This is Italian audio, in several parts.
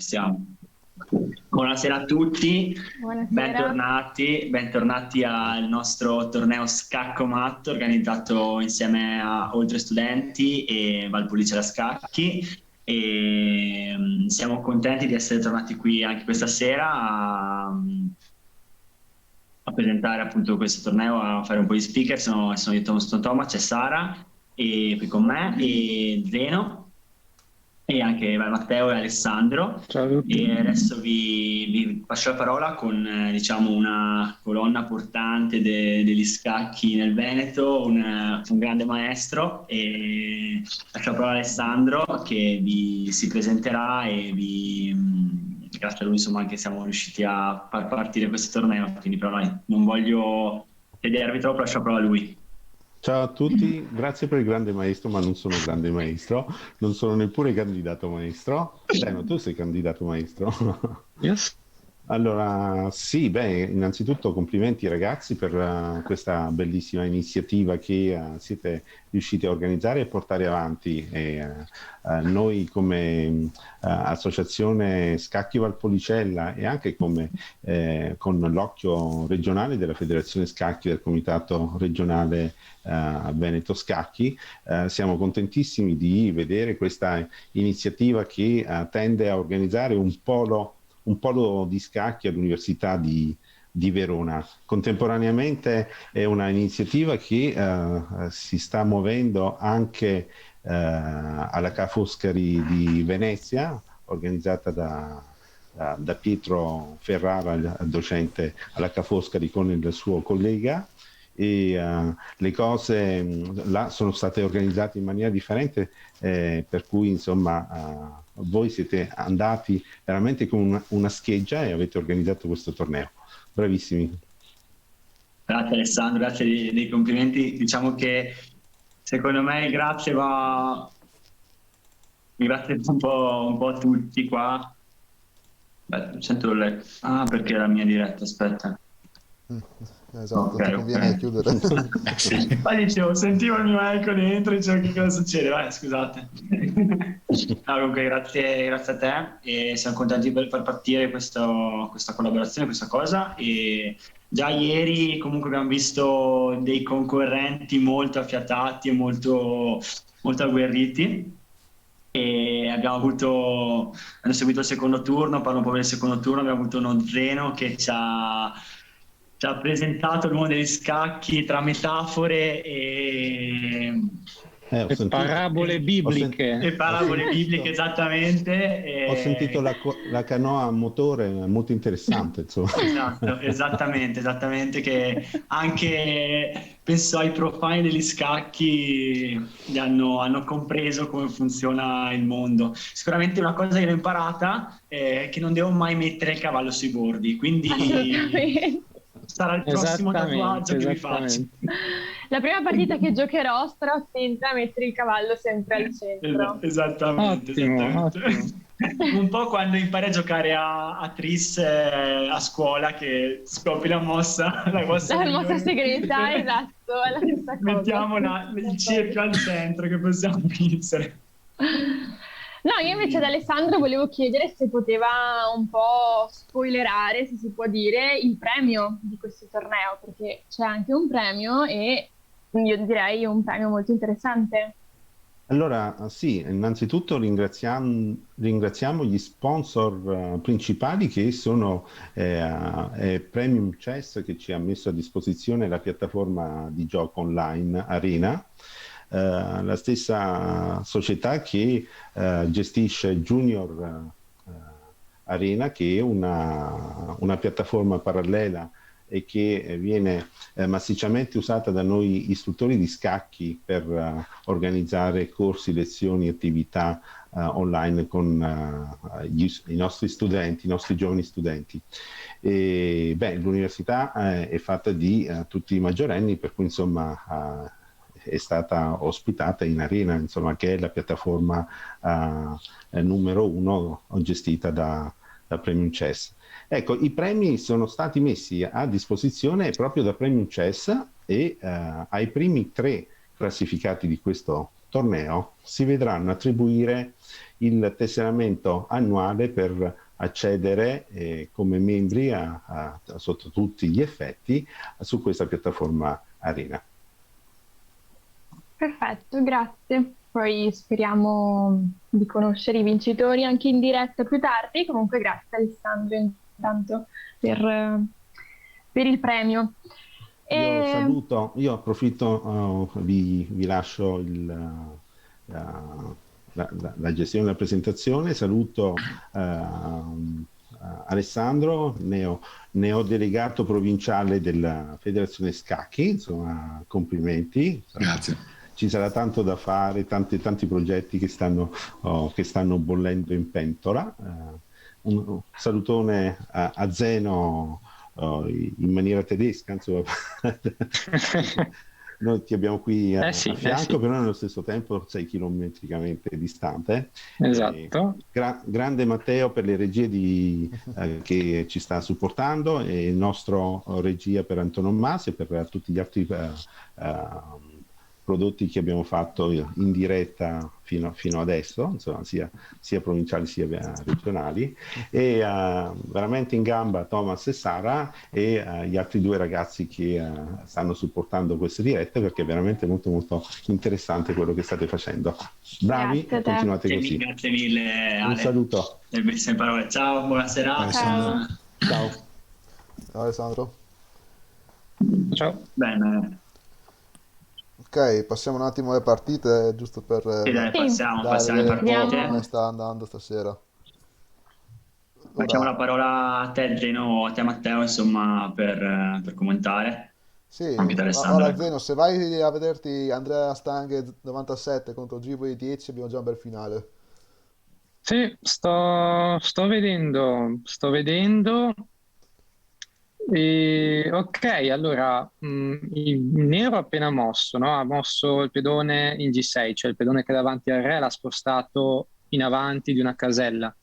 Siamo. Buonasera a tutti, Buonasera. bentornati al nostro torneo Scacco Matto organizzato insieme a Oltre Studenti e Valpolicella Scacchi e siamo contenti di essere tornati qui anche questa sera a presentare appunto questo torneo, a fare un po' di speaker. Sono io Thomas, c'è Sara e qui con me e Zeno e anche Matteo e Alessandro. Ciao a tutti. E adesso vi passo la parola con diciamo una colonna portante degli scacchi nel Veneto, un grande maestro, e lascio la parola a Alessandro che si presenterà e grazie a lui insomma che siamo riusciti a far partire questo torneo, quindi però non voglio sedervi troppo, lascio la parola a lui. Ciao a tutti, grazie per il grande maestro, ma non sono grande maestro, non sono neppure candidato maestro. Zeno, tu sei candidato maestro? Yes. Allora, sì, innanzitutto complimenti ragazzi per questa bellissima iniziativa che siete riusciti a organizzare e portare avanti. Noi come Associazione Scacchi Valpolicella e anche come con l'occhio regionale della Federazione Scacchi del Comitato Regionale Veneto Scacchi, siamo contentissimi di vedere questa iniziativa che tende a organizzare un polo di scacchi all'Università di Verona. Contemporaneamente è una iniziativa che si sta muovendo anche alla Ca' Foscari di Venezia, organizzata da Pietro Ferrara, docente alla Ca' Foscari, con il suo collega. E le cose là sono state organizzate in maniera differente, per cui insomma voi siete andati veramente con una scheggia e avete organizzato questo torneo. Bravissimi. Grazie Alessandro, grazie dei complimenti. Diciamo che secondo me il grazie un po' a tutti qua. Sento perché è la mia diretta, aspetta. Esatto, Okay, ti conviene chiudere. Sì. Poi dicevo, sentivo il mio eco dentro e dicevo che cosa succede. Vai, scusate. Comunque grazie a te e siamo contenti per far partire questa collaborazione, questa cosa. E già ieri comunque abbiamo visto dei concorrenti molto affiatati e molto agguerriti. E hanno seguito il secondo turno. Parlo un po' del secondo turno. Abbiamo avuto uno Zeno che ci ha presentato il mondo degli scacchi tra metafore e parabole bibliche. E parabole bibliche, esattamente. Ho sentito la canoa a motore, molto interessante, insomma. Esatto, esattamente, che anche penso ai profani degli scacchi hanno compreso come funziona il mondo. Sicuramente una cosa che l'ho imparata è che non devo mai mettere il cavallo sui bordi, quindi sarà il prossimo tatuaggio che vi faccio. La prima partita che giocherò starò attenta a mettere il cavallo sempre al centro. Esattamente. Ottimo. Un po' quando impari a giocare a Tris a scuola, che scopri la mossa segreta, esatto, è la stessa cosa. Mettiamo il cerchio al centro che possiamo vincere. No, io invece ad Alessandro volevo chiedere se poteva un po' spoilerare, se si può dire, il premio di questo torneo, perché c'è anche un premio e io direi un premio molto interessante. Allora, sì, innanzitutto ringraziamo gli sponsor principali, che sono Premium Chess, che ci ha messo a disposizione la piattaforma di gioco online Arena, la stessa società che gestisce Junior Arena, che è una piattaforma parallela e che viene massicciamente usata da noi istruttori di scacchi per organizzare corsi, lezioni, attività online con i nostri studenti, i nostri giovani studenti. L'università è fatta di tutti i maggiorenni, per cui insomma è stata ospitata in Arena, insomma, che è la piattaforma numero 1 gestita da Premium Chess. Ecco, i premi sono stati messi a disposizione proprio da Premium Chess e ai primi 3 classificati di questo torneo si vedranno attribuire il tesseramento annuale per accedere come membri sotto tutti gli effetti su questa piattaforma Arena. Perfetto, grazie. Poi speriamo di conoscere i vincitori anche in diretta più tardi. Comunque grazie Alessandro intanto per il premio. Io approfitto, vi lascio la gestione della presentazione, saluto Alessandro, neodelegato provinciale della Federazione Scacchi, insomma complimenti. Grazie. Ci sarà tanto da fare, tanti progetti che stanno bollendo in pentola. Un salutone a Zeno in maniera tedesca, insomma. Noi ti abbiamo qui a fianco, però nello stesso tempo 6 chilometricamente distante. Esatto. Grande Matteo per le regie che ci sta supportando, e il nostro regia per antonomasia e per tutti gli altri prodotti che abbiamo fatto in diretta fino adesso, insomma, sia provinciali sia regionali, e veramente in gamba Thomas e Sara e gli altri 2 ragazzi che stanno supportando queste dirette, perché è veramente molto molto interessante quello che state facendo. Bravi, continuate così. Grazie mille, Ale. Un saluto. Le bellissime parole. Ciao, buona serata. Ciao. Ciao. Ciao Alessandro. Ciao. Bene. Ok, passiamo un attimo alle partite, giusto per Passiamo alle vedere partite. come sta andando stasera. Facciamo la parola a te, Zeno, a te Matteo, insomma, per commentare. Sì, Anche te, Alessandro. ora Zeno, se vai a vederti Andrea Stanghe 97 contro Givoli 10, abbiamo già un bel finale. Sì, sto vedendo. Ok, allora il nero ha appena mosso, no? Ha mosso il pedone in G6, cioè il pedone che è davanti al re l'ha spostato in avanti di una casella.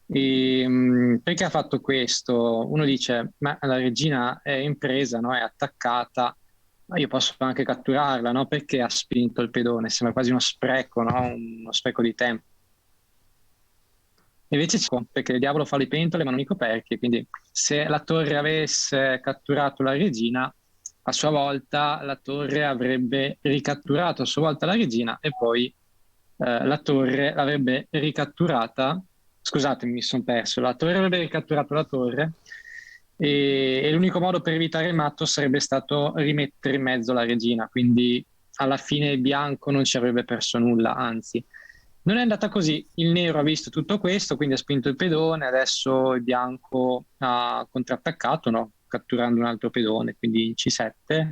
Perché ha fatto questo? Uno dice, ma la regina è in presa, no? È attaccata, ma io posso anche catturarla, no? Perché ha spinto il pedone? Sembra quasi uno spreco, no? Uno spreco di tempo. Invece perché il diavolo fa le pentole ma non i coperchi, quindi se la torre avesse catturato la regina, a sua volta la torre avrebbe ricatturato a sua volta la regina, e poi la torre l'avrebbe ricatturata, scusatemi, mi sono perso, la torre avrebbe ricatturato la torre, e l'unico modo per evitare il matto sarebbe stato rimettere in mezzo la regina, quindi alla fine il bianco non ci avrebbe perso nulla, anzi. Non è andata così, il nero ha visto tutto questo, quindi ha spinto il pedone, adesso il bianco ha contrattaccato, no? Catturando un altro pedone, quindi C7.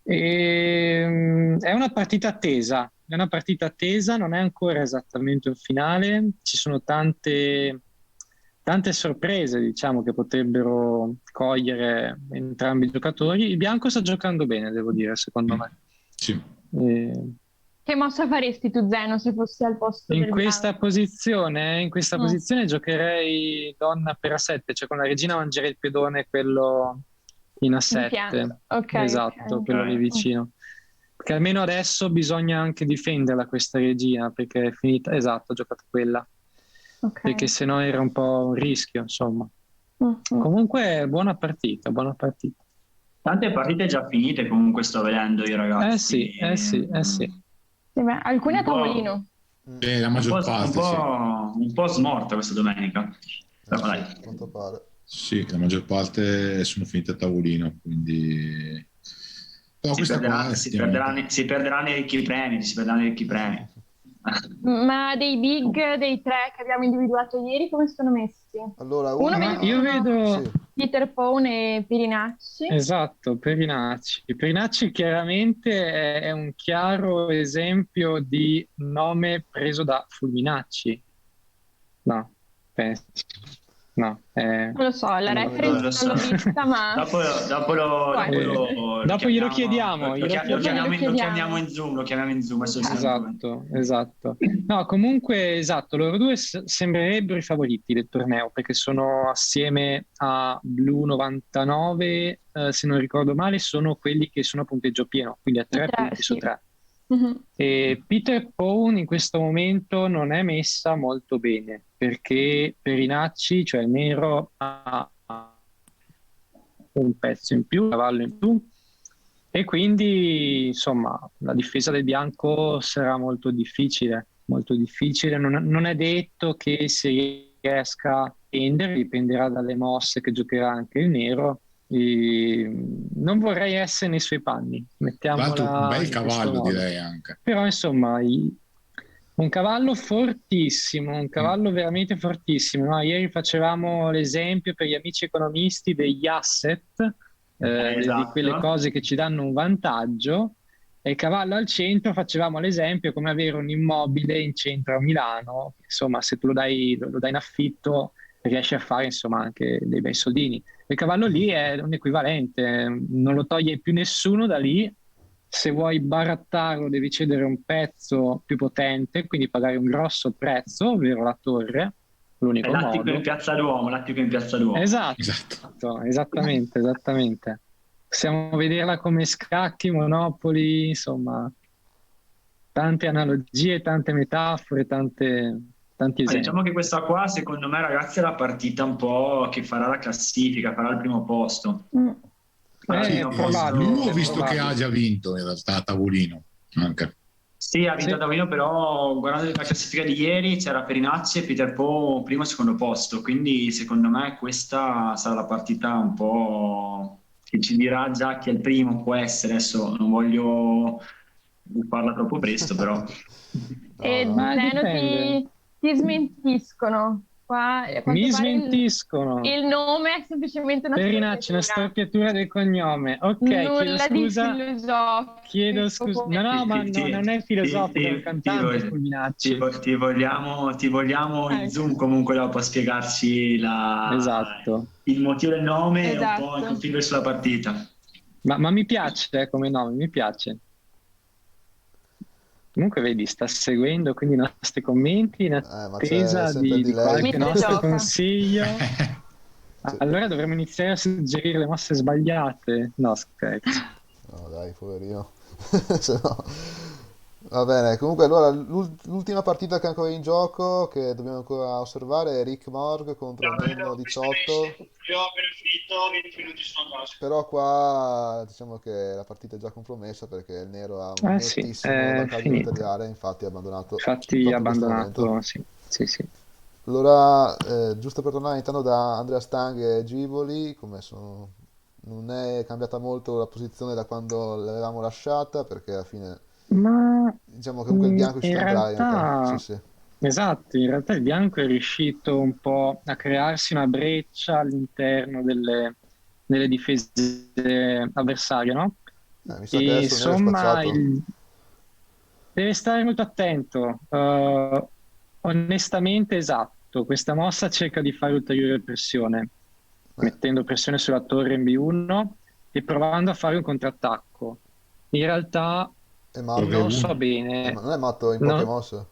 È una partita attesa, non è ancora esattamente un finale, ci sono tante sorprese, diciamo, che potrebbero cogliere entrambi i giocatori. Il bianco sta giocando bene, devo dire, secondo me. Sì. Che mossa faresti tu, Zeno, se fossi al posto del In questa bianco? posizione giocherei donna per A7, cioè con la regina mangerei il pedone, quello in A7. fianco. Ok, esatto, ok. quello lì vicino. Perché almeno adesso bisogna anche difenderla questa regina, perché è finita, esatto, ha giocato quella. Ok. Perché sennò era un po' un rischio, insomma. Mm. Comunque buona partita. Tante partite già finite, comunque sto vedendo i ragazzi. Sì. Sì, beh, alcune a Un po'- tavolino. La maggior parte, sì. un po' smorta questa domenica. Però dai. Quanto pare. Sì, la maggior parte sono finite a tavolino, quindi... Però Si perderanno i ricchi premi. Ma dei big, dei 3 che abbiamo individuato ieri, come sono messi? Allora, Uno una... vede- Io vedo... Sì. Peter Pone e Pirinacci. Esatto, Perinacci chiaramente è un chiaro esempio di nome preso da Fulminacci. No, penso. No. Non lo so, la Non reference lo so. non l'ho vista, ma... Dopo glielo chiediamo. Lo chiamiamo in Zoom. Esatto. No, comunque, esatto, loro due sembrerebbero i favoriti del torneo, perché sono assieme a Blue 99, se non ricordo male, sono quelli che sono a punteggio pieno, quindi a 3 punti su 3. Mhm. E Peter Pawn in questo momento non è messa molto bene perché Perinacci, cioè il nero, ha un pezzo in più, un cavallo in più, e quindi insomma la difesa del bianco sarà molto difficile, molto difficile. Non è detto che si riesca a prendere, dipenderà dalle mosse che giocherà anche il nero. E non vorrei essere nei suoi panni, Tra l'altro un mettiamola bel in questo cavallo modo. direi anche. Però insomma, un cavallo fortissimo, un cavallo veramente fortissimo. No? Ieri facevamo l'esempio per gli amici economisti degli asset, di quelle Esatto. cose che ci danno un vantaggio. E il cavallo al centro facevamo l'esempio come avere un immobile in centro a Milano. Insomma, se tu lo dai in affitto, riesci a fare insomma anche dei bei soldini. Il cavallo lì è un equivalente, non lo toglie più nessuno da lì. Se vuoi barattarlo devi cedere un pezzo più potente, quindi pagare un grosso prezzo, ovvero la torre, È l'unico l'attico in modo. Piazza Duomo, l'attico in Piazza Duomo. Esatto. Esattamente, esattamente. Possiamo vederla come scacchi, monopoli, insomma, tante analogie, tante metafore, tanti Ma diciamo esempi. che questa qua, secondo me, ragazzi, è la partita un po' che farà la classifica, farà il primo posto. Mm. Farà il Sì, primo lui ho È posto. visto che ha probabile. già vinto in realtà a tavolino anche. Sì, ha vinto Sì. da Davino, però guardando la classifica di ieri c'era Perinacci e Peter Po primo e secondo posto, quindi secondo me questa sarà la partita un po' che ci dirà già chi è il primo, può essere, adesso non voglio farla troppo presto, però. No, E no. Ma Zeno dipende. ti smentiscono. Qua, a quanto Mi pare smentiscono. il nome è semplicemente una Perinacci, una storpiatura. storpiatura del cognome. Ok, chiedo Nulla di scusa. Chiedo scusa. filosofico. No, no, ma Ti, no, non ti- è filosofico, è un ti- ti cantante, vo- Fulminacci. ti vogliamo in Ecco, Zoom comunque dopo a spiegarci Esatto. il motivo del nome e un po' il esatto. feedback sulla partita. Ma mi piace come nome, mi piace. Comunque, vedi, sta seguendo quindi i nostri commenti in Ma c'è attesa sempre il di delay. qualche Mentre nostro gioca. consiglio. C'è- Allora dovremmo iniziare a suggerire le mosse sbagliate. No, scherzo. No, dai, poverino. Se no- Va bene, comunque allora l'ultima partita che è ancora in gioco, che dobbiamo ancora osservare, è Rick Morg contro Nenno 18. Io ho appena finito, 20 minuti sono quasi. Però qua diciamo che la partita è già compromessa perché il nero ha un Ah sì, nettissimo è vantaggio finita. materiale, infatti ha abbandonato Infatti proprio in questo momento. abbandonato, sì, sì, sì. Allora, giusto per tornare intanto da Andrea Stang e Givoli, non è cambiata molto la posizione da quando l'avevamo lasciata, perché alla fine Ma diciamo che comunque il bianco è in uscito in braga. Sì, realtà, sì. esatto, in realtà il bianco è riuscito un po' a crearsi una breccia all'interno delle difese avversarie, no? Mi sa che E adesso il nero è insomma, spazzato. deve stare molto attento. Onestamente, esatto, questa mossa cerca di fare ulteriore pressione, Eh, mettendo pressione sulla torre in B1 e provando a fare un contrattacco. In realtà è Torre matto. non so 1. bene. Non è matto in poche No- mosse.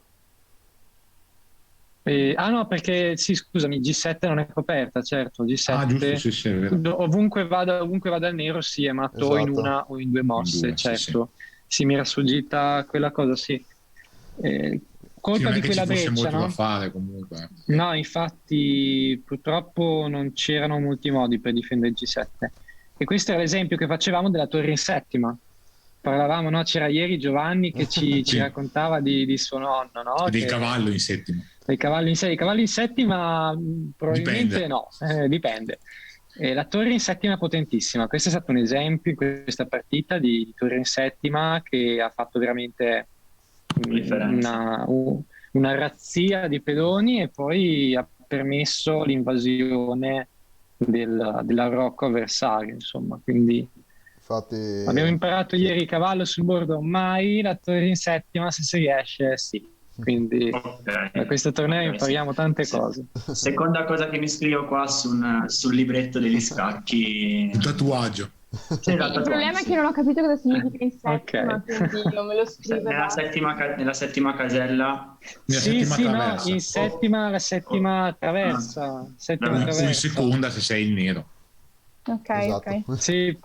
no, perché sì, scusami, G7 non è coperta, certo, Ah, giusto, G7 sì, sì, è vero. ovunque vada il nero, sì, è matto o in Esatto. una o in due In mosse, due, sì, sì. certo. Si mi era sfuggita quella cosa, sì. Eh, Sì, colpa non è di che ci quella fosse breccia, molto da no? fare comunque. No, infatti purtroppo non c'erano molti modi per difendere il G7. E questo era l'esempio che facevamo della torre in settima. Parlavamo, no? C'era ieri Giovanni che ci Sì, raccontava di suo nonno, no? del cavallo in settima. I cavalli in settima probabilmente Dipende. no, dipende. La torre in settima è potentissima. Questo è stato un esempio in questa partita di torre in settima che ha fatto veramente Differenza. una razzia di pedoni e poi ha permesso l'invasione dell'arrocco avversario, insomma. Quindi abbiamo Infatti, imparato sì. ieri cavallo sul bordo, mai la torre in settima, se si riesce, sì. Quindi da Ok, questo torneo ok, sì. impariamo tante cose. Seconda cosa che mi scrivo qua sul libretto degli Un scacchi. tatuaggio. Sì, Il dal tatuaggio, problema è che sì. non ho capito cosa significa in settima, Ok. quindi non me lo scrivo e basta. Nella settima casella. Nella Sì, settima sì, no, in traversa. settima, la settima Ah, traversa, settima vabbè. O in traversa. seconda se sei il nero. Ok, Esatto. ok. Sì,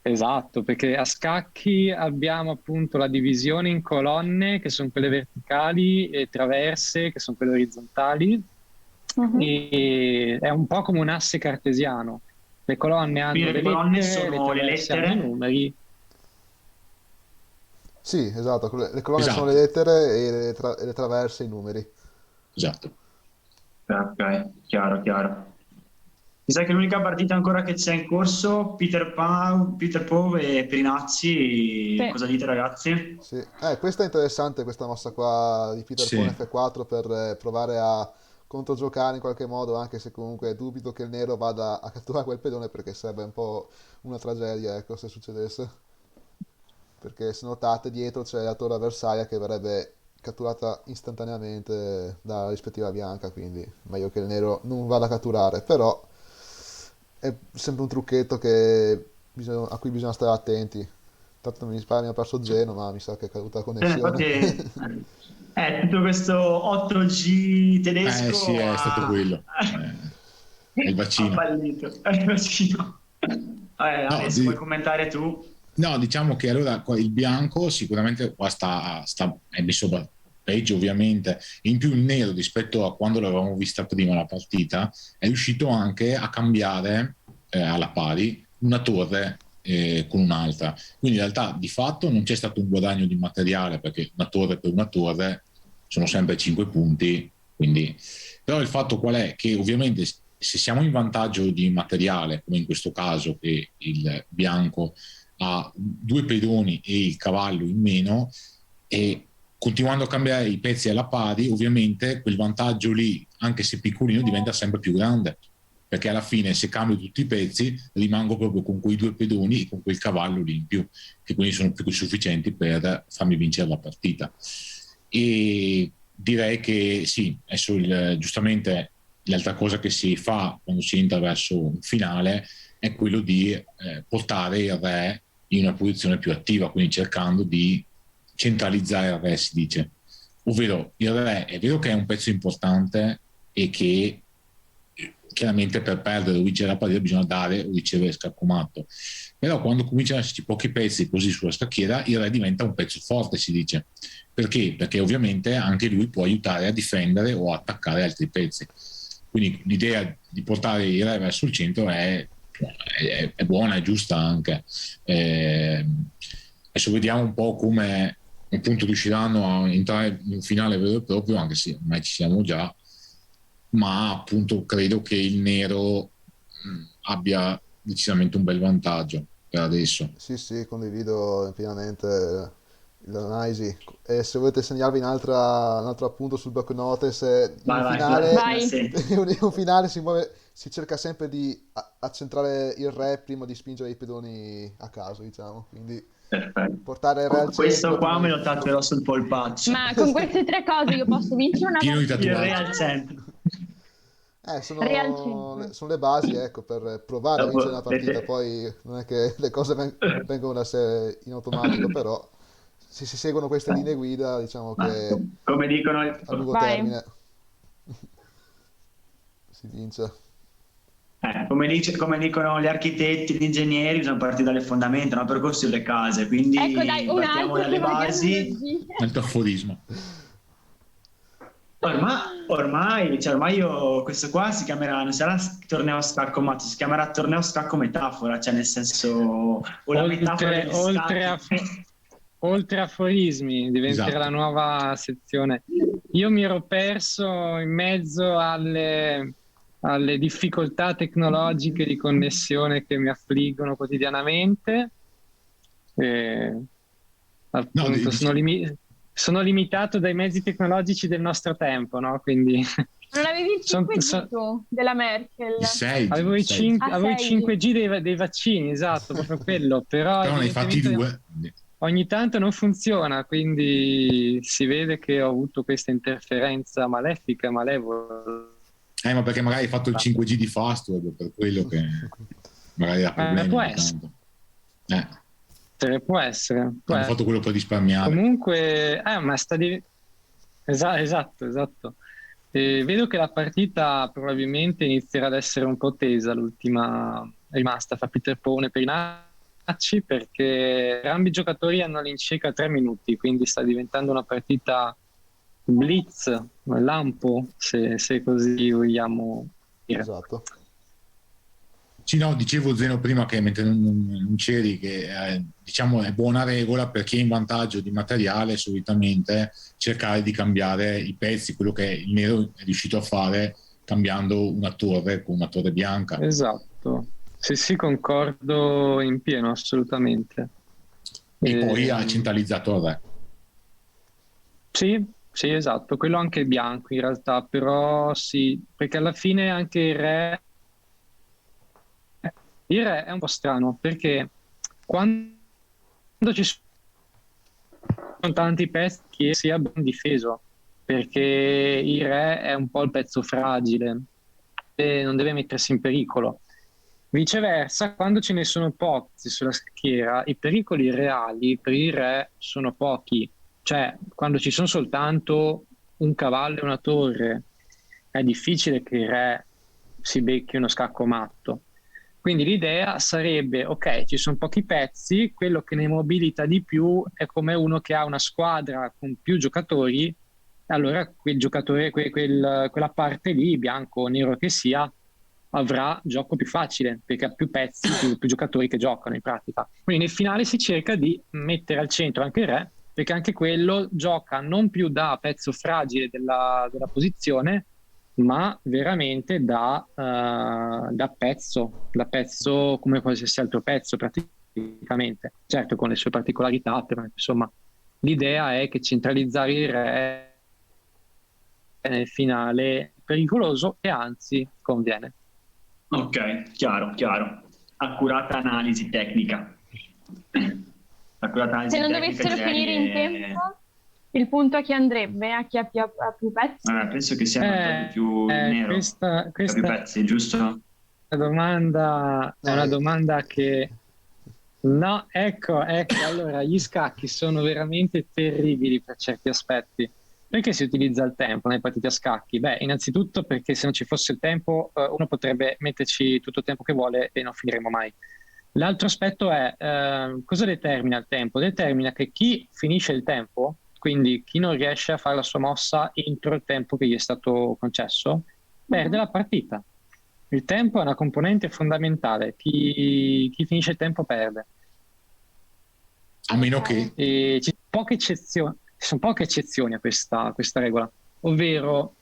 Esatto, perché a scacchi abbiamo appunto la divisione in colonne, che sono quelle verticali, e traverse, che sono quelle orizzontali, Mhm. e è un po' come un asse cartesiano. Le colonne hanno Quindi le le colonne lettere, le sono le traverse hanno i lettere. numeri. Sì, esatto, le colonne sono le Esatto, lettere e e le traverse i numeri. esatto. Ok, chiaro, chiaro. Mi sa che l'unica partita ancora che c'è in corso, Peter Pau e Perinazzi. Sì. Cosa dite, ragazzi? Sì. Questa è interessante, questa mossa qua di Peter Pawn Sì. F4 per provare a controgiocare in qualche modo, anche se comunque dubito che il nero vada a catturare quel pedone perché sarebbe un po' una tragedia, ecco, se succedesse. Perché se notate dietro c'è la torre avversaria che verrebbe catturata istantaneamente dalla rispettiva bianca, quindi meglio che il nero non vada a catturare, però è sempre un trucchetto a cui bisogna stare attenti. Tanto mi dispara, mi ha perso Zeno, ma mi sa che è caduta la connessione. Infatti, tutto questo 8G Sì, tedesco è stato quello. È il ha vaccino. fallito. È il vaccino. Vabbè, No, Ale, se vuoi commentare tu. no, diciamo che allora il bianco sicuramente qua è messo peggio ovviamente, in più il nero rispetto a quando l'avevamo vista prima la partita è riuscito anche a cambiare alla pari una torre con un'altra, quindi in realtà di fatto non c'è stato un guadagno di materiale perché una torre per una torre sono sempre 5 punti, quindi però il fatto qual è? Che ovviamente se siamo in vantaggio di materiale, come in questo caso che il bianco ha 2 pedoni e il cavallo in meno, e continuando a cambiare i pezzi alla pari, ovviamente quel vantaggio lì, anche se piccolino, diventa sempre più grande, perché alla fine se cambio tutti i pezzi rimango proprio con quei 2 pedoni e con quel cavallo lì in più, che quindi sono più che sufficienti per farmi vincere la partita. E direi che sì, adesso giustamente l'altra cosa che si fa quando si entra verso un finale è quello di portare il re in una posizione più attiva, quindi cercando di centralizzare il re, si dice. Ovvero, il re è vero che è un pezzo importante e che chiaramente per perdere o vincere la partita bisogna dare o ricevere scaccomatto, però quando cominciano ad esserci pochi pezzi così sulla scacchiera il re diventa un pezzo forte, si dice. Perché? Perché ovviamente anche lui può aiutare a difendere o attaccare altri pezzi, quindi l'idea di portare il re verso il centro è buona, è giusta anche. Adesso vediamo un po' come appunto riusciranno a entrare in un finale vero e proprio, anche se ormai ci siamo già, ma appunto credo che il nero abbia decisamente un bel vantaggio per adesso. Sì, sì, condivido pienamente l'analisi. E se volete segnarvi un altro appunto sul block notice, in Vai, un vai, finale, Vai. sì. in un finale si cerca sempre di accentrare il re prima di spingere i pedoni a caso, diciamo. Quindi Perfetto. portare il re al Questo centro qua prima me di... lo tatuerò sul polpaccio. Ma con queste tre cose io posso vincere una Pieno di partita? Il re tatuaggi. al centro. Re al centro. Sono le basi, ecco, per provare a vincere una Dopo, partita. Poi non è che le cose vengono da sé in automatico, però se si seguono queste linee guida, diciamo ma che come dicono, a lungo Vai. termine si vince. come dicono gli architetti, gli ingegneri, bisogna partire dalle fondamenta, no? Per costruire le case, quindi Ecco, dai, un partiamo altro dalle che va di basi. analogie. Alto aforisma. Ormai questo qua si chiamerà, non sarà torneo scacco matto, si chiamerà torneo scacco metafora, cioè nel senso, o la metafora degli scacchi. Oltre aforismi, diventerà la Esatto. nuova sezione. Io mi ero perso in mezzo alle difficoltà tecnologiche di connessione che mi affliggono quotidianamente. E, No, appunto, sono limitato dai mezzi tecnologici del nostro tempo, no? Quindi Non avevi il son- 5G son- tu, della Merkel? il 6G, avevo i, il 6G. avevo i 6G. 5G dei vaccini, esatto, proprio quello, però Però ne hai fatti evidentemente 2. ogni tanto non funziona, quindi si vede che ho avuto questa interferenza malefica, malevola. Ma perché magari hai fatto il 5G di Fastweb, per quello che magari ha problemi Può ogni essere, tanto. può essere. Hanno fatto quello per risparmiare. Comunque, ma esatto. Vedo che la partita probabilmente inizierà ad essere un po' tesa, l'ultima rimasta fra Peter Pawn e Perinazzi. perché entrambi i giocatori hanno all'incirca 3 minuti, quindi sta diventando una partita blitz, lampo, se così vogliamo dire. Esatto. Sì, no, dicevo Zeno prima che mentre non c'eri che diciamo è buona regola per chi è in vantaggio di materiale solitamente cercare di cambiare i pezzi, quello che il nero è riuscito a fare cambiando una torre con una torre bianca. Esatto, sì, concordo in pieno, assolutamente. E poi ha centralizzato il re. Sì, esatto, quello anche bianco in realtà, però sì, perché alla fine anche il re è un po' strano, perché quando ci sono tanti pezzi che sia ben difeso, perché il re è un po' il pezzo fragile e non deve mettersi in pericolo. Viceversa, quando ce ne sono pochi sulla scacchiera, i pericoli reali per il re sono pochi. Cioè, quando ci sono soltanto un cavallo e una torre, è difficile che il re si becchi uno scacco matto. Quindi l'idea sarebbe, ok, ci sono pochi pezzi, quello che ne mobilita di più è come uno che ha una squadra con più giocatori, allora quel giocatore, quella parte lì, bianco o nero che sia, avrà gioco più facile, perché ha più pezzi, più giocatori che giocano in pratica. Quindi nel finale si cerca di mettere al centro anche il re, perché anche quello gioca non più da pezzo fragile della posizione, ma veramente da pezzo come qualsiasi altro pezzo praticamente, certo con le sue particolarità, però insomma l'idea è che centralizzare il re nel finale è pericoloso e anzi conviene. Ok, chiaro. Accurata analisi tecnica. Se non dovessero finire in tempo, il punto a chi andrebbe? A chi ha più pezzi? Penso che sia vantaggio più nero. Questa Ha più pezzi, giusto? è una domanda che... No, ecco, allora gli scacchi sono veramente terribili per certi aspetti. Perché si utilizza il tempo nelle partite a scacchi? Beh, innanzitutto perché se non ci fosse il tempo, uno potrebbe metterci tutto il tempo che vuole e non finiremo mai. L'altro aspetto è cosa determina il tempo? Determina che chi finisce il tempo, quindi chi non riesce a fare la sua mossa entro il tempo che gli è stato concesso, perde la partita. Il tempo è una componente fondamentale, chi finisce il tempo perde. A meno che... E ci sono poche eccezioni a questa regola, ovvero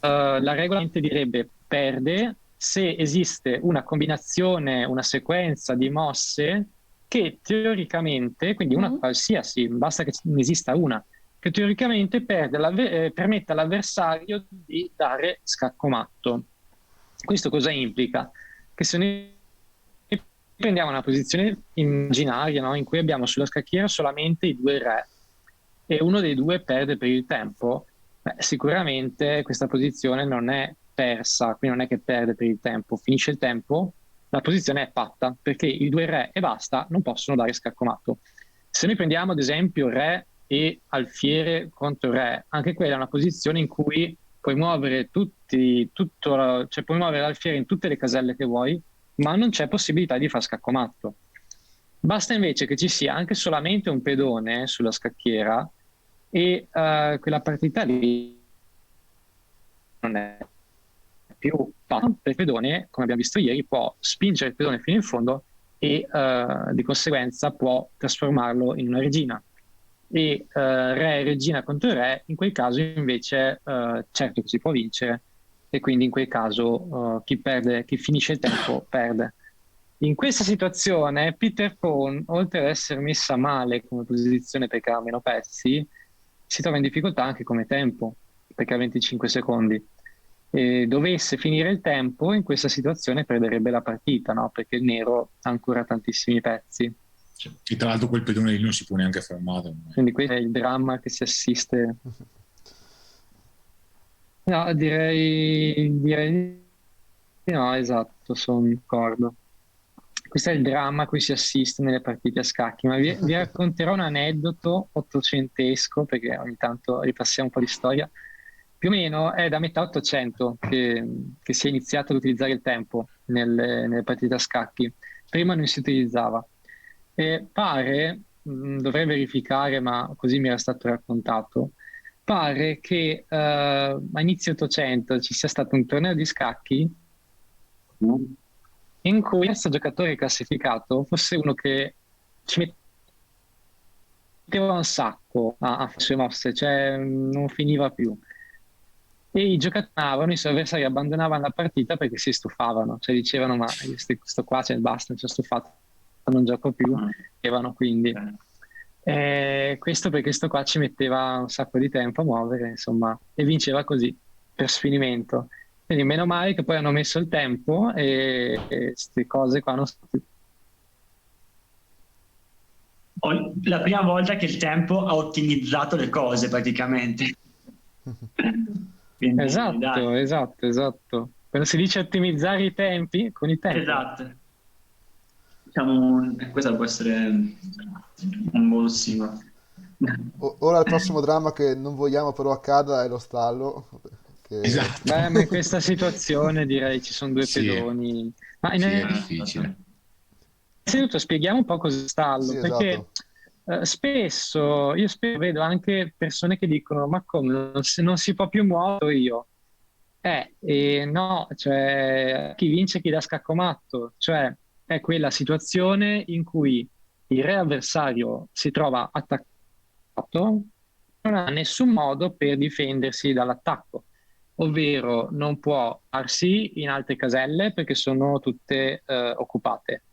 la regola direbbe perde se esiste una combinazione, una sequenza di mosse che teoricamente, quindi una qualsiasi, basta che ne esista una, che teoricamente permette all'avversario di dare scacco matto. Questo cosa implica? Che se noi prendiamo una posizione immaginaria, no? In cui abbiamo sulla scacchiera solamente i 2 re e uno dei 2 perde per il tempo, sicuramente questa posizione non è persa, quindi non è che perde per il tempo, finisce il tempo, la posizione è fatta, perché i 2 re e basta non possono dare scacco matto. Se noi prendiamo ad esempio re e alfiere contro re, anche quella è una posizione in cui puoi muovere cioè puoi muovere l'alfiere in tutte le caselle che vuoi, ma non c'è possibilità di far scacco matto. Basta invece che ci sia anche solamente un pedone sulla scacchiera e quella partita lì non è più fatta. Il pedone, come abbiamo visto ieri, può spingere il pedone fino in fondo e di conseguenza può trasformarlo in una regina. E re e regina contro re, in quel caso invece certo che si può vincere, e quindi in quel caso chi finisce il tempo perde. In questa situazione Peter Pawn, oltre ad essere messa male come posizione perché ha meno pezzi, si trova in difficoltà anche come tempo, perché ha 25 secondi. E dovesse finire il tempo, in questa situazione perderebbe la partita, no? Perché il nero ha ancora tantissimi pezzi. E tra l'altro quel pedone lì non si può neanche fermare. Quindi questo è il dramma che si assiste. No, direi di no, esatto, sono d'accordo. Questo è il dramma a cui si assiste nelle partite a scacchi, ma vi racconterò un aneddoto ottocentesco, perché ogni tanto ripassiamo un po' di storia. Più o meno è da metà Ottocento che si è iniziato ad utilizzare il tempo. nelle partite a scacchi. Prima non si utilizzava. E pare, dovrei verificare, ma così mi era stato raccontato, pare che a inizio 800 ci sia stato un torneo di scacchi in cui questo giocatore classificato fosse uno che ci metteva un sacco a fare sue mosse, cioè non finiva più. E i giocatori, i suoi avversari abbandonavano la partita perché si stufavano, cioè dicevano ma questo qua basta, mi sono stufato, non gioco più, e vanno quindi. Questo perché sto qua ci metteva un sacco di tempo a muovere, insomma, e vinceva così, per sfinimento. Quindi meno male che poi hanno messo il tempo e queste cose qua non sono più. La prima volta che il tempo ha ottimizzato le cose praticamente. Quindi, Esatto, dai. esatto. Quando si dice ottimizzare i tempi, con i tempi. Esatto. Diciamo, questo può essere un buon simbolo. Ora il prossimo dramma che non vogliamo però accada è lo stallo. Esatto. Beh, ma in questa situazione direi ci sono due Sì. pedoni. Ma Sì, è difficile. innanzitutto spieghiamo un po' cosa è stallo, Sì, perché esatto. spesso vedo anche persone che dicono ma come non si può più muovere io. No, cioè chi vince chi dà scaccomatto, cioè è quella situazione in cui il re avversario si trova attaccato, non ha nessun modo per difendersi dall'attacco, ovvero non può farsi in altre caselle perché sono tutte occupate,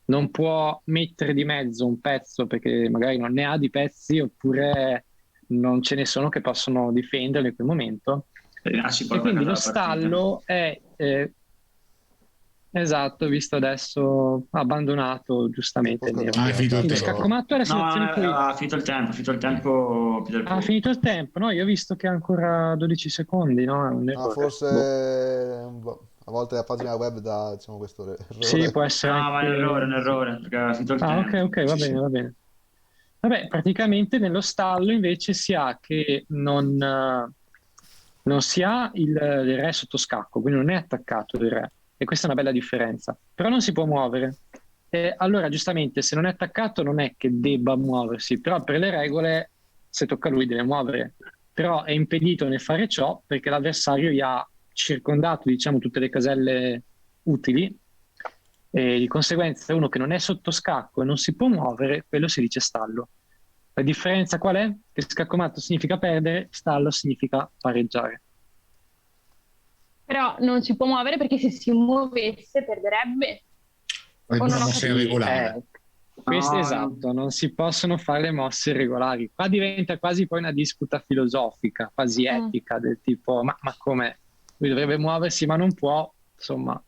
non può mettere di mezzo un pezzo perché magari non ne ha di pezzi oppure non ce ne sono che possono difenderlo in quel momento. E quindi lo stallo è esatto, visto adesso abbandonato giustamente il nero. Ah, è finito il Quindi tempo. scaccomatto è la situazione in cui ha finito il tempo, Peter ha Paul. finito il tempo, no? Io ho visto che ha ancora 12 secondi, no? È un Ah, errore. forse Boh. a volte la pagina web dà, diciamo, questo errore. Sì, può essere No, ma è un anche... errore, perché aveva finito il Ah, tempo. ok, va Sì, bene, sì. va bene. Vabbè, praticamente nello stallo invece si ha che non si ha il re sotto scacco, quindi non è attaccato il re. E questa è una bella differenza. Però non si può muovere. Allora, giustamente, se non è attaccato non è che debba muoversi, però per le regole, se tocca a lui deve muovere. Però è impedito nel fare ciò perché l'avversario gli ha circondato, diciamo, tutte le caselle utili e di conseguenza uno che non è sotto scacco e non si può muovere, quello si dice stallo. La differenza qual è? Che scaccomatto significa perdere, stallo significa pareggiare. Però non si può muovere perché se si muovesse perderebbe. È O una non ho mossa capito. irregolare. Questo No, esatto, non si possono fare mosse irregolari. Qua diventa quasi poi una disputa filosofica, quasi etica, del tipo ma come? Lui dovrebbe muoversi ma non può, insomma.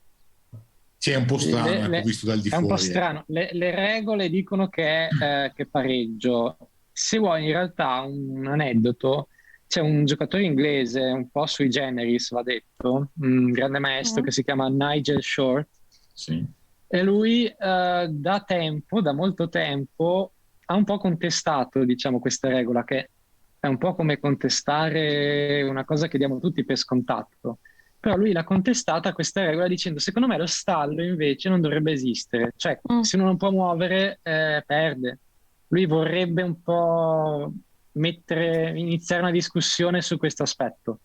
Sì, è un po' strano, ecco, visto dal di È un po' fuori. strano. Le regole dicono che è pareggio. Se vuoi, in realtà, un aneddoto, c'è un giocatore inglese, un po' sui generis, va detto, un grande maestro che si chiama Nigel Short, Sì. e lui da molto tempo, ha un po' contestato, diciamo, questa regola, che è un po' come contestare una cosa che diamo tutti per scontato. Però lui l'ha contestata questa regola dicendo secondo me lo stallo invece non dovrebbe esistere, cioè se uno non può muovere perde. Lui vorrebbe un po' iniziare una discussione su questo aspetto,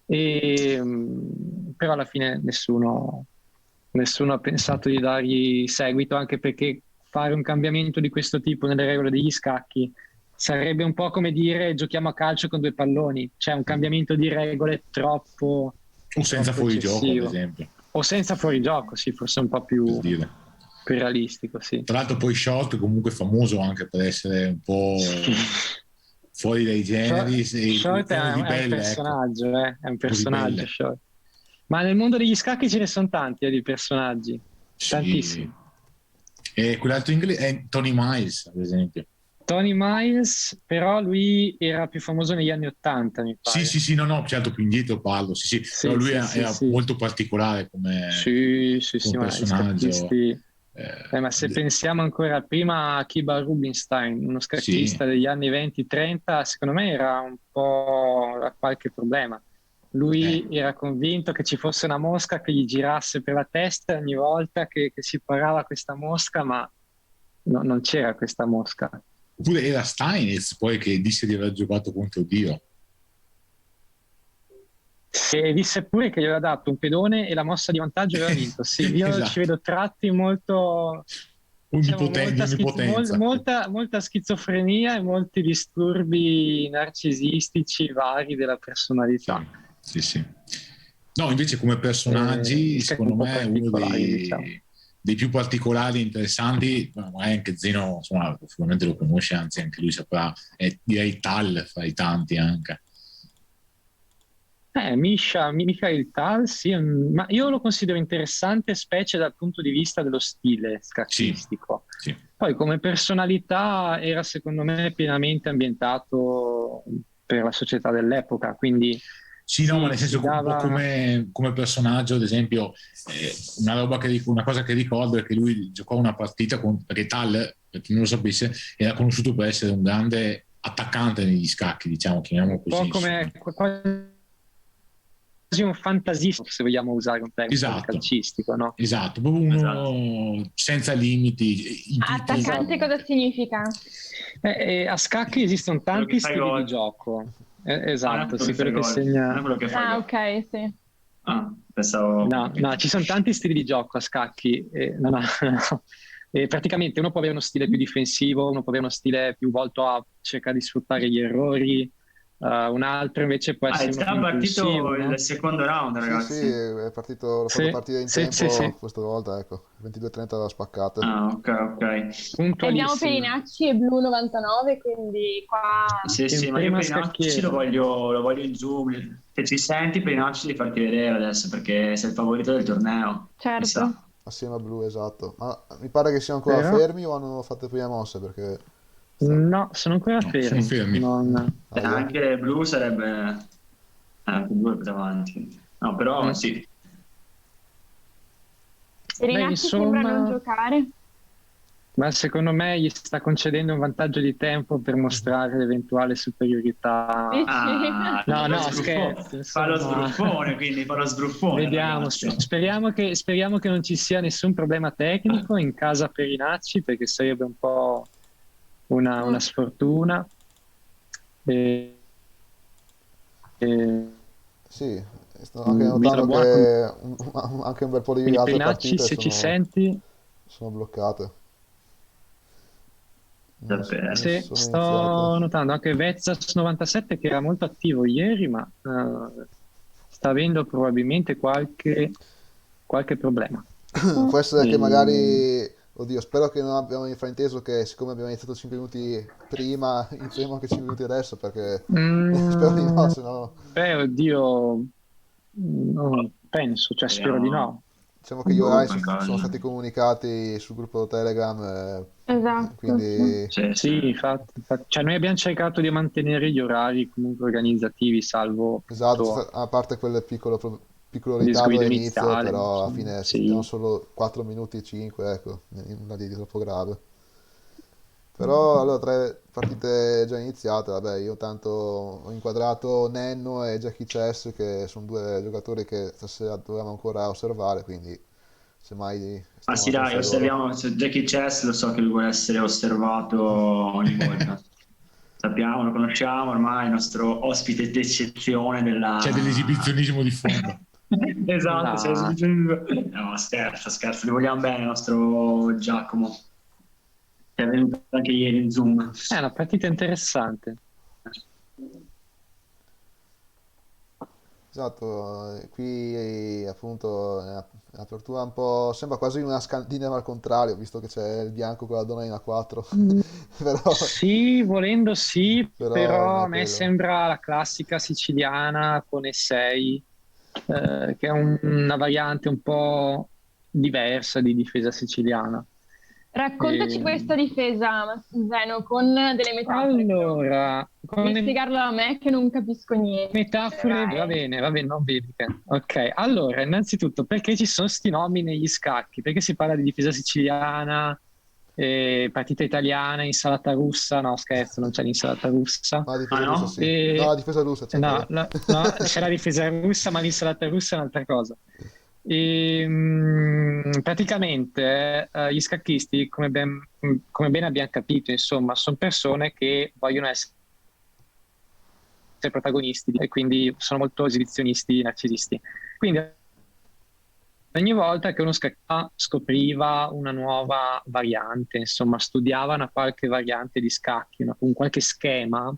però alla fine nessuno ha pensato di dargli seguito, anche perché fare un cambiamento di questo tipo nelle regole degli scacchi sarebbe un po' come dire giochiamo a calcio con due palloni, cioè un cambiamento di regole troppo O senza fuorigioco, ad eccessivo. esempio. O senza fuorigioco, sì, forse un po' più Per dire. realistico, sì. Tra l'altro poi Short comunque è famoso anche per essere un po' fuori dai generi. Short è un ribelle, personaggio, ecco. è un personaggio, Ribelle. Short. Ma nel mondo degli scacchi ce ne sono tanti di personaggi, Sì. tantissimi. E quell'altro inglese è Tony Miles, ad esempio. Tony Miles, però lui era più famoso negli anni *80, mi pare. Sì, no, certo, più indietro parlo, sì. Però lui era molto particolare come ma personaggio. scacchisti. Ma se pensiamo ancora prima a Kiba Rubinstein, uno scacchista Sì. degli anni 20-30, secondo me era un po' qualche problema. Lui era convinto che ci fosse una mosca che gli girasse per la testa ogni volta che si parava questa mosca, ma non c'era questa mosca. Oppure era Steinitz poi che disse di aver giocato contro Dio. E disse pure che gli aveva dato un pedone e la mossa di vantaggio aveva vinto. Sì, io Esatto. ci vedo tratti molto... Onnipotenza. molta schizofrenia e molti disturbi narcisistici vari della personalità. Sì. No, invece come personaggi, secondo me è uno dei più particolari e interessanti, magari anche Zeno, insomma, sicuramente lo conosce, anzi anche lui saprà, direi Tal fra i tanti anche. Mikhail Tal, sì, ma io lo considero interessante, specie dal punto di vista dello stile scacchistico. Sì. Poi come personalità era secondo me pienamente ambientato per la società dell'epoca, quindi no, ma nel senso come personaggio, ad esempio, una cosa che ricordo è che lui giocò una partita perché Tal, per chi non lo sapesse, era conosciuto per essere un grande attaccante negli scacchi, diciamo, chiamiamolo così. Un po' come quasi un fantasista, se vogliamo usare un termine calcistico, no? Esatto, proprio uno senza limiti. Attaccante cosa significa? A scacchi esistono tanti stili di gioco. Esatto, sì, quello che segna. Ok, sì. Pensavo... No, ci sono tanti stili di gioco a scacchi. No. E praticamente uno può avere uno stile più difensivo, uno può avere uno stile più volto a cercare di sfruttare gli errori. Un altro invece può essere è partito il secondo round, ragazzi. Sì, è partito, l'ho fatto partire in tempo questa volta, ecco, 22-30 l'ha spaccato. Ok. Abbiamo Perinacci e Blu 99, quindi qua... Sì, ma io Perinacci lo voglio in zoom. Se ci senti, Perinacci devi farti vedere adesso, perché sei il favorito del torneo. Certo. Assieme a Blu, esatto. Ma mi pare che siano ancora fermi o hanno fatto le prime mosse, perché... No, sono ancora fermi. Sono fermi. Anche Blu sarebbe anche Blu più avanti. No, però sì. Perinacci sembra non giocare. Ma secondo me gli sta concedendo un vantaggio di tempo per mostrare l'eventuale superiorità. No, scherzo. Fa lo sbruffone, quindi fa lo sbruffone. Vediamo, speriamo che non ci sia nessun problema tecnico in casa Perinacci, perché sarebbe un po' una sfortuna. Sì, sto anche notando che anche un bel po' di altre partite se ci senti sono bloccate. Sto notando anche Vezzas 97 che era molto attivo ieri, ma sta avendo probabilmente qualche problema. Può essere che magari, oddio, spero che non abbiamo frainteso che siccome abbiamo iniziato 5 minuti prima, iniziamo anche 5 minuti adesso, perché spero di no, se no... oddio, non penso, cioè spero di no. Diciamo che gli orari sono stati comunicati sul gruppo Telegram, esatto, quindi... Sì, infatti, cioè noi abbiamo cercato di mantenere gli orari comunque organizzativi, salvo... Esatto, a parte quel piccolo ritardo all'inizio, però alla fine abbiamo solo 4 minuti e 5, ecco, nulla di troppo grave. Però allora 3 partite già iniziate, vabbè, io tanto ho inquadrato Nenno e Jackie Chess, che sono 2 giocatori che stasera dobbiamo ancora osservare, quindi semmai... sì, dai, osserviamo Jackie Chess, lo so che lui vuole essere osservato ogni volta. Sappiamo, lo conosciamo ormai, il nostro ospite d'eccezione della... C'è dell'esibizionismo di fondo. Esatto, c'è l'esibizionismo. No, scherzo, li vogliamo bene, il nostro Giacomo. È venuto anche ieri in Zoom. È una partita interessante. Esatto, qui appunto l'apertura un po' sembra quasi una Scandinava al contrario, visto che c'è il bianco con la donna in A4. Però... Sì, volendo sì, però a me quello. sembra la classica siciliana con E6, che è una variante un po' diversa di difesa siciliana. Raccontaci questa difesa, Zeno, con delle metafore. Allora, devi spiegarlo a me che non capisco niente. Metafore, va bene, non vedi. Ok, allora, innanzitutto, perché ci sono sti nomi negli scacchi? Perché si parla di difesa siciliana, partita italiana, insalata russa, no scherzo, non c'è l'insalata russa. Ma la difesa Ah, no? russa sì. No, la difesa russa c'è. No, c'è la difesa russa, ma l'insalata russa è un'altra cosa. Praticamente gli scacchisti, come bene abbiamo capito, insomma, sono persone che vogliono essere protagonisti e quindi sono molto esibizionisti, narcisisti. Quindi ogni volta che uno scacchista scopriva una nuova variante, insomma, studiava una qualche variante di scacchi, un qualche schema,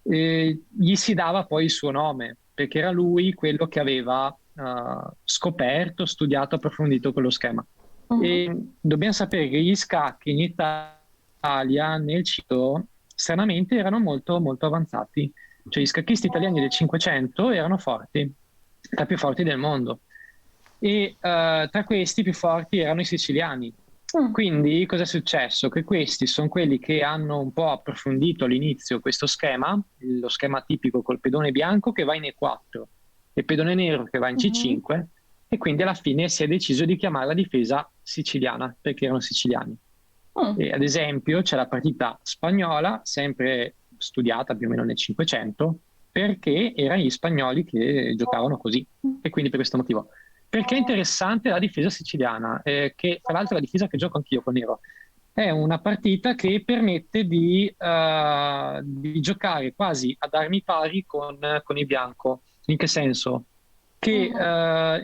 gli si dava poi il suo nome, perché era lui quello che aveva scoperto, studiato, approfondito quello schema. E dobbiamo sapere che gli scacchi in Italia, nel Cito, stranamente erano molto, molto avanzati. Cioè gli scacchisti italiani del 500 erano forti, tra i più forti del mondo. E tra questi i più forti erano i siciliani. Quindi cosa è successo? Che questi sono quelli che hanno un po' approfondito all'inizio questo schema, lo schema tipico col pedone bianco che va in E4 e pedone nero che va in C5, e quindi alla fine si è deciso di chiamare la difesa siciliana perché erano siciliani. E ad esempio c'è la partita spagnola, sempre studiata più o meno nel 500, perché erano gli spagnoli che giocavano così, e quindi per questo motivo. Perché è interessante la difesa siciliana, che tra l'altro è la difesa che gioco anch'io con Nero. È una partita che permette di giocare quasi ad armi pari con il bianco. In che senso? Che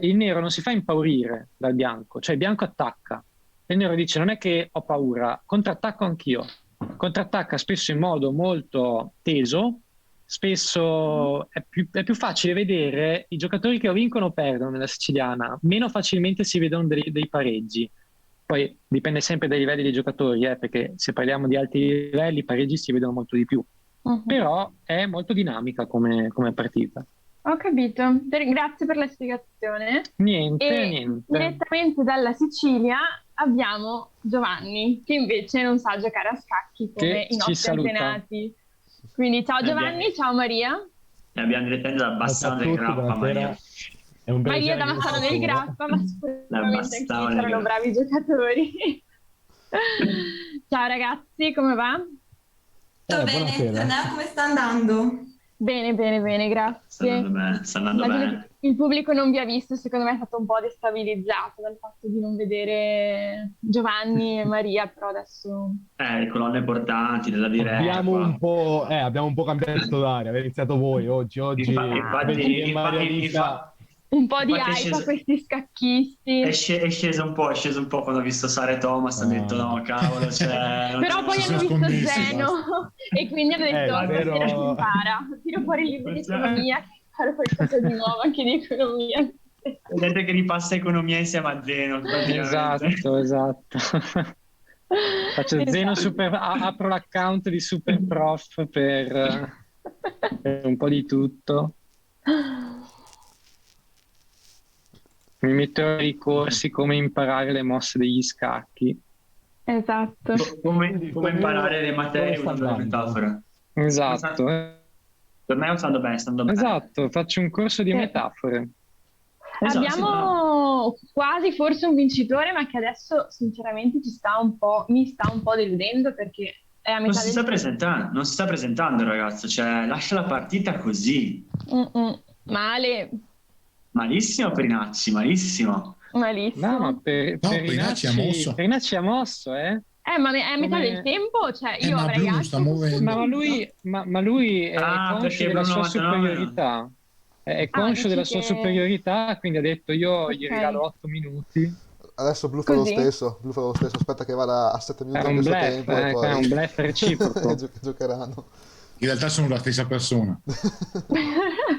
il nero non si fa impaurire dal bianco, cioè il bianco attacca. E il nero dice: non è che ho paura, contrattacco anch'io. Contrattacca spesso in modo molto teso. Spesso è più facile vedere i giocatori che o vincono o perdono nella siciliana, meno facilmente si vedono dei pareggi. Poi dipende sempre dai livelli dei giocatori, perché se parliamo di alti livelli i pareggi si vedono molto di più. Però è molto dinamica come partita. Ho capito, grazie per la spiegazione. Niente. Direttamente dalla Sicilia abbiamo Giovanni, che invece non sa giocare a scacchi come i nostri antenati. Quindi ciao Giovanni, ciao Maria. E abbiamo direttamente da Bassano del Grappa, Maria. È un Maria da Bassano del Grappa, ma sicuramente anche saranno bravi giocatori. Ciao ragazzi, come va? Tutto bene, Anna, come sta andando? Bene, grazie. Sta andando bene. Il pubblico non vi ha visto, secondo me è stato un po' destabilizzato dal fatto di non vedere Giovanni e Maria, però adesso... Le colonne portanti della diretta. Abbiamo un po' cambiato d'aria, avete iniziato voi oggi. Infatti, un po' di hype a questi scacchisti. È sceso un po' quando ho visto Sare Thomas, hanno detto no, cavolo, però poi hanno visto Zeno e quindi hanno detto stasera si impara, tiro fuori il libro di economia, fare qualcosa di nuovo anche di economia. Vedete che ripassa economia insieme a Zeno. Esatto. Faccio Zeno apro l'account di Super Prof per un po' di tutto. Mi metto ai corsi come imparare le mosse degli scacchi. Esatto. Come imparare le materie usando la metafora. Esatto. Per me sto andando bene. Esatto, faccio un corso di metafore. Abbiamo quasi forse un vincitore, ma che adesso sinceramente mi sta un po' deludendo perché è a metà non si sta presentando, ragazzo, cioè lascia la partita così. Male. Malissimo Perinacci, malissimo. Malissimo. No, per Perinacci ha mosso, ma è a metà del tempo, cioè io avrei Bruno sta muovendo. Ma lui è conscio della sua superiorità. È conscio della sua superiorità, quindi ha detto io gli regalo 8 minuti. Adesso Blu fa lo stesso, aspetta che vada a 7 minuti in questo tempo e poi... È un bluff reciproco. Giocheranno. In realtà sono la stessa persona.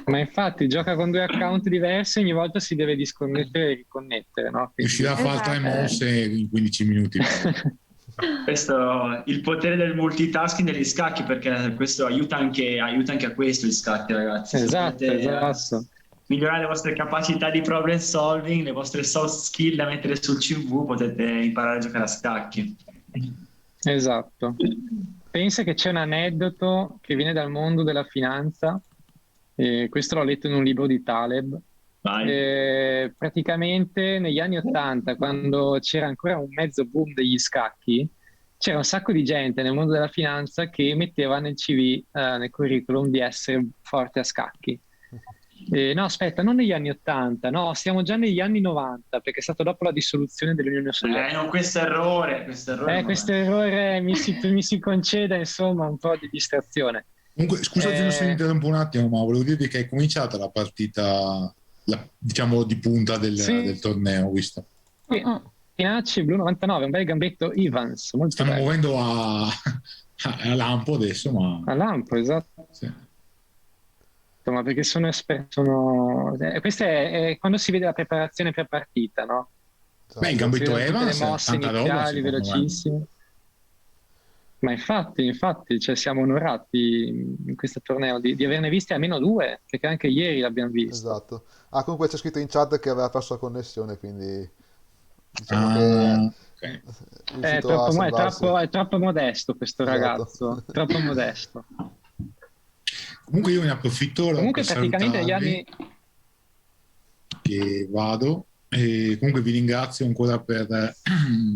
Ma infatti gioca con 2 account diversi, ogni volta si deve disconnettere e riconnettere, no? Riuscirà a fare 3 mosse in 15 minuti. Questo il potere del multitasking degli scacchi, perché questo aiuta anche a questo gli scacchi, ragazzi. Esatto. Migliorare le vostre capacità di problem solving, le vostre soft skill da mettere sul CV, potete imparare a giocare a scacchi. Esatto. Pensa che c'è un aneddoto che viene dal mondo della finanza, questo l'ho letto in un libro di Taleb. Vai. Praticamente negli anni '80, quando c'era ancora un mezzo boom degli scacchi, c'era un sacco di gente nel mondo della finanza che metteva nel CV, nel curriculum, di essere forte a scacchi. No, aspetta, non negli anni 80, no, siamo già negli anni 90, perché è stato dopo la dissoluzione dell'Unione Sovietica. No, questo errore Questo errore mi si conceda, insomma, un po' di distrazione. Comunque, scusa se mi interrompo un attimo, ma volevo dirvi che è cominciata la partita, diciamo, di punta del torneo, visto? Sì. Pinacci, blu 99, un bel gambetto Evans. Molto Stanno bello. muovendo a lampo adesso, ma... A lampo, esatto. Sì. Ma perché sono esperto, questo è quando si vede la preparazione per partita, no? Beh, il gambetto Evans, le mosse tanta roba, iniziali, velocissime. Ma infatti, cioè, siamo onorati in questo torneo di averne viste almeno 2, perché anche ieri l'abbiamo visto. Esatto. Comunque c'è scritto in chat che aveva perso la connessione, quindi diciamo che è troppo modesto questo ragazzo, troppo modesto. Comunque io ne approfitto comunque praticamente negli anni che vado, e comunque vi ringrazio ancora per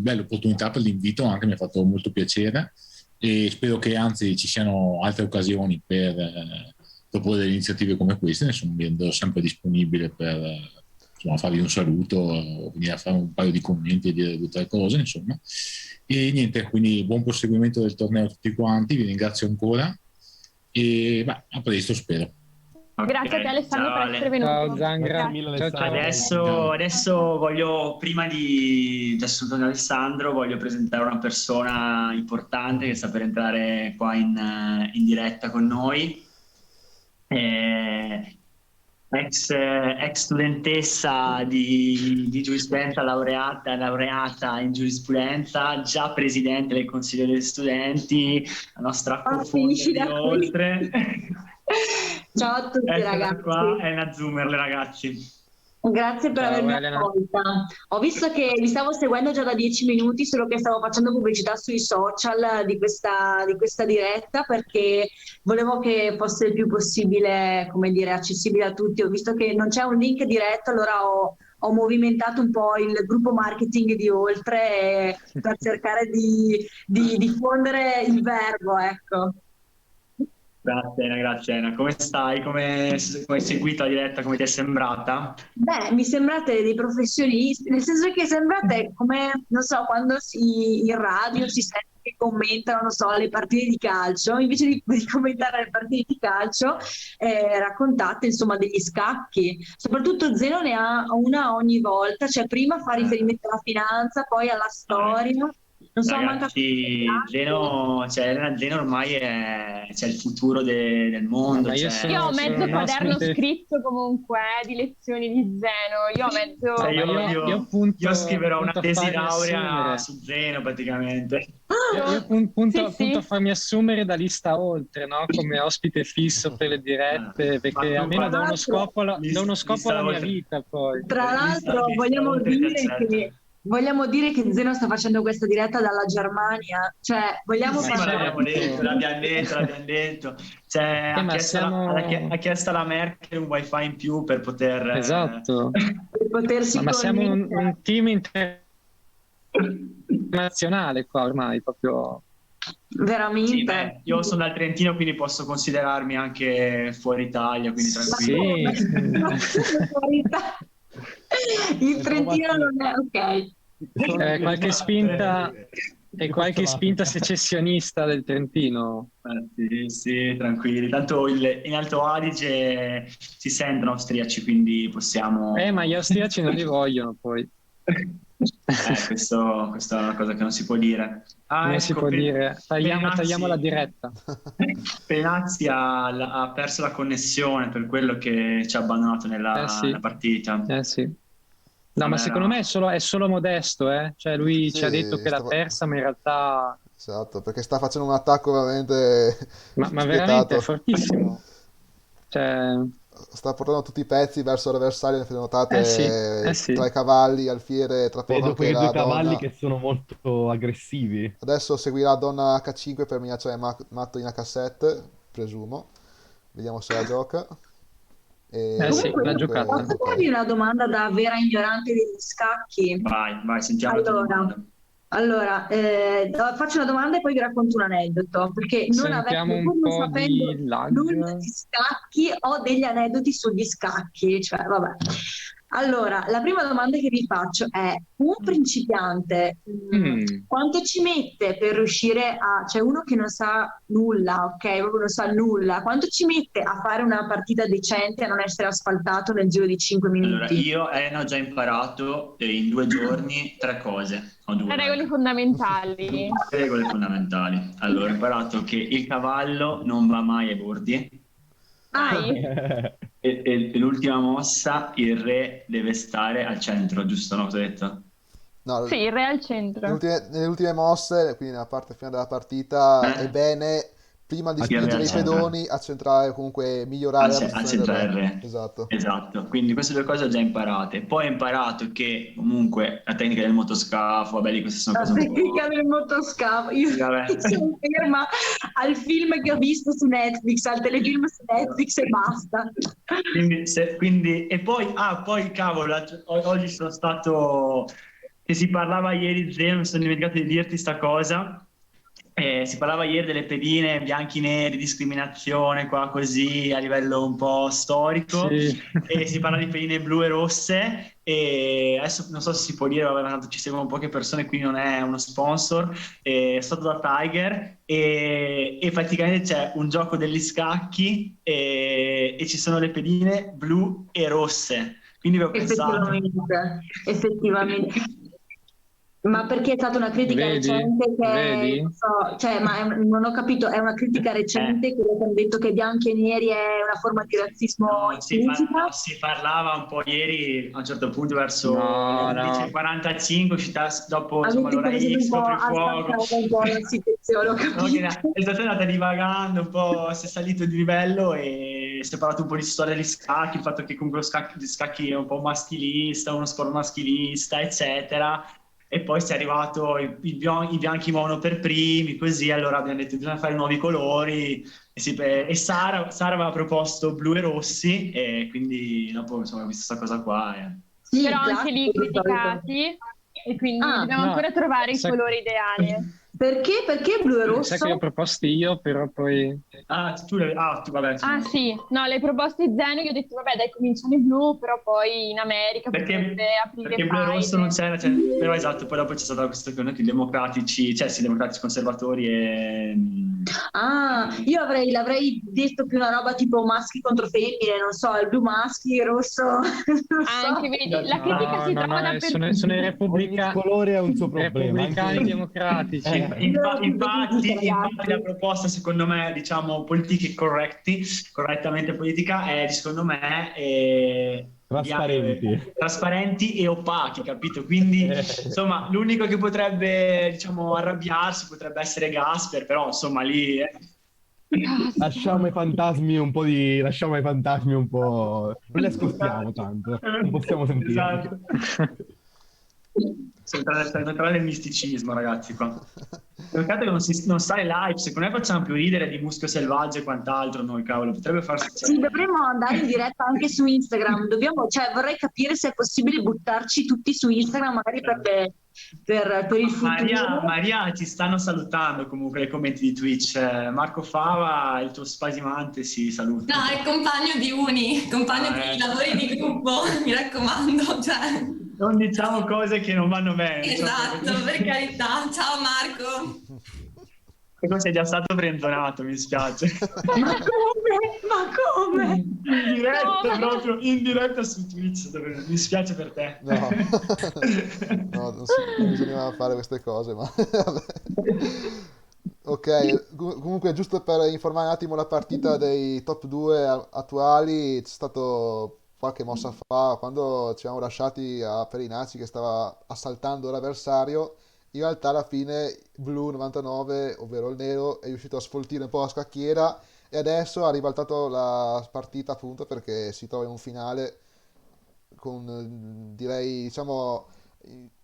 l'opportunità, per l'invito, anche mi ha fatto molto piacere, e spero che anzi ci siano altre occasioni per proporre delle iniziative come queste. Ne sono sempre disponibile per farvi un saluto o venire a fare un paio di commenti e dire 2 o 3 cose, insomma. E niente, quindi buon proseguimento del torneo a tutti quanti, vi ringrazio ancora e a presto, spero. Grazie a te, Alessandro, per essere venuto. Ciao Zangra. Adesso voglio, prima di salutare Alessandro, voglio presentare una persona importante che sta per entrare qua in diretta con noi. Ex studentessa di giurisprudenza, laureata in giurisprudenza, già presidente del Consiglio degli Studenti, la nostra finisci da qui. oltre. Ciao a tutti ragazzi. Qua è una Zoomer, ragazzi. Grazie per avermi accolta. Ho visto che vi stavo seguendo già da 10 minuti, solo che stavo facendo pubblicità sui social di questa diretta, perché volevo che fosse il più possibile, come dire, accessibile a tutti. Ho visto che non c'è un link diretto, allora ho movimentato un po' il gruppo marketing di Oltre per cercare di diffondere il verbo, ecco. Grazie Elena, come stai? Come hai seguito la diretta? Come ti è sembrata? Beh, mi sembrate dei professionisti, nel senso che sembrate come, non so, quando in radio si sente che commentano, non so, le partite di calcio, invece di commentare le partite di calcio, raccontate insomma degli scacchi. Soprattutto Zeno ne ha una ogni volta, cioè prima fa riferimento alla finanza, poi alla storia. Non so, ragazzi, Zeno ormai è il futuro del mondo. Io ho mezzo quaderno scritto comunque di lezioni di Zeno. Io ho mezzo. Io scriverò una tesi laurea su Zeno praticamente. Io punto a farmi assumere da Lista Oltre, no? Come ospite fisso per le dirette, perché almeno da uno scopo alla mia vita. Poi. Tra l'altro vogliamo dire che Zeno sta facendo questa diretta dalla Germania, cioè l'abbiamo detto. Cioè, ha chiesto alla Merkel un wifi in più per poter per potersi ma siamo un team internazionale qua ormai, proprio veramente. Sì, io sono dal Trentino, quindi posso considerarmi anche fuori Italia, quindi tranquillo. Il Trentino non è ok. Qualche spinta secessionista del Trentino. Sì, tranquilli. Tanto in Alto Adige si sentono austriaci, quindi possiamo. Ma gli austriaci non li vogliono poi. Questa è una cosa che non si può dire. Non si può dire. Tagliamo la diretta. Penazzi ha perso la connessione, per quello che ci ha abbandonato nella partita. Sì. No, ma secondo me è solo modesto, Cioè lui ci ha detto che l'ha persa, ma in realtà. Esatto, perché sta facendo un attacco veramente. Ma veramente è fortissimo. Cioè. Sta portando tutti i pezzi verso l'avversario, ne notate sì. Tra i cavalli, alfiere, tra poco vedo quei 2 cavalli che sono molto aggressivi. Adesso seguirà donna H5 per minacciare matto in H7, presumo. Vediamo se la gioca. L'ha giocata. Posso farvi una domanda da vera ignorante degli scacchi? Vai, sentiamo. Allora, Allora, faccio una domanda e poi vi racconto un aneddoto, perché non Sentiamo avendo, un pur non po' sapendo di lag. nulla di scacchi, ho degli aneddoti sugli scacchi, cioè vabbè. Allora, la prima domanda che vi faccio è, un principiante, quanto ci mette per riuscire a, cioè uno che non sa nulla, ok, proprio non sa nulla, quanto ci mette a fare una partita decente e a non essere asfaltato nel giro di 5 Allora, minuti? io ho già imparato in 2 giorni 3 cose. Ho Le 2 regole fondamentali. regole fondamentali. Allora, ho imparato che il cavallo non va mai ai bordi Mai? e l'ultima mossa, il re deve stare al centro, giusto? No, cosa ho detto? No, Sì, il re al centro. nelle ultime mosse, quindi nella parte finale della partita, è Eh? bene, prima di Il re spingere al i centro. pedoni, accentrare, comunque migliorare la A posizione del centrare il re. re. Esatto. Esatto, quindi queste 2 cose ho già imparate. Poi ho imparato che comunque la tecnica del motoscafo, vabbè, lì queste sono La cose un po'... tecnica del motoscafo. Io Sì, vabbè. mi sono ferma al film che ho visto su Netflix, al telefilm su Netflix e basta. E poi cavolo, oggi sono stato, che si parlava ieri, Zeno, mi sono dimenticato di dirti sta cosa. Si parlava ieri delle pedine bianchi neri, discriminazione qua così a livello un po' storico, Sì. e si parla di pedine blu e rosse, e adesso non so se si può dire, vabbè, ma tanto ci seguono poche persone, qui non è uno sponsor, è stato da Tiger, e praticamente c'è un gioco degli scacchi e ci sono le pedine blu e rosse, quindi avevo pensato... Effettivamente. Ma perché è stata una critica recente che, Vedi? non so, cioè, non ho capito, è una critica recente quello che hanno detto che bianchi e neri è una forma di razzismo implicita? Si parlava un po' ieri, a un certo punto verso No, le no. 11:45, uscita dopo insomma, Avete l'ora cominciato un X, po' a coprifuoco. stancare un po' la situazione, ho No, che capito. la situazione è andata divagando un po', si è salito di livello e si è parlato un po' di storia degli scacchi, il fatto che comunque gli scacchi è un po' maschilista, uno sport maschilista, eccetera. E poi si è arrivato, i bianchi muovono per primi, così, allora abbiamo detto bisogna fare nuovi colori. E Sara aveva proposto blu e rossi, e quindi dopo insomma, ho visto questa cosa qua. Sì, Però anche classico, lì di solito. criticati e quindi Ah, dobbiamo No, ancora trovare il sai- colore ideale. Perché? Perché blu e Sai che li ho rosso? proposti io, però poi... Tu vabbè, Ah insomma. sì, no, le proposte Zeno, io ho detto vabbè dai cominciano i blu, però poi in America Perché, potrebbe aprire perché blu e rosso non faide. c'era, cioè, però esatto, poi dopo c'è stata questa questione che i democratici, cioè sì, i democratici conservatori e... Ah, io l'avrei detto più una roba tipo maschi contro femmine, non so, il blu maschi, il rosso, non Anche so. vedi, la critica si No, trova sono i Ogni colore ha un suo problema. repubblicani Anche... democratici. Infatti la proposta secondo me, diciamo, politically correttamente politica, è secondo me Trasparenti. trasparenti e opachi, capito? Quindi insomma l'unico che potrebbe, diciamo, arrabbiarsi potrebbe essere Gasper, però insomma lì... Lasciamo ai fantasmi un po' di... Lasciamo ai fantasmi un po'... Non li ascoltiamo tanto. Non possiamo sentirli. Esatto. Siamo entrati nel misticismo, ragazzi, qua. Peccato che non sale live, secondo me facciamo più ridere di Muschio Selvaggio e quant'altro noi, cavolo, potrebbe farsi... Sì, dovremmo andare in diretta anche su Instagram. Cioè, vorrei capire se è possibile buttarci tutti su Instagram, magari per il futuro. Maria, ci stanno salutando comunque nei commenti di Twitch. Marco Fava, il tuo spasimante, si saluta. No, è compagno di uni, compagno di lavori di gruppo, mi raccomando. Cioè. Non diciamo cose che non vanno bene. Esatto, diciamo. per carità. Ciao Marco. E come sei già stato brenzonato, mi spiace. Ma come? In diretta, proprio in diretta su Twitch, mi spiace per te. No, non bisognava fare queste cose, ma vabbè. Ok, comunque giusto per informare un attimo la partita dei top 2 attuali, c'è stato qualche mossa fa, quando ci siamo lasciati a Perinacci che stava assaltando l'avversario, in realtà alla fine Blu 99, ovvero il nero, è riuscito a sfoltire un po' la scacchiera e adesso ha ribaltato la partita appunto perché si trova in un finale con, direi, diciamo,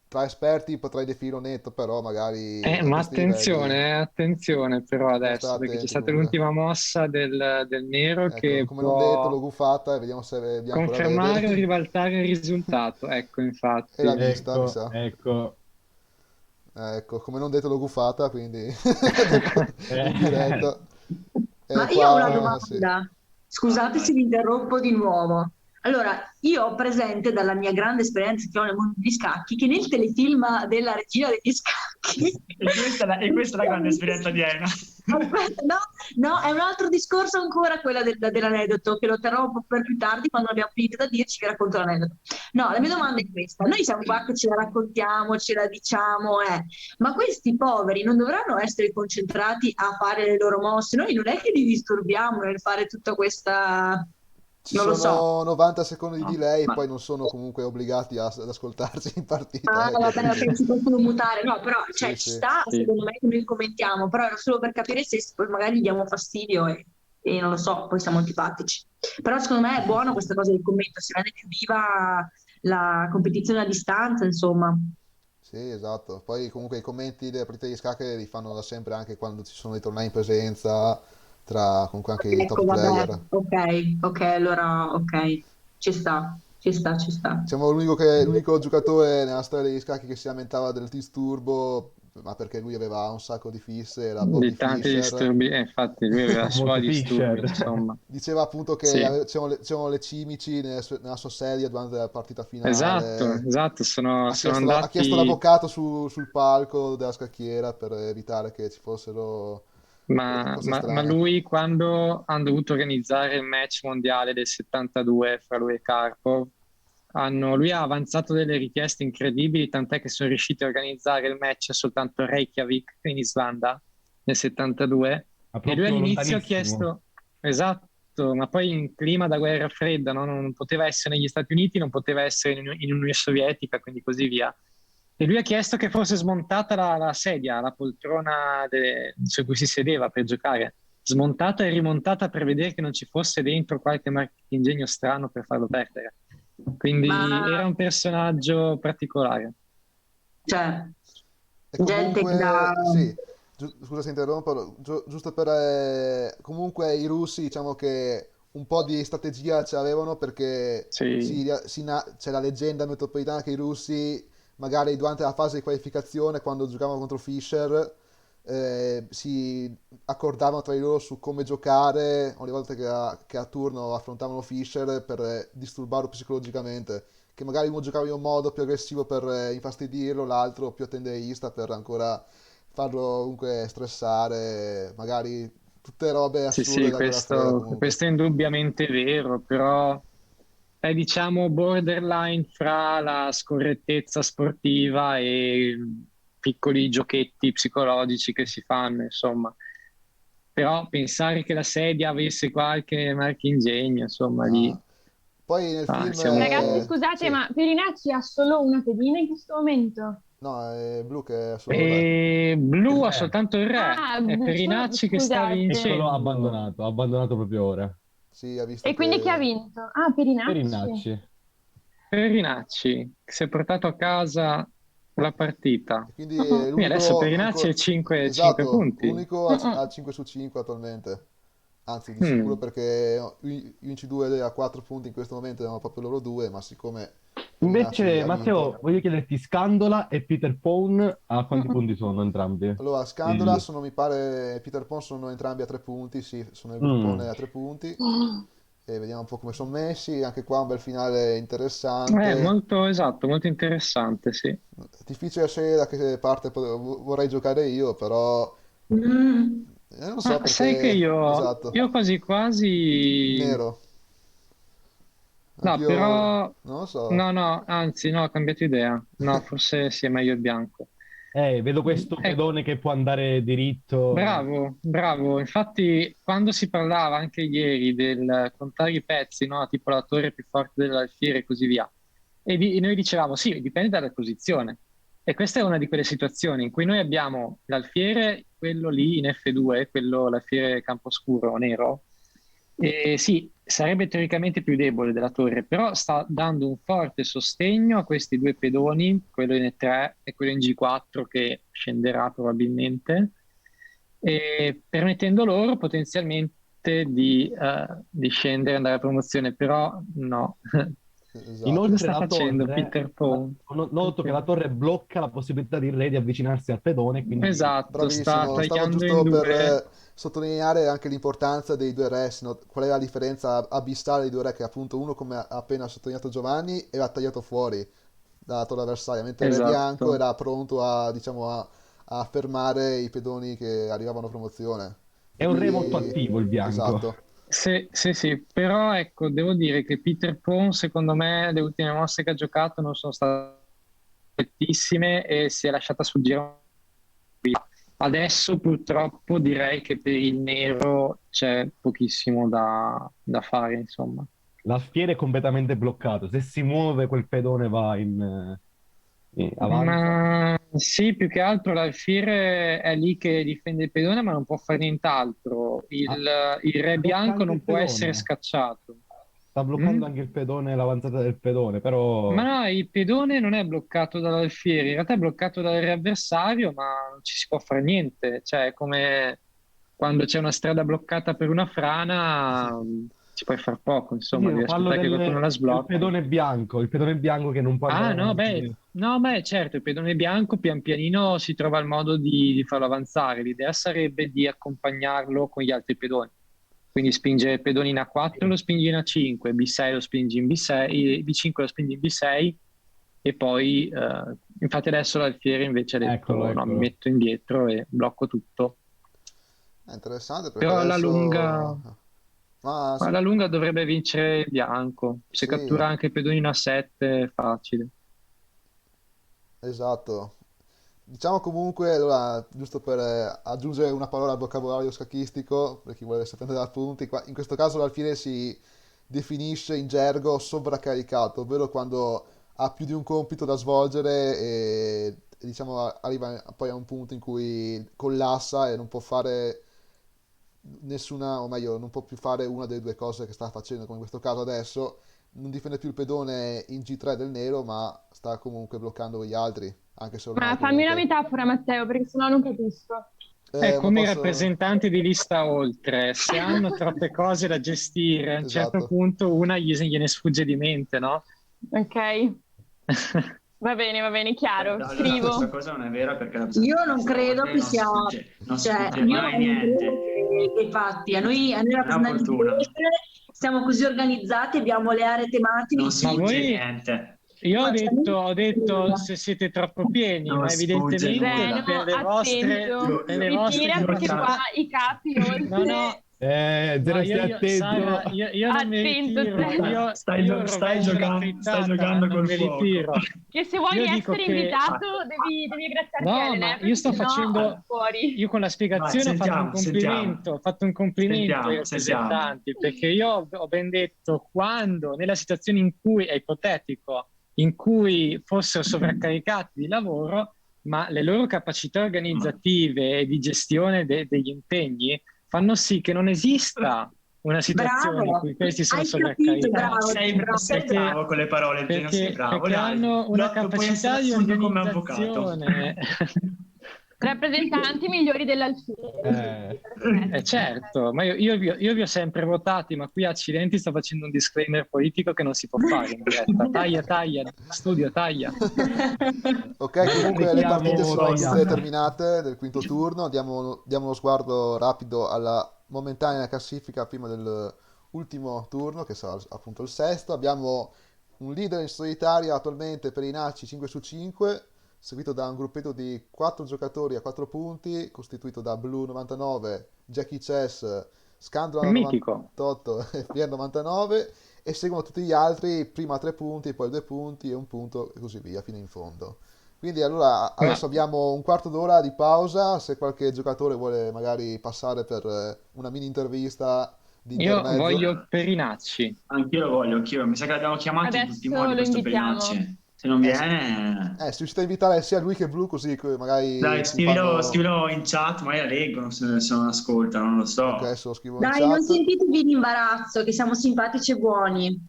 tra esperti potrei definirlo netto, però magari... Ma attenzione però adesso, perché c'è stata l'ultima mossa del nero, ecco, che come può non detto, l'ho gufata e vediamo se è bianco la confermare vede. o ribaltare il risultato. Ecco, infatti. E l'ha vista, mi Ecco, sa. ecco. Ecco, come non detto l'ho gufata, quindi in diretta. Ma io ho una Qua, sì. domanda, scusate se vi interrompo di nuovo. Allora, io ho presente dalla mia grande esperienza che ho nel mondo degli scacchi che nel telefilm della regina degli scacchi... E questa è la grande esperienza di Elena. Aspetta, no, no, è un altro discorso ancora quella dell'aneddoto, che lo terrò un po' per più tardi quando abbiamo finito da dirci, vi racconto l'aneddoto. No, la mia domanda è questa. Noi siamo qua che ce la raccontiamo, ce la diciamo, ma questi poveri non dovranno essere concentrati a fare le loro mosse? Noi non è che li disturbiamo nel fare tutta questa... Ci Non lo so. sono 90 secondi di delay e Ma poi non sono comunque obbligati ad ascoltarci in partita. Ah, Ecco, vabbè, quindi... ok, si possono mutare, no, però cioè, Sì, ci sì. sta, sì. secondo me, che noi commentiamo, però era solo per capire se poi magari gli diamo fastidio e non lo so, poi siamo antipatici. Però secondo me è buono questa cosa del commento, si rende più viva la competizione a distanza, insomma. Sì, esatto. Poi comunque i commenti delle partite di scacchi li fanno da sempre anche quando ci sono i tornei in presenza, tra comunque anche i Ecco, top vabbè, player. ok, allora, ok, ci sta, ci sta, ci sta. Siamo l'unico giocatore nella storia degli scacchi che si lamentava del disturbo, ma perché lui aveva un sacco di fisse, era Bobby Di tanti Fischer. disturbi, infatti lui aveva i suoi Famoso disturbi, Fischer. insomma. Diceva appunto che Sì, c'erano le cimici nella sua sedia durante la partita esatto, finale. esatto, sono Ha chiesto andati. l'avvocato sul palco della scacchiera per evitare che ci fossero Ma, cose ma strane. lui quando hanno dovuto organizzare il match mondiale del 72 fra lui e Karpov, lui ha avanzato delle richieste incredibili, tant'è che sono riusciti a organizzare il match soltanto a Reykjavik in Islanda nel 72 Ma e lui proprio all'inizio ha lontanissimo. chiesto, esatto, ma poi in clima da guerra fredda, no? Non poteva essere negli Stati Uniti, non poteva essere in Unione Sovietica, quindi così via. E lui ha chiesto che fosse smontata la sedia, la poltrona su cui si sedeva per giocare, smontata e rimontata per vedere che non ci fosse dentro qualche marchingegno strano per farlo perdere. Ma, Quindi era un personaggio particolare. cioè, E gente che dà... comunque, sì, scusa se interrompo, giusto per... comunque i russi diciamo che un po' di strategia ce l'avevano perché Sì, c'è la leggenda metropolitana che i russi magari durante la fase di qualificazione quando giocavano contro Fischer si accordavano tra di loro su come giocare ogni volta che a turno affrontavano Fischer per disturbarlo psicologicamente che magari uno giocava in un modo più aggressivo per infastidirlo, l'altro più attendeista per ancora farlo comunque stressare, magari tutte robe sì, assurde sì, della guerra fredda comunque. questo è indubbiamente vero, però è diciamo borderline fra la scorrettezza sportiva e piccoli giochetti psicologici che si fanno, insomma. Però pensare che la sedia avesse qualche marchingegno, insomma, Ah. lì Poi nel film, siamo Ragazzi, scusate, sì, ma Perinacci ha solo una pedina in questo momento? no, è blu che è solo re. E Blu Il ha re. soltanto il re, Ah, è Perinacci che sta scusate. Eccolo vincendo. ha abbandonato proprio ora. Sì, ha visto E quindi chi ha che... vinto? Ah, Perinacci. Perinacci. Perinacci che si è portato a casa la partita. E quindi è Quindi adesso l'unico... Perinacci è 5 Esatto, punti. unico Mm-mm. a 5 su 5 attualmente. Anzi, di sicuro Mm. perché Unici 2 a 4 punti in questo momento erano proprio loro due, ma siccome Perinacci Invece, ha Matteo, vinto... voglio chiederti, Scandola e Peter Pawn a quanti Mm-mm. punti sono entrambi? Allora, Scandola Il... sono, mi pare, Peter Pan sono entrambi a 3 punti, sì, sono il gruppone Mm. a 3 punti. E vediamo un po' come sono messi, anche qua un bel finale È interessante. molto esatto, molto interessante, sì. Difficile scegliere da che parte vorrei giocare io, però Mm. non so Ma sai che perché, esatto, io quasi il quasi. nero, No, anch'io però. non lo so. No, no, anzi, no, ho cambiato idea. No, forse sì, è meglio il bianco. Vedo questo Ecco. pedone che può andare diritto. Bravo, bravo. Infatti, quando si parlava anche ieri del contare i pezzi, no? Tipo la torre più forte dell'alfiere e così via, e noi dicevamo sì, dipende dalla posizione. E questa è una di quelle situazioni in cui noi abbiamo l'alfiere, quello lì in F2, quello l'alfiere camposcuro nero, e sì, sarebbe teoricamente più debole della torre, però sta dando un forte sostegno a questi due pedoni, quello in E3 e quello in G4 che scenderà probabilmente, e permettendo loro potenzialmente di scendere e andare a promozione, però no. Esatto. Inoltre sta la facendo torre, Peter Paul? noto che la torre blocca la possibilità di re di avvicinarsi al pedone, quindi Esatto, sta Bravissimo, stavo tagliando in giusto per due. sottolineare anche l'importanza dei due re, qual è la differenza abissale dei due re, che appunto uno, come ha appena sottolineato Giovanni, era tagliato fuori dalla torre avversaria, mentre il re bianco Esatto. era pronto a, diciamo, a fermare i pedoni che arrivavano a promozione. è un re molto Quindi, attivo il bianco. esatto. Sì, sì, sì, però ecco, devo dire che Peter Paul, secondo me, le ultime mosse che ha giocato non sono state perfettissime e si è lasciata sfuggire. Adesso purtroppo direi che per il nero c'è pochissimo da fare, insomma. L'alfiere è completamente bloccato. Se si muove quel pedone va avanza. Ma sì, più che altro l'alfiere è lì che difende il pedone, ma non può fare nient'altro. Il re Blocca bianco anche non il può essere pedone. scacciato. Sta bloccando Mm? anche il pedone, l'avanzata del pedone, Ma però no, il pedone non è bloccato dall'alfiere, in realtà è bloccato dal re avversario, ma non ci si può fare niente. Cioè, è come quando c'è una strada bloccata per una frana, ci puoi far poco, insomma, io devi parlo aspettare che qualcuno la del sblocchi. il pedone bianco che non può andare Ah, no, avanti. beh, no, beh, certo, il pedone bianco pian pianino si trova il modo di farlo avanzare. L'idea sarebbe di accompagnarlo con gli altri pedoni. Quindi spingere il pedone in A4 lo spingi in A5, B6 lo spingi in B6, B5 lo spingi in B6 e poi, infatti adesso l'alfiere invece ha Eccolo, detto no, mi eccolo. metto indietro e blocco tutto. È interessante perché Però adesso... Ah, sì, alla lunga dovrebbe vincere il bianco. Se sì, cattura anche il pedone in A7 è facile. esatto. Diciamo comunque, allora, giusto per aggiungere una parola al vocabolario scacchistico, per chi volesse prendere appunti, in questo caso l'alfiere si definisce in gergo sovraccaricato, ovvero quando ha più di un compito da svolgere e, diciamo arriva poi a un punto in cui collassa e non può fare nessuna, o meglio, non può più fare una delle due cose che sta facendo, come in questo caso adesso, non difende più il pedone in G3 del nero, ma sta comunque bloccando gli altri, anche se Ma ormai fammi una comunque... metafora, Matteo, perché sennò non capisco. È Ma come i posso... rappresentanti di lista oltre, se hanno troppe cose da gestire, a un certo Esatto. punto una gliene sfugge di mente, no? Ok, va bene, chiaro, Allora, questa scrivo. cosa non è vera perché la Io non questa credo volte che sia, non cioè, sfugge io mai non credo niente. infatti, a noi Non è rappresentanti di opportuna, legge siamo così organizzati, abbiamo le aree tematiche, non Ma sfugge voi, niente, io no, cioè, ho detto se siete troppo pieni, non ma sfugge evidentemente Zeno, nulla. attento, per le mi vostre tira perché qua circostanze. i capi No, no, oltre. no, Zero, stai attento. Sara, io non mi Attento, ritiro, Zeno. io rovescio la Stai frittata, ma giocando non col mi fuoco. ritiro. Che se vuoi Io dico essere che invitato devi aggraziarti no, Elena, ma io perché sto sennò facendo, fuori. io con la Vai, spiegazione sentiamo, sentiamo, ho fatto un complimento ai sentiamo. rappresentanti, perché io ho ben detto quando, nella situazione in cui, è ipotetico, in cui fossero sovraccaricati di lavoro, ma le loro capacità organizzative e di gestione degli impegni fanno sì che non esista una situazione in bravo, cui questi sono hai capito, sovraccaricati. Sei Perché, bravo con le parole, Zeno, sei bravo, perché dai. hanno una Lo puoi essere capacità di assunto come avvocato. organizzazione. Rappresentanti migliori dell'Alfiere. Eh, Certo, ma io vi ho sempre votati, ma qui accidenti sto facendo un disclaimer politico che non si può fare in diretta. Taglia, taglia, studio, taglia. Ok, comunque le partite Richiamo sono tutte tagliato. terminate del quinto turno. Diamo uno sguardo rapido alla momentanea classifica prima dell'ultimo turno, che sarà appunto il sesto. Abbiamo un leader in solitaria attualmente per i Naci 5 su 5, seguito da un gruppetto di 4 giocatori a 4 punti, costituito da Blue 99, Jackie Chess, Scandalo Mitico. 98 e Pier 99, e seguono tutti gli altri, prima 3 punti, poi 2 punti e 1 punto e così via fino in fondo. Quindi allora Ma adesso abbiamo un quarto d'ora di pausa, se qualche giocatore vuole magari passare per una mini intervista di io intermezzo. voglio Perinacci. Anch'io lo voglio, anch'io. Mi sa che l'abbiamo chiamato in tutti i Adesso modi lo questo invitiamo. Perinacci. Se non Se viene, se riuscite a invitare sia lui che Blue, così magari dai, si fanno... scrivilo in chat, magari la leggono se non ascoltano, non lo Ok, so. se lo scrivo in Dai, non chat. sentitevi in imbarazzo, che siamo simpatici e buoni.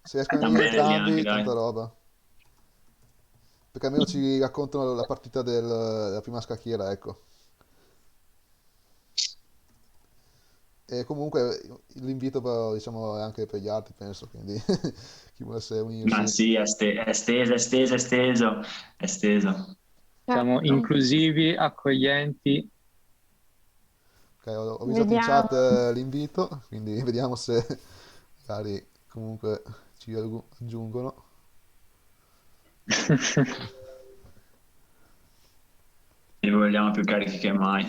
Se riescono a Siamo venire belli anche, entrambi, dai. tanta roba. Perché almeno ci raccontano la partita della prima scacchiera, ecco. E comunque l'invito però, diciamo, è anche per gli altri, penso, quindi chi volesse unirsi. Ma sì, è esteso. Siamo Certo. inclusivi, accoglienti. Ok, ho visto in Vediamo. chat l'invito, quindi vediamo se magari comunque ci aggiungono. Ne vogliamo più carichi che mai.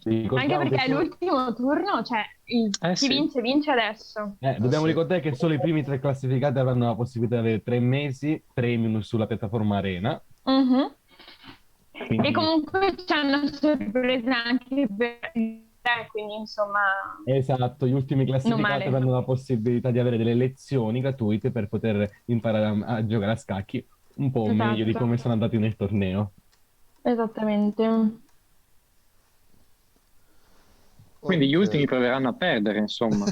Anche Ricordiamo perché che è l'ultimo turno, cioè chi sì. vince adesso. dobbiamo sì. ricordare che solo i primi 3 classificati avranno la possibilità di avere 3 mesi premium sulla piattaforma Arena. Mhm. Quindi, E comunque c'hanno sorprese anche per te, quindi insomma... esatto, gli ultimi classificati male. avranno la possibilità di avere delle lezioni gratuite per poter imparare a giocare a scacchi un po' meglio di Esatto. come sono andati nel torneo. Esattamente. Quindi gli Ok. ultimi proveranno a perdere, insomma.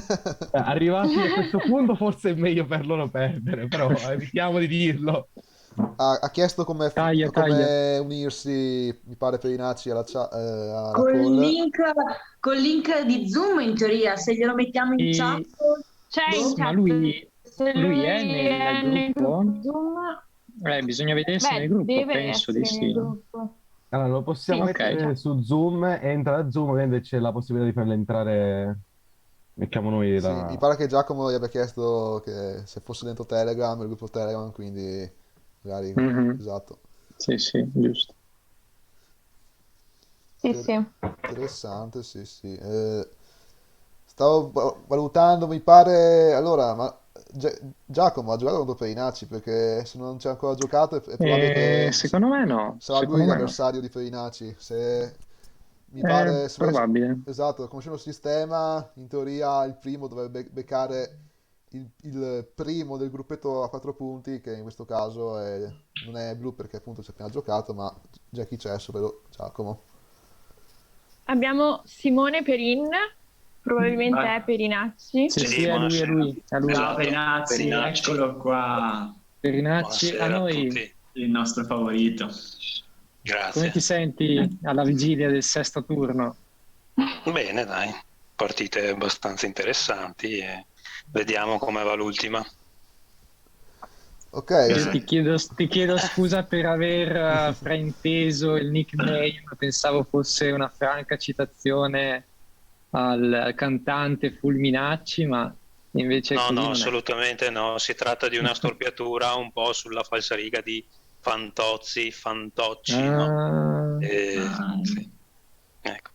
Arrivati a questo punto forse è meglio per loro perdere, però evitiamo di dirlo. Ha chiesto come Taglia. unirsi, mi pare, Perinacci alla alla Col call. link di Zoom, in teoria, se glielo mettiamo in E- chat. C'è Boh. in Ma chat. lui Se è nel gruppo? Zoom, Bisogna vedersi nel gruppo, deve penso di essere sì. nel gruppo. Allora, lo possiamo Sì, mettere ok. su Zoom, entra a Zoom, ovviamente c'è la possibilità di farle entrare, mettiamo noi Sì, mi pare che Giacomo gli abbia chiesto che se fosse dentro Telegram, il gruppo Telegram, quindi magari, Mhm. esatto. Sì, giusto. Sì, sì. Interessante, sì. Stavo valutando, mi pare, allora, ma Giacomo ha giocato contro Perinacci, perché se non c'è ancora giocato è probabile che Secondo me no. sarà lui Secondo me no. l'avversario di Perinacci. Se mi pare, Probabile. esatto, conoscendo il sistema, in teoria il primo dovrebbe beccare il primo del gruppetto a 4 punti, che in questo caso non è blu perché appunto ci ha appena giocato, ma già chi c'è, ovvero Giacomo. Abbiamo Simone Perin, probabilmente Vai. è Perinacci. Sì, è lui. Ciao Esatto. Perinazzi, eccolo qua, Perinacci, a Buonasera a noi tutti. il nostro favorito. come Grazie. ti senti alla vigilia del sesto turno? Bene, dai. Partite abbastanza interessanti e vediamo come va l'ultima. Ok, Ti chiedo scusa per aver frainteso il nickname, pensavo fosse una franca citazione al cantante Fulminacci, ma invece No, così non è. assolutamente no. Si tratta di una storpiatura un po' sulla falsariga di Fantozzi, Fantocci, no? Sì. Ecco.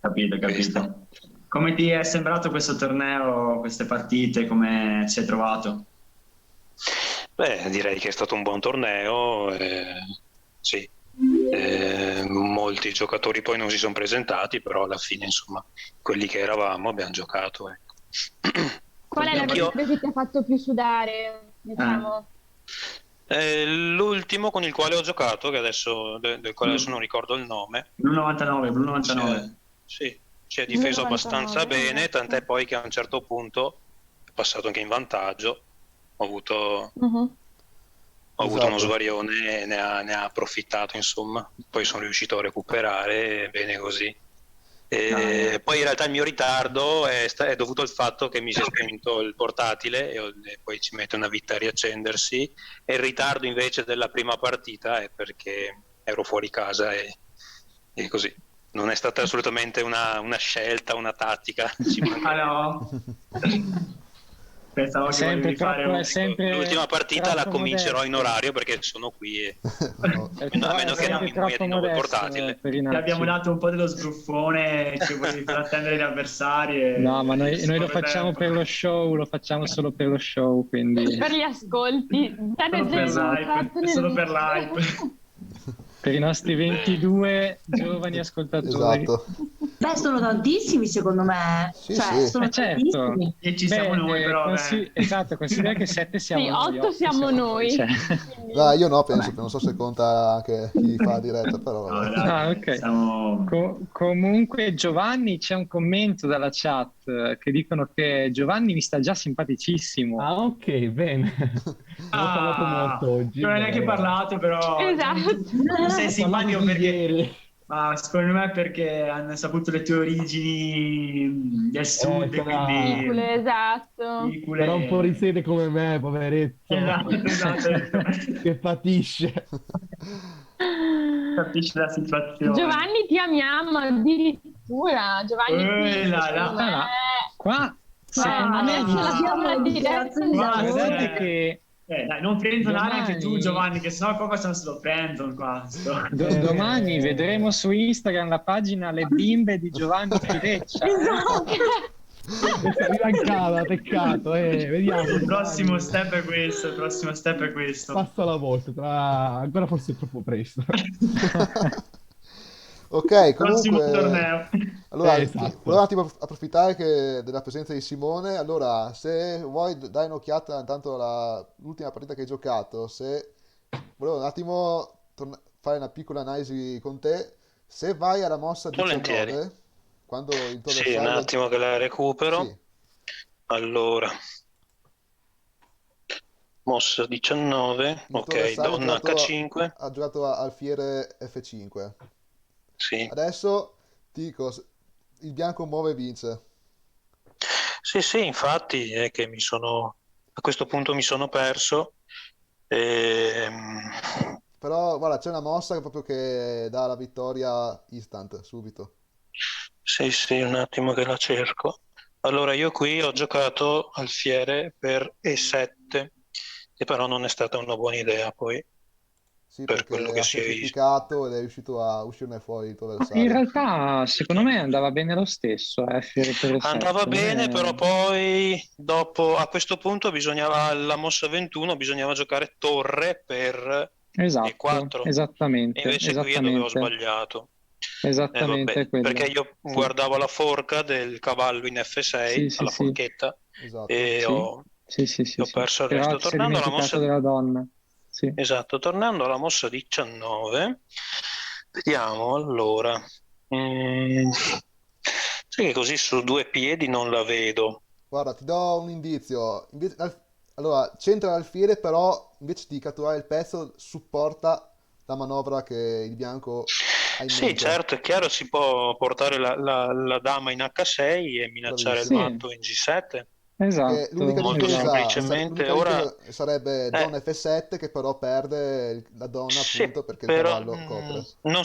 Capito. Questo. Come ti è sembrato questo torneo, queste partite, come ci hai trovato? Beh, direi che è stato un buon torneo, sì. Molti giocatori poi non si sono presentati, però alla fine, insomma, quelli che eravamo abbiamo giocato. Ecco. Qual è l'avversario che ti ha fatto più sudare, diciamo? L'ultimo con il quale ho giocato, che del quale adesso non ricordo il nome. Blu 99. Sì, si è difeso 99, abbastanza bene, esatto. tant'è poi che a un certo punto è passato anche in vantaggio. Ho avuto Esatto. uno svarione e ne ha approfittato, insomma. Poi sono riuscito a recuperare, bene così. Poi in realtà il mio ritardo è dovuto al fatto che mi si è spento il portatile e poi ci mette una vita a riaccendersi, e il ritardo invece della prima partita è perché ero fuori casa e così. Non è stata assolutamente una scelta, una tattica. No. Pensavo che volevi fare l'ultima partita la comincerò in orario perché sono qui e a meno che non mi muoia di nuovo il portatile. Ti abbiamo dato un po' dello sbruffone, ci volevi far attendere gli avversari. No, ma noi lo facciamo per lo show, lo facciamo solo per lo show, quindi Per gli ascolti. Solo per l'hype. per i nostri 22 giovani ascoltatori. Esatto. Beh, sono tantissimi secondo me. Sì, Cioè, sì. sono Certo. tantissimi. E ci siamo noi, però. Esatto, considera che 7 siamo Sì, noi. 8 siamo noi. Cioè. Dai, io no, penso, non so se conta anche chi fa la diretta, però. No, dai, ok. Comunque Giovanni, c'è un commento dalla chat che dicono che Giovanni mi sta già simpaticissimo. Ah, ok, bene. Ho parlato molto oggi. Non hai neanche parlato, però. Esatto. Sei simpatico perché Ma secondo me perché hanno saputo le tue origini del sud, quindi... Piccole, esatto. Piccole... Però un po' di sede come me, poveretto. Esatto. Che patisce. Capisci la situazione. Giovanni ti amiamo addirittura. Giovanni qui, secondo me... Qua, secondo me, adesso l'abbiamo la diretta. guardate che... dai, non prentonare Domani- anche tu, Giovanni, che sennò qua se lo prendono qua. Domani vedremo su Instagram la pagina Le bimbe di Giovanni Chireccia. Questa mi mancava, peccato. Vediamo. Il prossimo step è questo. Passa la volta, ancora forse è troppo presto. Ok, Prossimo comunque... torneo. Allora, Esatto. volevo un attimo approfittare della presenza di Simone. Allora, se vuoi dai un'occhiata intanto all'ultima partita che hai giocato, volevo un attimo fare una piccola analisi con te. Se vai alla mossa 19, Volentieri. quando il tuo Sì, un avversario... attimo che la recupero. Sì, Allora, mossa 19, il tuo ok, avversario donna H5, ha giocato alfiere F5. sì. Adesso ti dico, il bianco muove e vince. Sì, infatti è che a questo punto mi sono perso. Però guarda, c'è una mossa che proprio che dà la vittoria instant, subito. Sì, un attimo che la cerco. Allora, io qui ho giocato alfiere per E7, che però non è stata una buona idea poi, Sì, per perché quello che ha si è visto. semplificato ed è riuscito a uscirne fuori il tuo In avversario. realtà, secondo me andava bene lo stesso, fiere per Andava secondo bene, me- però poi dopo, a questo punto la mossa 21 bisognava giocare torre per Esatto, E4, e esattamente, invece qui avevo sbagliato. esattamente Vabbè, quello. perché io Sì. guardavo la forca del cavallo in F6, Sì, alla sì. forchetta, Esatto. e ho perso il Però resto. ti sei Tornando alla dimenticato mossa... della donna. Sì. Esatto, tornando alla mossa 19, vediamo allora. Sai che così su due piedi non la vedo. Guarda, ti do un indizio. Allora, c'entra l'alfiere, però invece di catturare il pezzo, supporta la manovra che il bianco ha in Sì, mente. certo, è chiaro, si può portare la dama in H6 e minacciare il Bravissimo. matto in G7. Perché l'unica Molto difesa, semplicemente. l'unica Ora, difesa sarebbe donna F7 che però perde la donna sì, appunto perché il però cavallo copre. non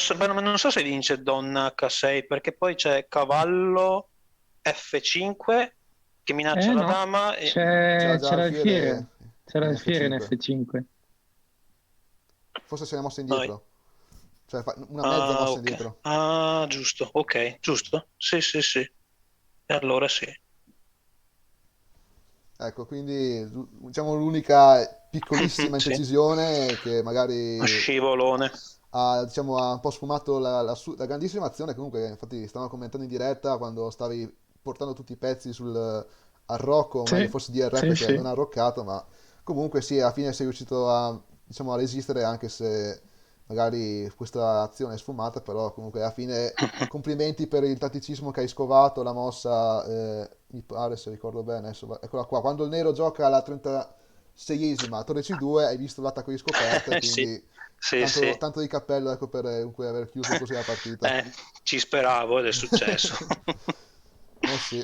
so se vince donna H6, perché poi c'è cavallo F5 che minaccia la No, dama e... C'era già c'era il fiere. C'era in il fiere in F5. F5. Forse se ne è mossa No. indietro. Cioè una mezza mossa ok. indietro. Ah, giusto, ok, giusto. Sì. E allora sì. Ecco, quindi diciamo l'unica piccolissima Sì. indecisione che magari Uno scivolone. ha un po' sfumato la grandissima azione. Comunque, infatti, stavano commentando in diretta quando stavi portando tutti i pezzi al Rocco, Sì, meglio forse DRF sì, perché sì. non ha roccato, ma comunque sì, alla fine sei riuscito a resistere anche se magari questa azione è sfumata, però comunque alla fine complimenti per il tatticismo che hai scovato, la mossa, mi pare se ricordo bene, adesso, eccola qua, quando il nero gioca alla 36esima torre C2 hai visto l'attacco di scoperta, quindi Sì. tanto di cappello ecco, per comunque aver chiuso così la partita. Ci speravo ed è successo. Sì.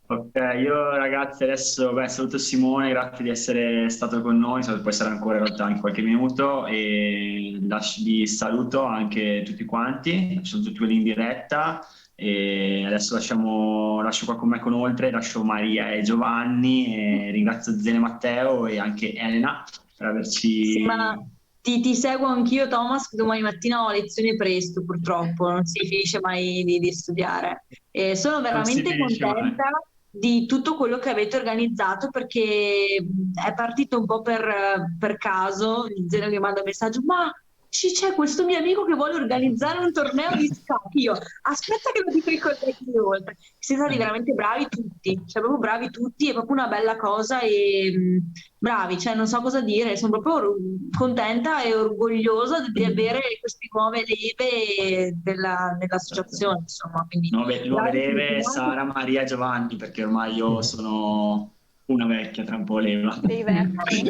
Ok, io ragazzi adesso saluto Simone, grazie di essere stato con noi, so che poi sarà ancora in realtà in qualche minuto e vi saluto anche tutti quanti, sono tutti quelli in diretta e adesso lascio qua con me con Oltre, lascio Maria e Giovanni e ringrazio Zene Matteo e anche Elena per averci... Sì, ma ti seguo anch'io, Thomas, che domani mattina ho lezione presto, purtroppo, non si finisce mai di studiare. E sono veramente contenta di tutto quello che avete organizzato perché è partito un po' per caso. Zeno mi manda un messaggio, ma c'è questo mio amico che vuole organizzare un torneo di scacchi. Io, aspetta che lo dico ai colleghi di Oltre. Siete stati veramente bravi tutti, cioè proprio bravi tutti, è proprio una bella cosa e bravi, cioè non so cosa dire, sono proprio contenta e orgogliosa di avere queste nuove leve dell'associazione, insomma. Quindi, nuove leve, Sara, Maria, Giovanni, perché ormai io sono una vecchia tra un po' leva. Dei vecchi,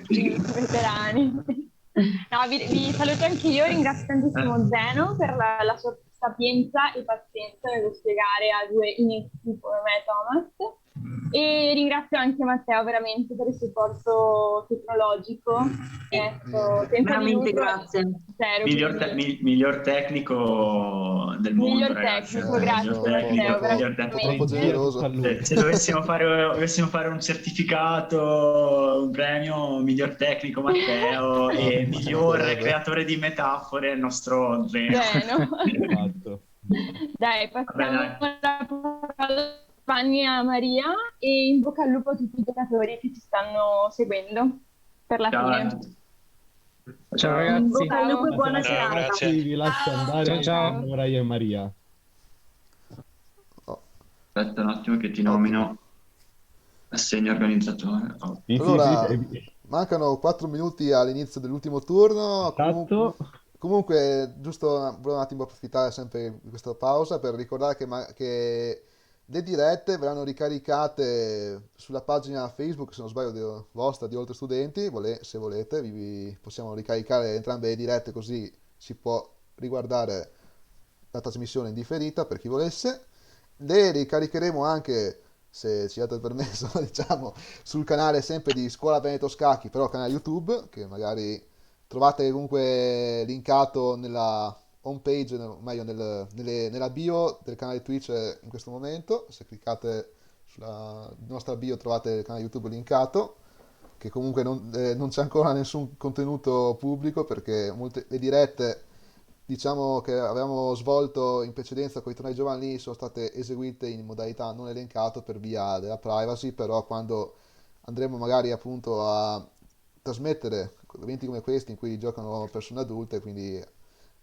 dei veterani. No, vi saluto anche io, ringrazio tantissimo Zeno per la sua sapienza e pazienza nello spiegare a due inizi come me e Thomas. E ringrazio anche Matteo veramente per il supporto tecnologico. Senza di Veramente lui, grazie. zero, Miglior tecnico del mondo, miglior ragazzi. tecnico, grazie Matteo, un po' troppo generoso. Se dovessimo fare un certificato, un premio, miglior tecnico Matteo e miglior creatore di metafore il nostro Zeno. Dai, passiamo la parola Fanny e a Maria e in bocca al lupo a tutti i giocatori che ci stanno seguendo per la fine. Ciao ragazzi. In bocca al lupo e buona serata. Grazie. Vi lascio andare. Ciao. Maria e Maria. Aspetta un attimo che ti nomino assegno organizzatore. Allora, mancano 4 minuti all'inizio dell'ultimo turno. Comunque, giusto volevo un attimo approfittare sempre di questa pausa per ricordare che le dirette verranno ricaricate sulla pagina Facebook, se non sbaglio, vostra di Oltre Studenti. Se volete, vi possiamo ricaricare entrambe le dirette, così si può riguardare la trasmissione in differita per chi volesse. Le ricaricheremo anche, se ci date il permesso, diciamo, sul canale sempre di Scuola Veneto Scacchi, però canale YouTube, che magari trovate comunque linkato nella home page, meglio nella bio del canale Twitch in questo momento. Se cliccate sulla nostra bio trovate il canale YouTube linkato, che comunque non c'è ancora nessun contenuto pubblico, perché le dirette, diciamo, che avevamo svolto in precedenza con i tornei giovanili sono state eseguite in modalità non elencato per via della privacy, però quando andremo magari appunto a trasmettere eventi come questi in cui giocano persone adulte, quindi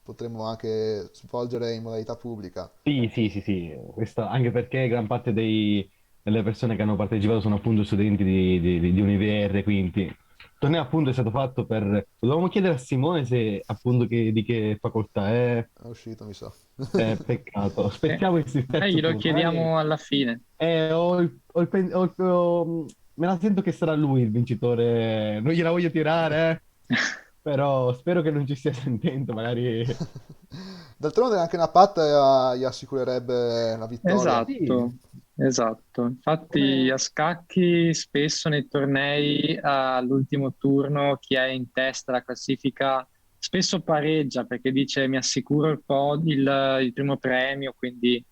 potremmo anche svolgere in modalità pubblica. Sì. Questo, anche perché gran parte delle persone che hanno partecipato sono appunto studenti di UniVR, quindi il torneo appunto è stato fatto per... Dovevamo chiedere a Simone se appunto di che facoltà è. È uscito, mi sa. Peccato. Aspettiamo il terzo Glielo turno. chiediamo alla fine. Me la sento che sarà lui il vincitore. Non gliela voglio tirare, però spero che non ci stia sentendo, magari. D'altronde anche una patta gli assicurerebbe la vittoria. Esatto. Infatti a scacchi spesso nei tornei all'ultimo turno chi è in testa alla classifica spesso pareggia, perché dice mi assicuro il primo premio, quindi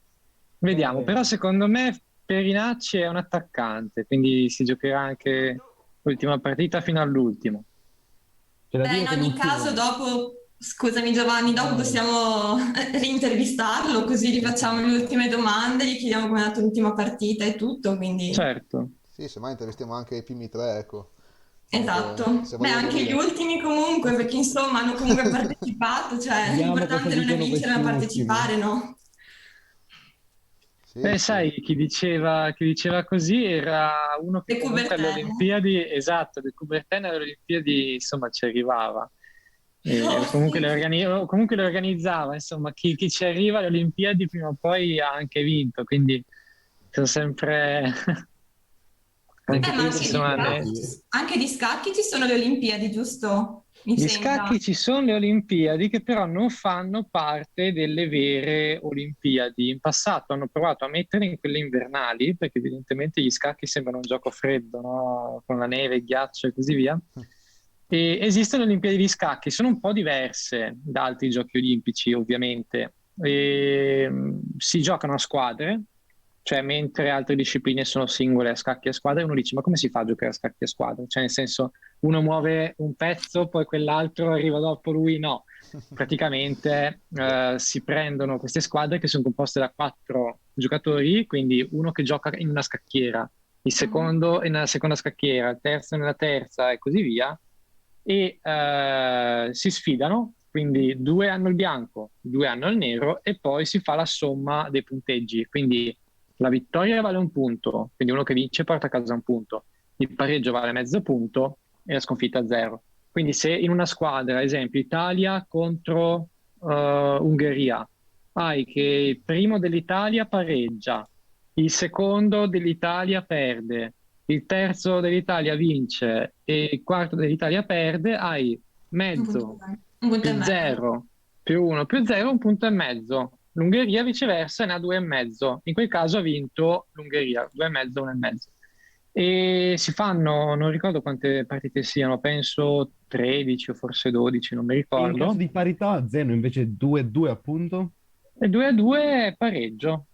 vediamo. Però secondo me Perinacci è un attaccante, quindi si giocherà anche l'ultima partita fino all'ultimo. Beh, in ogni caso dopo, scusami Giovanni, dopo possiamo rintervistarlo, così gli facciamo le ultime domande, gli chiediamo come è andata l'ultima partita e tutto, quindi... Certo. Sì, semmai intervistiamo anche i primi tre, ecco. Esatto. Beh, anche gli ultimi comunque, perché insomma hanno comunque partecipato, cioè l'importante non è vincere ma partecipare, no? Sai, chi diceva così era uno che comunque alle Olimpiadi, esatto, De Coubertin alle Olimpiadi, insomma, ci arrivava. Comunque le organizzava, insomma, chi ci arriva alle Olimpiadi prima o poi ha anche vinto, quindi sono sempre... Anche di scacchi ci sono le Olimpiadi, giusto? Di scacchi ci sono le Olimpiadi che però non fanno parte delle vere Olimpiadi. In passato hanno provato a mettere in quelle invernali, perché evidentemente gli scacchi sembrano un gioco freddo, no? Con la neve, il ghiaccio e così via. E esistono le Olimpiadi di scacchi, sono un po' diverse da altri giochi olimpici, ovviamente. Si giocano a squadre, cioè mentre altre discipline sono singole a scacchi a squadre, uno dice ma come si fa a giocare a scacchi a squadre? Cioè nel senso uno muove un pezzo, poi quell'altro arriva dopo lui, no. Praticamente si prendono queste squadre che sono composte da 4 giocatori, quindi uno che gioca in una scacchiera, il secondo nella seconda scacchiera, il terzo nella terza e così via, e si sfidano, quindi 2 hanno il bianco, 2 hanno il nero e poi si fa la somma dei punteggi, quindi la vittoria vale 1 punto, quindi uno che vince porta a casa 1 punto, il pareggio vale mezzo punto e la sconfitta 0. Quindi se in una squadra, ad esempio Italia contro Ungheria, hai che il primo dell'Italia pareggia, il secondo dell'Italia perde, il terzo dell'Italia vince e il quarto dell'Italia perde, hai mezzo, Un punto e più mezzo. 0, più 1, più 0, un punto e mezzo. L'Ungheria viceversa ne ha 2,5. In quel caso ha vinto l'Ungheria, 2,5, 1,5. E si fanno, non ricordo quante partite siano, penso 13 o forse 12, non mi E in caso ricordo. di parità, Zeno invece 2-2 appunto. E 2-2 è pareggio.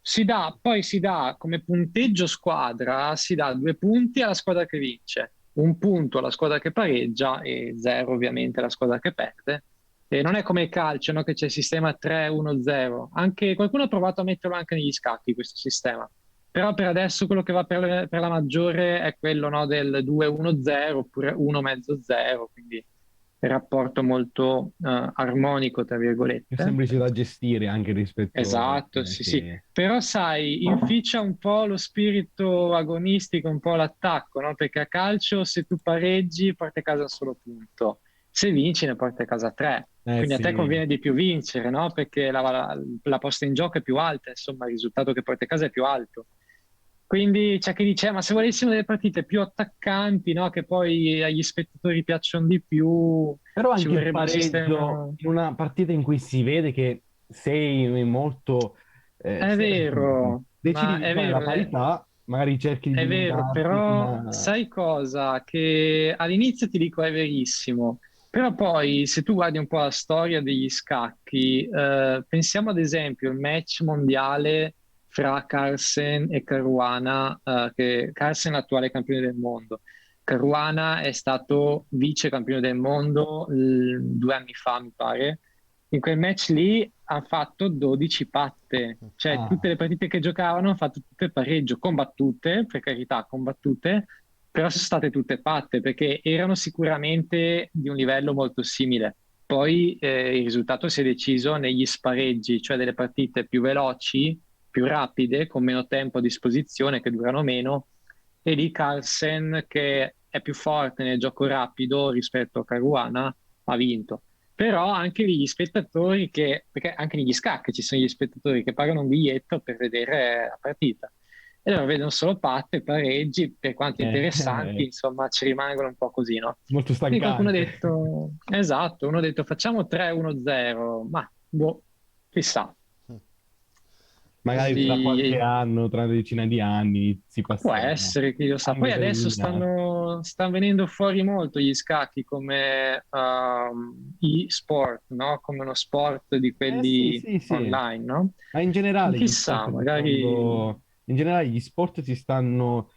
Poi si dà come punteggio squadra, si dà 2 punti alla squadra che vince, un punto alla squadra che pareggia e 0 ovviamente alla squadra che perde. E non è come il calcio, no, che c'è il sistema 3-1-0. Anche qualcuno ha provato a metterlo anche negli scacchi, questo sistema. Però per adesso quello che va per la maggiore è quello, no, del 2-1-0 oppure 1-mezzo-0, quindi il rapporto molto armonico, tra Più virgolette. semplice da gestire anche rispetto Esatto, sì, sì. che... Però sai, inficia un po' lo spirito agonistico, un po' l'attacco, no? Perché a calcio se tu pareggi porti a casa un solo punto, se vinci ne porti a casa 3. Quindi a te sì. conviene di più vincere, no? Perché la posta in gioco è più alta, insomma, il risultato che porti a casa è più alto. Quindi c'è chi dice, ma se volessimo delle partite più attaccanti, no? Che poi agli spettatori piacciono di più, Però ci anche il vorrebbe un pareggio sistema... in una partita in cui si vede che sei molto... È vero, decidi ma di è fare la vero, parità, magari cerchi di è vero, dilungarti fino però a... sai cosa? Che all'inizio ti dico è verissimo, però poi se tu guardi un po' la storia degli scacchi, pensiamo ad esempio al match mondiale fra Carlsen e Caruana, che Carlsen è l'attuale campione del mondo. Caruana è stato vice campione del mondo 2 anni fa, mi pare. In quel match lì ha fatto 12 patte, cioè tutte Ah, le partite che giocavano hanno fatto tutte pareggio, combattute, per carità, combattute, però sono state tutte patte perché erano sicuramente di un livello molto simile. Poi il risultato si è deciso negli spareggi, cioè delle partite più veloci, più rapide, con meno tempo a disposizione, che durano meno, e lì Carlsen, che è più forte nel gioco rapido rispetto a Caruana, ha vinto. Però anche gli spettatori perché anche negli scacchi ci sono gli spettatori che pagano un biglietto per vedere la partita. E loro vedono solo patte, pareggi, per quanto interessanti, insomma, ci rimangono un po' così, no? molto Quindi qualcuno ha stancante. detto, esatto, uno ha detto facciamo 3-1-0, ma boh, chissà. Magari tra qualche Quindi anno, tra una decina di anni, si può passerà essere, chi lo sa. anche Poi per adesso eliminare. stanno venendo fuori molto gli scacchi come e-sport, no? Come uno sport di Sì, quelli sì, sì. online, no? Ma in generale gli Chissà, sport magari... in generale gli sport si stanno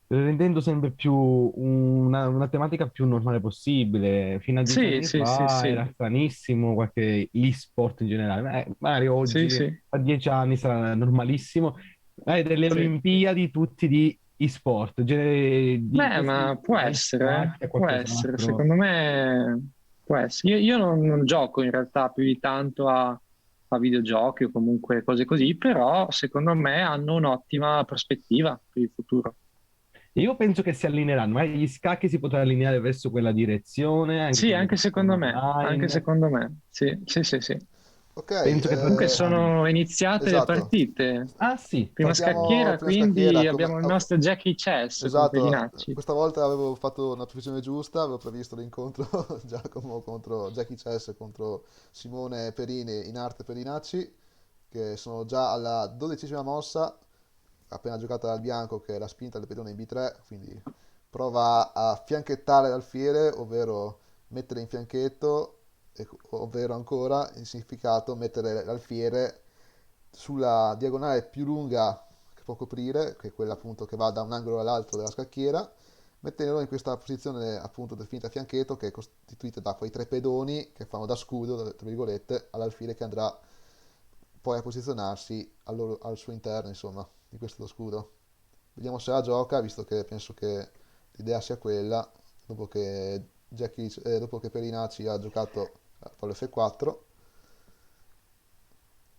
rendendo sempre più una tematica più normale possibile. Fino a dieci Sì, anni sì, sì, fa sì, era stranissimo qualche e-sport in generale. Magari sì, oggi, sì, a 10 anni, sarà normalissimo. Hai delle sì. Olimpiadi tutti di e-sport, di Beh, questi ma può dagli scacchi a può essere, qualcos'altro. secondo me può essere. Io non gioco in realtà più di tanto a videogiochi o comunque cose così, però secondo me hanno un'ottima prospettiva per il futuro. Io penso che si allineeranno, magari gli scacchi si potrà allineare verso quella direzione, anche Sì, con le versioni anche online. secondo me, sì, sì, sì, sì. Ok, Penso che Comunque sono iniziate le esatto. partite. Ah sì, Prima Partiamo scacchiera, prima scacchiera. quindi abbiamo il nostro Jackie Chess con Esatto, Pedinacci. questa volta avevo fatto una previsione giusta, avevo previsto l'incontro Giacomo contro Jackie Chess contro Simone Perini in arte Perinacci, che sono già alla 12ª mossa, appena giocata dal bianco che è la spinta del pedone in B3, quindi prova a fianchettare l'alfiere, ovvero mettere in fianchetto, ovvero ancora, in significato, mettere l'alfiere sulla diagonale più lunga che può coprire, che è quella appunto che va da un angolo all'altro della scacchiera, mettendolo in questa posizione appunto definita fianchetto, che è costituita da quei tre pedoni che fanno da scudo, tra virgolette, all'alfiere che andrà poi a posizionarsi al suo interno, insomma, di questo scudo. Vediamo se la gioca, visto che penso che l'idea sia quella, dopo che Perinacci ha giocato con l'F4.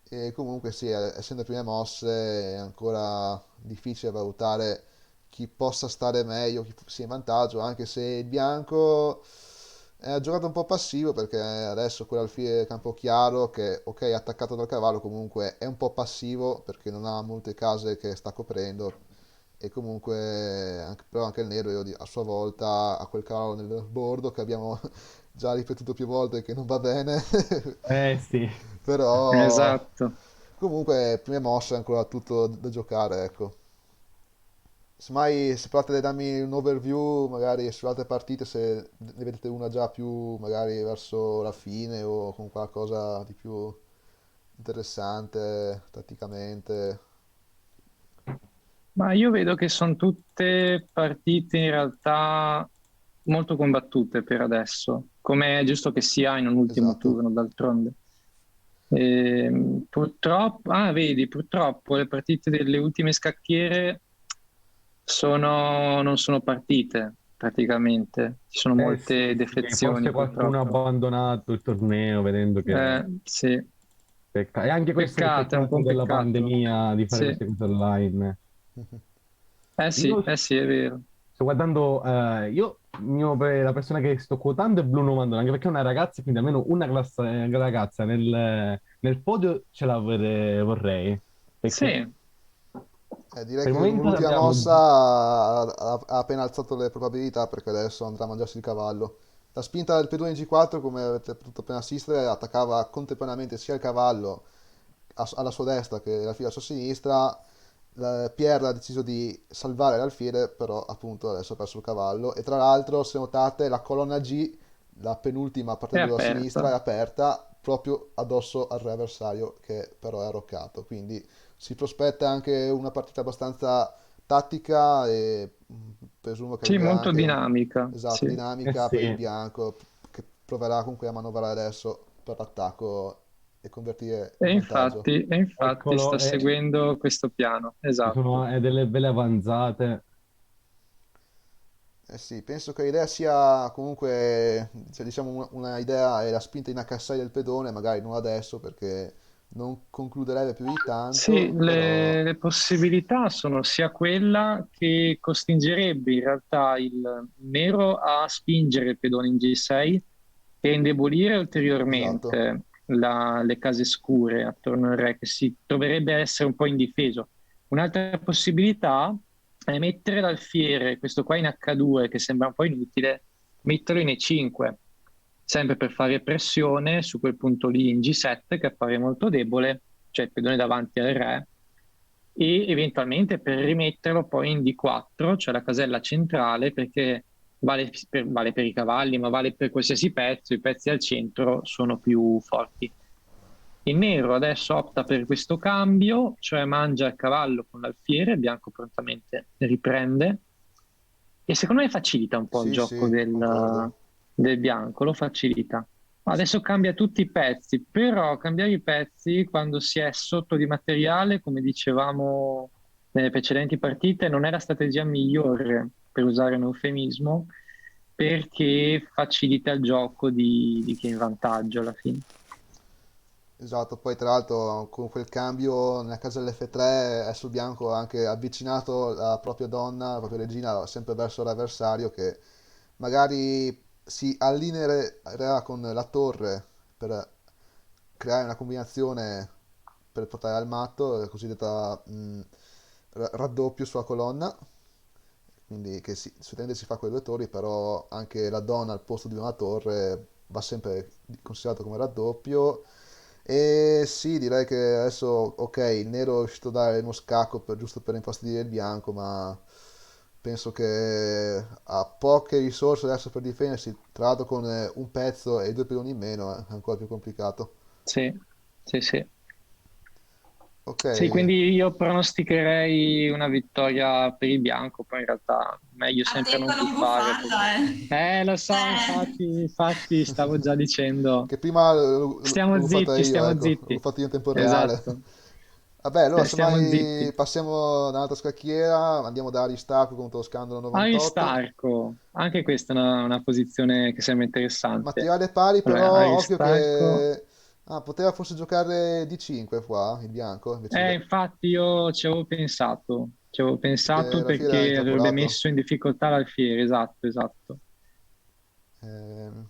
E comunque sì, essendo prime mosse è ancora difficile valutare chi possa stare meglio, chi sia in vantaggio, anche se il bianco ha giocato un po' passivo perché adesso quell'alfiere campo chiaro che ok è attaccato dal cavallo comunque è un po' passivo perché non ha molte case che sta coprendo e comunque però anche il nero a sua volta ha quel cavallo nel bordo che abbiamo già ripetuto più volte che non va bene. Sì. Però Esatto. comunque prime mosse è ancora tutto da giocare, ecco. Semmai se potete darmi un overview magari sulle altre partite, se ne vedete una già più magari verso la fine o con qualcosa di più interessante tatticamente. Ma io vedo che sono tutte partite in realtà molto combattute per adesso, come è giusto che sia in un ultimo Esatto. turno, d'altronde. Purtroppo, vedi, purtroppo le partite delle ultime scacchiere non sono partite praticamente, ci sono molte Sì, defezioni forse qualcuno ha purtroppo. abbandonato il torneo vedendo che... Sì, E anche questo è peccato, è un po' l'effetto un della peccato. pandemia di fare Sì, queste cose online. sì, Io sì, è vero. sto guardando, la persona che sto quotando è Bruno Mandone, anche perché è una ragazza, quindi almeno una ragazza nel podio ce la vorrei. Perché Sì, Direi per il che momento l'ultima abbiamo... mossa ha appena alzato le probabilità perché adesso andrà a mangiarsi il cavallo. La spinta del pedone in G4, come avete potuto appena assistere, attaccava contemporaneamente sia il cavallo alla sua destra che la fila alla sua sinistra. Pierre ha deciso di salvare l'alfiere, però appunto adesso ha perso il cavallo. E tra l'altro, se notate, la colonna G, la penultima è partendo dalla sinistra, è aperta. aperta proprio addosso al re avversario che però è arroccato. Quindi si prospetta anche una partita abbastanza tattica e presumo che Sì, avrà molto anche dinamica. esatto, Sì. dinamica per il sì, bianco che proverà comunque a manovrare adesso per l'attacco e convertire E in vantaggio. infatti, e infatti sta eccolo, seguendo questo piano. ci sono Esatto. delle belle avanzate. Eh sì, penso che l'idea sia comunque, cioè, diciamo una idea è la spinta in H6 del pedone, magari non adesso perché non concluderebbe più di Sì, tanto, però le possibilità sono sia quella che costringerebbe in realtà il nero a spingere il pedone in G6 e indebolire esatto. ulteriormente le case scure attorno al re, che si troverebbe a essere un po' indifeso. Un'altra possibilità è mettere l'alfiere, questo qua in H2 che sembra un po' inutile, metterlo in E5, sempre per fare pressione su quel punto lì in G7 che appare molto debole, cioè il pedone davanti al re, e eventualmente per rimetterlo poi in D4, cioè la casella centrale, perché vale per i cavalli, ma vale per qualsiasi pezzo, i pezzi al centro sono più forti. Il nero adesso opta per questo cambio, cioè mangia il cavallo con l'alfiere, il bianco prontamente riprende e secondo me facilita un po' il Sì, gioco sì, concordo. del bianco, lo facilita. Adesso cambia tutti i pezzi, però cambiare i pezzi quando si è sotto di materiale, come dicevamo nelle precedenti partite, non è la strategia migliore, per usare un eufemismo, perché facilita il gioco di chi è in vantaggio alla fine. Esatto, poi tra l'altro con quel cambio nella casella F3 adesso il bianco ha anche avvicinato la propria donna, la propria regina sempre verso l'avversario che magari si allineerà con la torre per creare una combinazione per portare al matto, la cosiddetta raddoppio sulla colonna, quindi che solitamente si fa con i due torri, però anche la donna al posto di una torre va sempre considerato come raddoppio. E sì, direi che adesso, ok, il nero è riuscito a dare uno scacco giusto per infastidire il bianco, ma penso che ha poche risorse adesso per difendersi, tra l'altro con un pezzo e due pedoni in meno è ancora più complicato. Sì, sì, sì. Ok, Sì, quindi io pronosticherei una vittoria per il bianco, poi in realtà meglio A sempre tempo non non tifare. buffarla, eh. Lo so, infatti stavo già dicendo, che prima l'ho fatto io, stiamo ecco, l'ho zitti. fatto io in tempo reale. Esatto, Vabbè, allora stiamo semmai zitti. passiamo da un'altra scacchiera, andiamo da Aristarco contro Scandalo 98. Aristarco, anche questa è una posizione che sembra interessante. Materiale pari, Allora, però occhio Aristarco, che... Ah, poteva forse giocare di 5 qua, il bianco, invece che... infatti io ci avevo Perché pensato la fiera era perché avrebbe intrappolato. messo in difficoltà l'alfiere, esatto, esatto.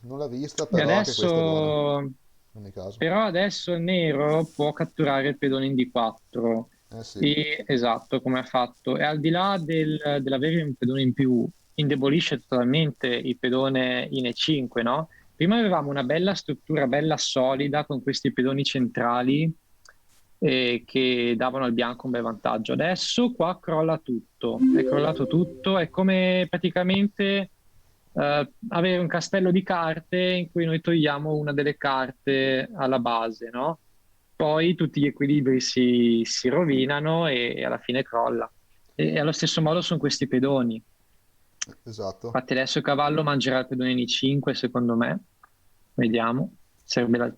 Non l'ha vista, E però anche questa è buona, adesso, in ogni caso. però adesso il nero può catturare il pedone in D4. Eh sì, E, esatto, come ha fatto. E al di là dell'avere un pedone in più, indebolisce totalmente il pedone in E5, no? prima avevamo una bella struttura, bella solida, con questi pedoni centrali che davano al bianco un bel vantaggio. Adesso qua crolla tutto, è crollato tutto, è come praticamente avere un castello di carte in cui noi togliamo una delle carte alla base, no? Poi tutti gli equilibri si rovinano e alla fine crolla. E allo stesso modo sono questi pedoni. Esatto. Infatti adesso il cavallo mangerà il pedone di 5, secondo me. Vediamo. Sarebbe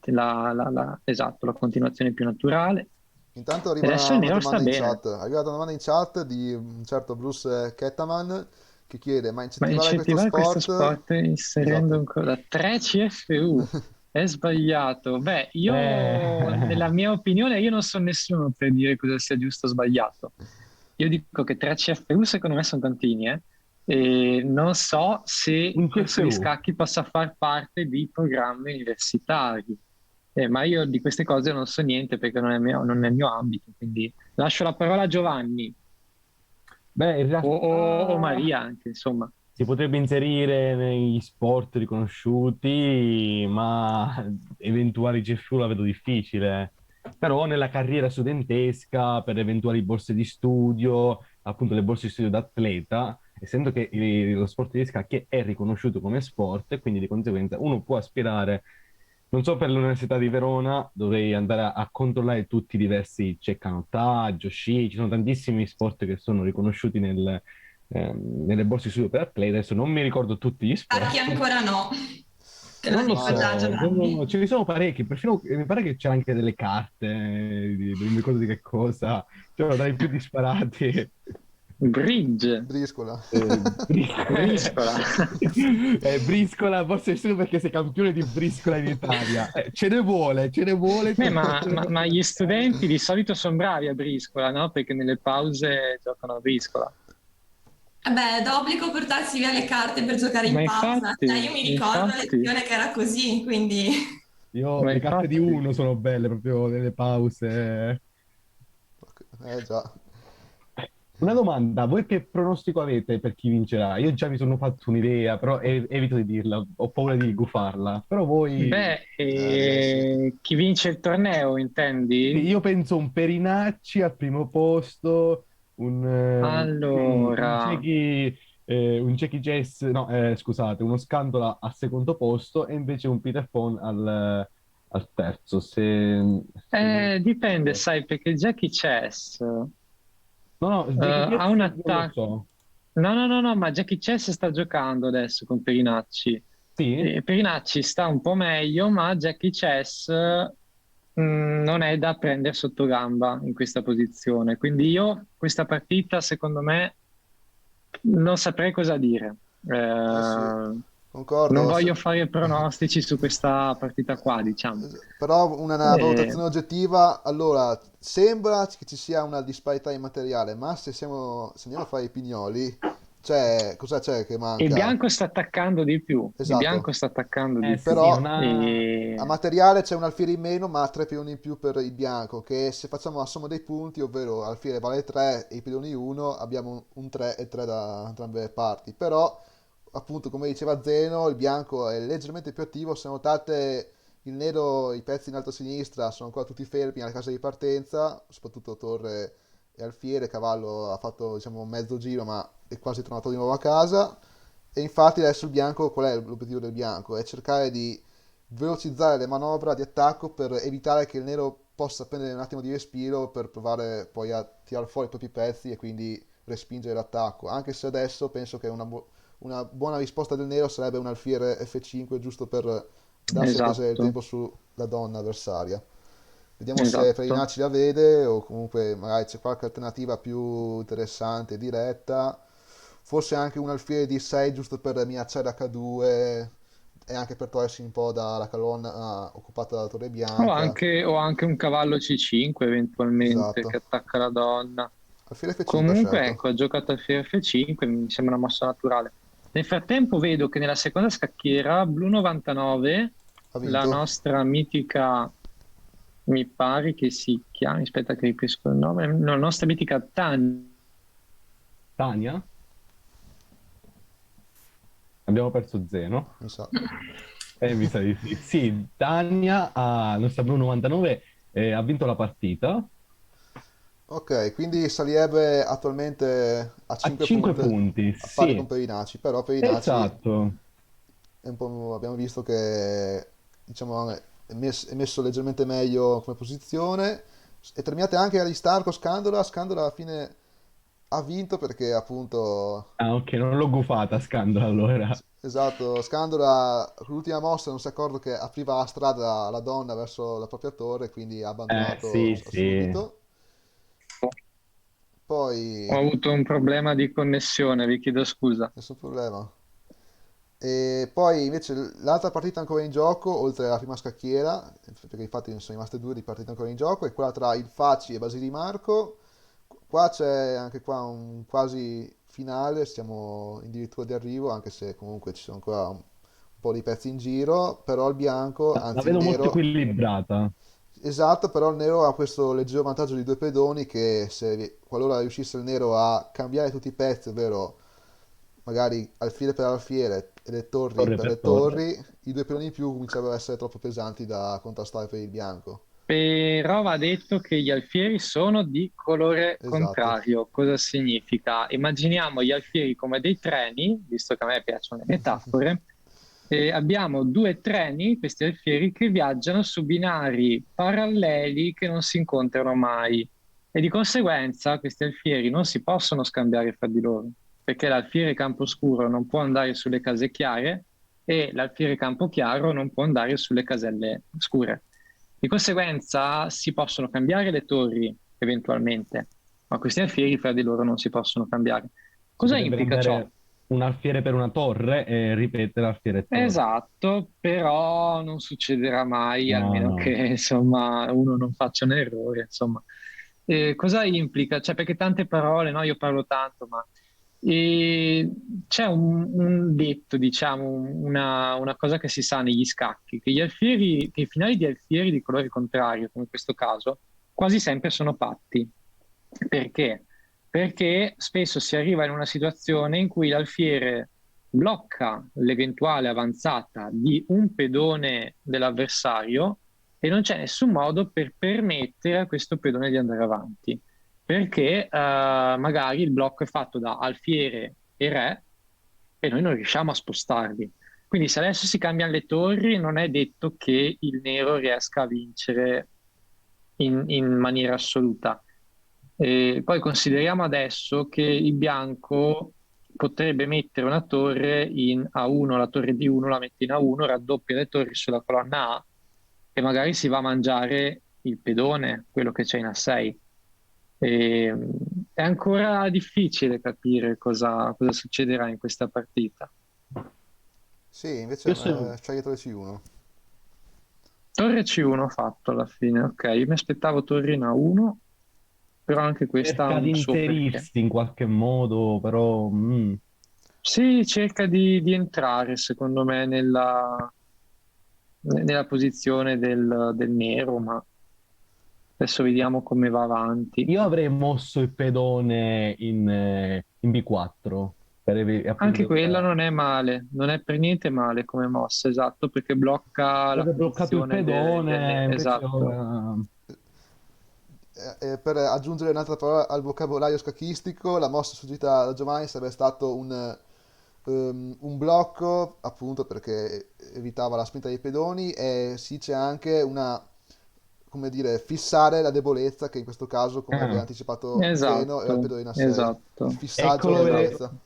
esatto, la continuazione più naturale. Intanto arriva Adesso il una nero domanda sta in bene. chat. È arrivata una domanda in chat di un certo Bruce Kettaman che chiede: ma Ma incentivare incentivare questo questo sport? inserendo Esatto. ancora 3 CFU è sbagliato. Beh, io nella mia opinione io non sono nessuno per dire cosa sia giusto o sbagliato. Io dico che 3 CFU secondo me sono tantini, e non so se Un il corso di CFU. scacchi possa far parte di programmi universitari. Ma io di queste cose non so niente perché non è il mio ambito, quindi lascio la parola a Giovanni Beh, in realtà o Maria anche, insomma. si potrebbe inserire negli sport riconosciuti, ma eventuali CFU la vedo difficile. Però nella carriera studentesca, per eventuali borse di studio, appunto le borse di studio d'atleta, essendo che lo sport di scacchi è riconosciuto come sport, e quindi di conseguenza uno può aspirare, non so, per l'Università di Verona, dovrei andare a controllare tutti i diversi canottaggio, sci, ci sono tantissimi sport che sono riconosciuti nelle borse di studio per atleti. Adesso non mi ricordo tutti gli sport. Scacchi ancora no. Te lo Non lo dico già, so, Giovanni. ce ne sono parecchi, perfino mi pare che c'è anche delle carte, non mi ricordo di che cosa, cioè dai più disparati. Bridge. Briscola. Briscola. Briscola, forse solo perché sei campione di briscola in Italia. Ce ne vuole. Ma gli studenti di solito sono bravi a briscola, no? Perché nelle pause giocano a briscola. Vabbè, è d'obbligo portarsi via le carte per giocare in Ma pausa. infatti, Cioè, io mi ricordo a lezione che era così, quindi... Le carte di uno sono belle proprio nelle pause. Già. Una domanda, voi che pronostico avete per chi vincerà? Io già mi sono fatto un'idea, però evito di dirla, ho paura di gufarla. Però voi... Beh, chi vince il torneo, intendi? Io penso un Perinacci al primo posto, Allora, un Jackie Jess, no, scusate, uno Scandola al secondo posto e invece un Peter Pan al terzo. dipende, sai, perché Jackie Chess No, Jackie Jess ha un non lo attacco. so. No, ma Jackie Chess sta giocando adesso con Perinacci. Sì? Perinacci sta un po' meglio, ma Jackie Chess non è da prendere sotto gamba in questa posizione. Quindi io questa partita, secondo me, non saprei cosa dire. Sì, concordo. Non voglio fare pronostici su questa partita qua, diciamo. Però una valutazione oggettiva, allora, sembra che ci sia una disparità in materiale, ma se andiamo a fare i pignoli, cosa c'è che manca? Il bianco sta attaccando di più. Esatto. Il bianco sta attaccando di più. Però a materiale c'è un alfiere in meno, ma 3 pedoni in più per il bianco, che se facciamo la somma dei punti, ovvero alfiere vale 3 e i pedoni 1, abbiamo un 3 e 3 da entrambe le parti. Però, appunto, come diceva Zeno, il bianco è leggermente più attivo. Se notate, il nero, i pezzi in alto a sinistra sono ancora tutti fermi alla casa di partenza, soprattutto torre e alfiere. Cavallo ha fatto, diciamo, mezzo giro, ma è quasi tornato di nuovo a casa. E infatti adesso il bianco, qual è l'obiettivo del bianco? È cercare di velocizzare le manovre di attacco per evitare che il nero possa prendere un attimo di respiro per provare poi a tirare fuori i propri pezzi e quindi respingere l'attacco. Anche se adesso penso che una buona risposta del nero sarebbe un alfiere F5 giusto per darsi a prendere il tempo sulla donna avversaria. Vediamo se Perinacci la vede o comunque magari c'è qualche alternativa più interessante, diretta. Forse anche un alfiere di 6 giusto per minacciare H2 e anche per togliersi un po' dalla colonna occupata dalla torre bianca. O anche un cavallo C5 eventualmente, che attacca la donna. Alfiere F5, Comunque, certo. ecco, ha giocato alfiere F5, mi sembra una mossa naturale. Nel frattempo vedo che nella seconda scacchiera Blu 99, la nostra mitica, mi pare che si chiami, aspetta che ripeto il nome, no, la nostra mitica Tania? Abbiamo perso Zeno. Mi sa. Mi sa di sì. Sì, Tania, nostra Blu 99, ha vinto la partita Ok, quindi salirebbe attualmente a a 5 5 punti, punti. a pari Sì, con Perinaci, però Perinaci esatto. è un po', abbiamo visto che diciamo, è messo leggermente meglio come posizione. E terminate anche agli star con Scandola. Scandola alla fine ha vinto perché appunto, Ah, ok, non l'ho gufata, scandalo allora. esatto, Scandola con l'ultima mossa non si è accorto che apriva la strada alla donna verso la propria torre, quindi ha abbandonato Sì, sì. subito. Poi, Ho avuto un problema di connessione, vi chiedo scusa. nessun problema. E poi invece l'altra partita ancora in gioco, oltre alla prima scacchiera, perché infatti ne sono rimaste due di partite ancora in gioco, è quella tra il Faci e Basilimarco. Qua c'è anche qua un quasi finale, siamo addirittura di arrivo, anche se comunque ci sono ancora un po' di pezzi in giro, però il bianco, La anzi il vedo molto nero, equilibrata. esatto, però il nero ha questo leggero vantaggio di due pedoni che se qualora riuscisse il nero a cambiare tutti i pezzi, ovvero magari alfiere per alfiere e le torri Torre per per le torre. torri, i due pedoni in più cominciavano ad essere troppo pesanti da contrastare per il bianco. Però va detto che gli alfieri sono di colore Esatto, contrario. Cosa significa? Immaginiamo gli alfieri come dei treni, visto che a me piacciono le metafore, e abbiamo due treni, questi alfieri, che viaggiano su binari paralleli che non si incontrano mai. E di conseguenza questi alfieri non si possono scambiare fra di loro, perché l'alfiere camposcuro non può andare sulle case chiare e l'alfiere campo chiaro non può andare sulle caselle scure. Di conseguenza si possono cambiare le torri eventualmente, ma questi alfieri fra di loro non si possono cambiare. Si Cosa potrebbe implica ciò? cambiare un alfiere per una torre e ripetere alfiere e torre. Esatto, però non succederà mai, No, almeno che no. insomma uno non faccia un errore, insomma. Cosa implica? Cioè, perché tante parole, no? Io parlo tanto, ma eh, c'è un detto, diciamo, una cosa che si sa negli scacchi, che gli alfieri, che i finali di alfieri di colore contrario, come in questo caso, quasi sempre sono patti. Perché? Perché spesso si arriva in una situazione in cui l'alfiere blocca l'eventuale avanzata di un pedone dell'avversario e non c'è nessun modo per permettere a questo pedone di andare avanti, perché magari il blocco è fatto da alfiere e re e noi non riusciamo a spostarli. Quindi se adesso si cambiano le torri, non è detto che il nero riesca a vincere in maniera assoluta. E poi consideriamo adesso che il bianco potrebbe mettere una torre in A1, la torre di 1 la mette in A1, raddoppia le torri sulla colonna A e magari si va a mangiare il pedone, quello che c'è in A6. E, è ancora difficile capire cosa succederà in questa partita. sì, invece Io sono... c'è dietro il C1. Torre C1 ho fatto alla fine, ok, io mi aspettavo torre in A1, però anche questa ha cerca di un suo perché. inserirsi in qualche modo, però Sì, cerca di entrare, secondo me, nella posizione del nero, ma adesso vediamo come va avanti. io avrei mosso il pedone in B4 per Anche aprire quella una... non è male, non è per niente male come mossa, esatto, perché blocca la Avrebbe bloccato il posizione del pedone, invece esatto. ora... Per aggiungere un'altra parola al vocabolario scacchistico, la mossa suggerita da Giovanni sarebbe stato un blocco, appunto perché evitava la spinta dei pedoni, e si dice anche una, come dire, fissare la debolezza, che in questo caso, come aveva Ah, anticipato Zeno, era il Esatto, pedone in A6. Il esatto, fissaggio della eccolo, esatto.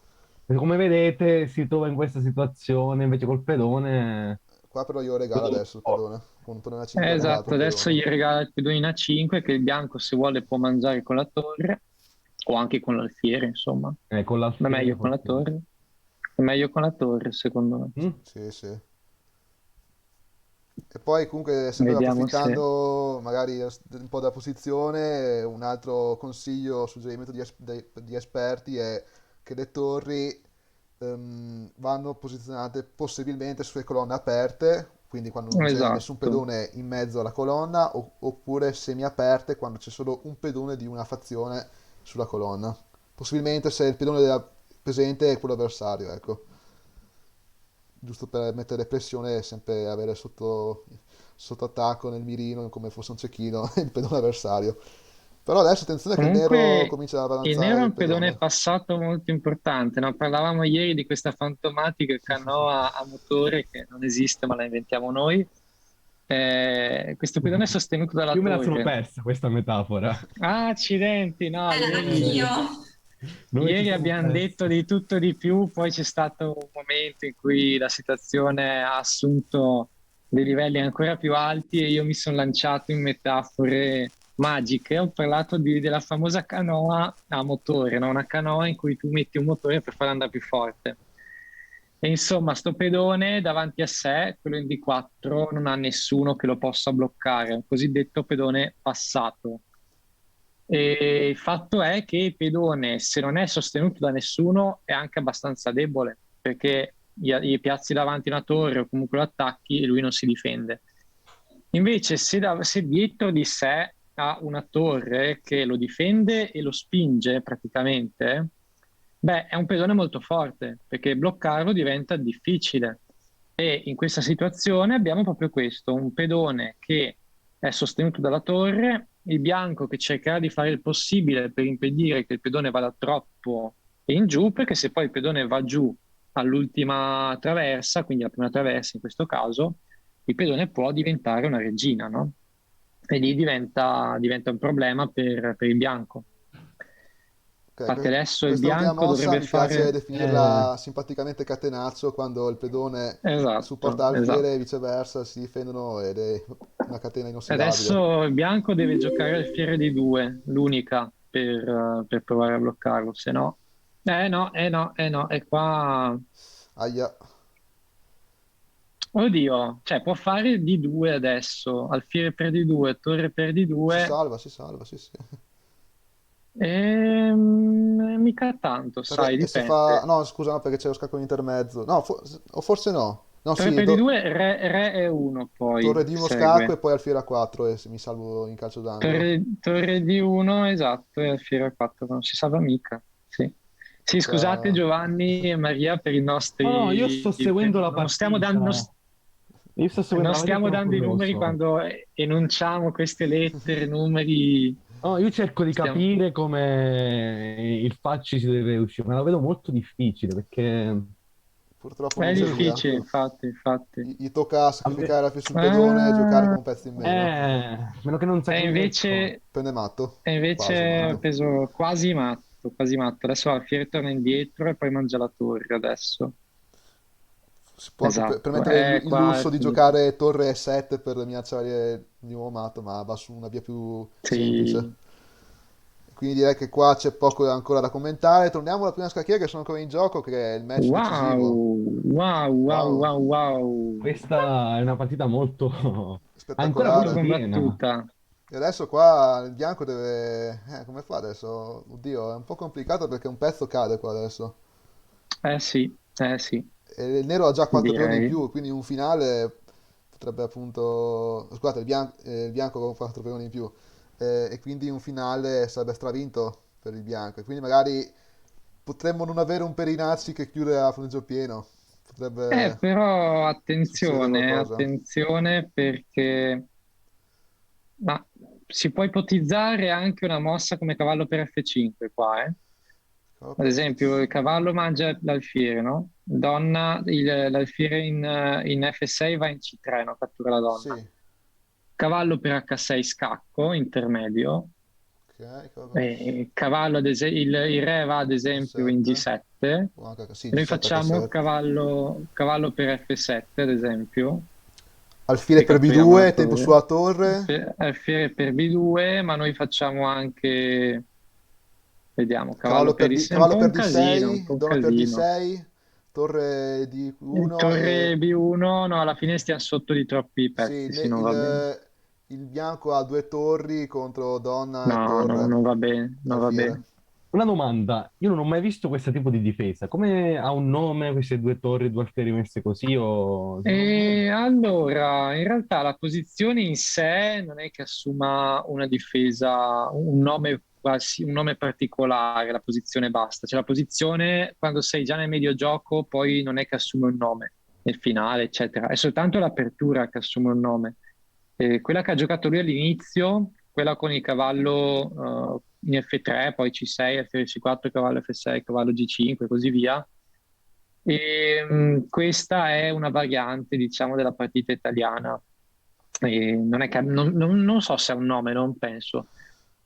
debolezza. come vedete si trova in questa situazione, invece col pedone... Qua però io regalo adesso il Oh, pedone. Con un pedone a 5 ho regalato Esatto, il adesso pedone. gli regala il pedone in A5 che il bianco se vuole può mangiare con la torre o anche con l'alfiere, insomma. con Ma è l'alfiere meglio con la forse. torre. È meglio con la torre, secondo me. Mm? Sì, sì. E poi comunque, sempre Vediamo se... approfittando magari un po' della posizione, un altro consiglio, suggerimento di esperti è che le torri vanno posizionate possibilmente sulle colonne aperte, quindi quando non c'è nessun Esatto. pedone in mezzo alla colonna, oppure semi aperte quando c'è solo un pedone di una fazione sulla colonna. Possibilmente se il pedone presente è quello avversario, ecco. giusto per mettere pressione e sempre avere sotto attacco nel mirino come fosse un cecchino il pedone avversario. Però adesso attenzione che il nero Comunque, comincia ad il avanzare nero è il un pedone pedone. passato molto importante, no? Parlavamo ieri di questa fantomatica canoa a motore che non esiste, ma la inventiamo noi. Questo pedone è sostenuto dalla Io me la sono torre. persa questa metafora. Ah, accidenti, no, Anch'io. Noi ci ieri siamo abbiamo persi. detto di tutto e di più, poi c'è stato un momento in cui la situazione ha assunto dei livelli ancora più alti e io mi sono lanciato in metafore magiche. Ho parlato della famosa canoa a motore, no? Una canoa in cui tu metti un motore per farla andare più forte. E insomma, sto pedone davanti a sé, quello in D4, non ha nessuno che lo possa bloccare, è un cosiddetto pedone passato. E il fatto è che il pedone, se non è sostenuto da nessuno, è anche abbastanza debole, perché gli piazzi davanti una torre o comunque lo attacchi e lui non si difende. Invece, se dietro di sé ha una torre che lo difende e lo spinge praticamente, beh, è un pedone molto forte, perché bloccarlo diventa difficile. E in questa situazione abbiamo proprio questo, un pedone che è sostenuto dalla torre, il bianco che cercherà di fare il possibile per impedire che il pedone vada troppo in giù, perché se poi il pedone va giù all'ultima traversa, quindi la prima traversa in questo caso, il pedone può diventare una regina, no? E lì diventa un problema per il bianco. Ok, Infatti adesso il quest'ultima bianco mossa dovrebbe mi piace fare... definirla simpaticamente catenaccio, quando il pedone supporta Esatto, alfiere e esatto. viceversa si difendono ed è una catena inossidabile. Adesso il bianco deve giocare alfiere di 2, l'unica per provare a bloccarlo, se no... no, e qua... Aia. Oddio, cioè può fare D2 adesso, alfiere per D2, torre per D2, Si salva, sì, sì. mica tanto, sai, E se fa... dipende. No, scusa, no, perché c'è lo scacco in intermezzo. No, o forse no. No, Torre sì, per D2, re e 1 torre poi di uno scacco e segue. poi alfiere a 4 e mi salvo in calcio d'angolo. Torre D1, esatto, e alfiere a 4, non si salva mica. Sì. Sì, scusate Tocca... Giovanni e Maria per i No, io sto nostri... seguendo la Non stiamo dando, partita. Io sto seguendo non la partita e stiamo sono dando i numeri curioso. quando enunciamo queste lettere, numeri... No, io cerco di Stiamo... capire come il facci si deve uscire, ma lo vedo molto difficile perché Purtroppo È non c'è via. difficile, infatti. Gli tocca a me- sacrificare la sul pedone e giocare con Ah, un pezzo in meno. meno che non e ecco. invece, Prende matto. e Quasi invece ho matto. preso quasi matto, quasi matto. Adesso Alfieri torna indietro e poi mangia la torre adesso. Si può anche Esatto, permettere il qua è lusso di finito. giocare torre e 7 per minacciare di nuovo matto, ma va su una via più semplice. Sì. Quindi direi che qua c'è poco ancora da commentare. Torniamo alla prima scacchiera che sono ancora in gioco, che è il match Wow, decisivo. wow, wow, Wow, wow, wow. Questa è una partita molto ancora Molto molto spettacolare. piena. combattuta. E adesso qua il bianco deve... come fa adesso? Oddio, è un po' complicato perché un pezzo cade qua adesso. Sì, sì, E il nero ha già 4 pedoni in direi. più, quindi un finale potrebbe appunto... Scusate, il bianco con 4 pedoni in più. E quindi un finale sarebbe stravinto per il bianco. E quindi magari potremmo non avere un Perinacci che chiude a fronteggio pieno. Potrebbe Però succedere qualcosa. attenzione perché ma si può ipotizzare anche una mossa come cavallo per F5 qua, eh? Ad esempio, il cavallo mangia l'alfiere, no? L'alfiere in F6 va in C3, no? Cattura la donna. Sì, Cavallo per H6 scacco, intermedio. ok. Cavallo, il re va ad esempio in G7. G7. O anche, sì, Noi G7, facciamo H7. cavallo per F7, ad esempio. Alfiere E per catturiamo la B2, tempo torre. sulla torre. Alfiere per B2, ma noi facciamo anche, vediamo, un Cavallo po' per un casino, un D6, po' un donna per casino. D6, torre D1 Torre e... B1, no, alla fine stiamo sotto di troppi Sì, pezzi, sì, non va bene. il bianco ha 2 torri contro donna e No, torre. non va bene, non va Alfiere. bene. Una domanda, io non ho mai visto questo tipo di difesa. Come ha un nome queste due torri, due alfieri messe così? O... E allora, in realtà la posizione in sé non è che assuma una difesa, un nome, un nome particolare, la posizione basta. Cioè la posizione, quando sei già nel medio gioco, poi non è che assume un nome. nel finale, eccetera. È soltanto l'apertura che assume un nome. Quella che ha giocato lui all'inizio, quella con il cavallo in F3, poi C6, F4, cavallo F6, cavallo G5 e così via. Questa è una variante, diciamo, della partita italiana. Non, non so se ha un nome, non penso.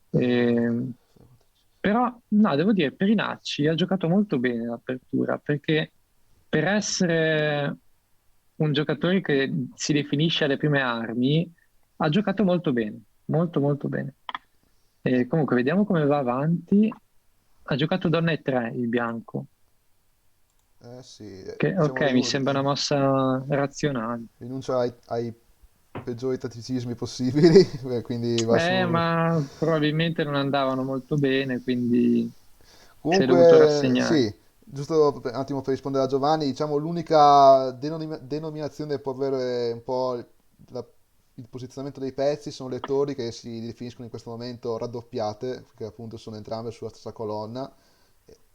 Però, no, devo dire, Perinacci ha giocato molto bene l'apertura, perché per essere un giocatore che si definisce alle prime armi, ha giocato molto bene, molto molto bene. Comunque, vediamo come va avanti. Ha giocato donna e 3 il bianco. Sì, Che, diciamo ok, mi sembra una mossa razionale. rinuncia ai peggiori tatticismi possibili, quindi va su... Ma probabilmente non andavano molto bene, quindi si è dovuto Comunque, rassegnare. sì, giusto un attimo per rispondere a Giovanni, diciamo l'unica denominazione che può avere un po' il posizionamento dei pezzi sono le torri che si definiscono in questo momento raddoppiate, che appunto sono entrambe sulla stessa colonna.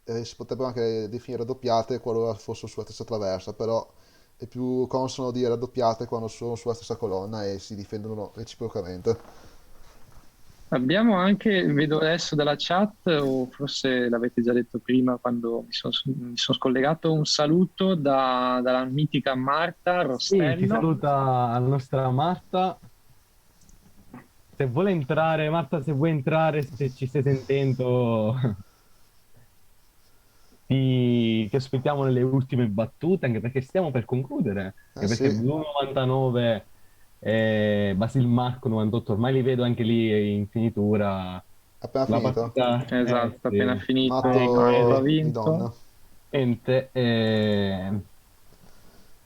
Si potrebbero anche definire raddoppiate qualora fossero sulla stessa traversa, però è più consono dire raddoppiate quando sono sulla stessa colonna e si difendono reciprocamente. Abbiamo anche, vedo adesso dalla chat, o forse l'avete già detto prima quando mi sono scollegato, un saluto dalla mitica Marta Sì, ti Rostello. saluta la nostra Marta. Se vuole entrare, Marta, se vuoi entrare, se ci stai sentendo, ti aspettiamo nelle ultime battute, anche perché stiamo per concludere. Anche perché Sì, Blu 99 e Basil Marco 98, ormai li vedo anche lì in finitura. appena La finito. partita, Esatto, appena sì. finito, ha Matto di vinto. donna. Niente,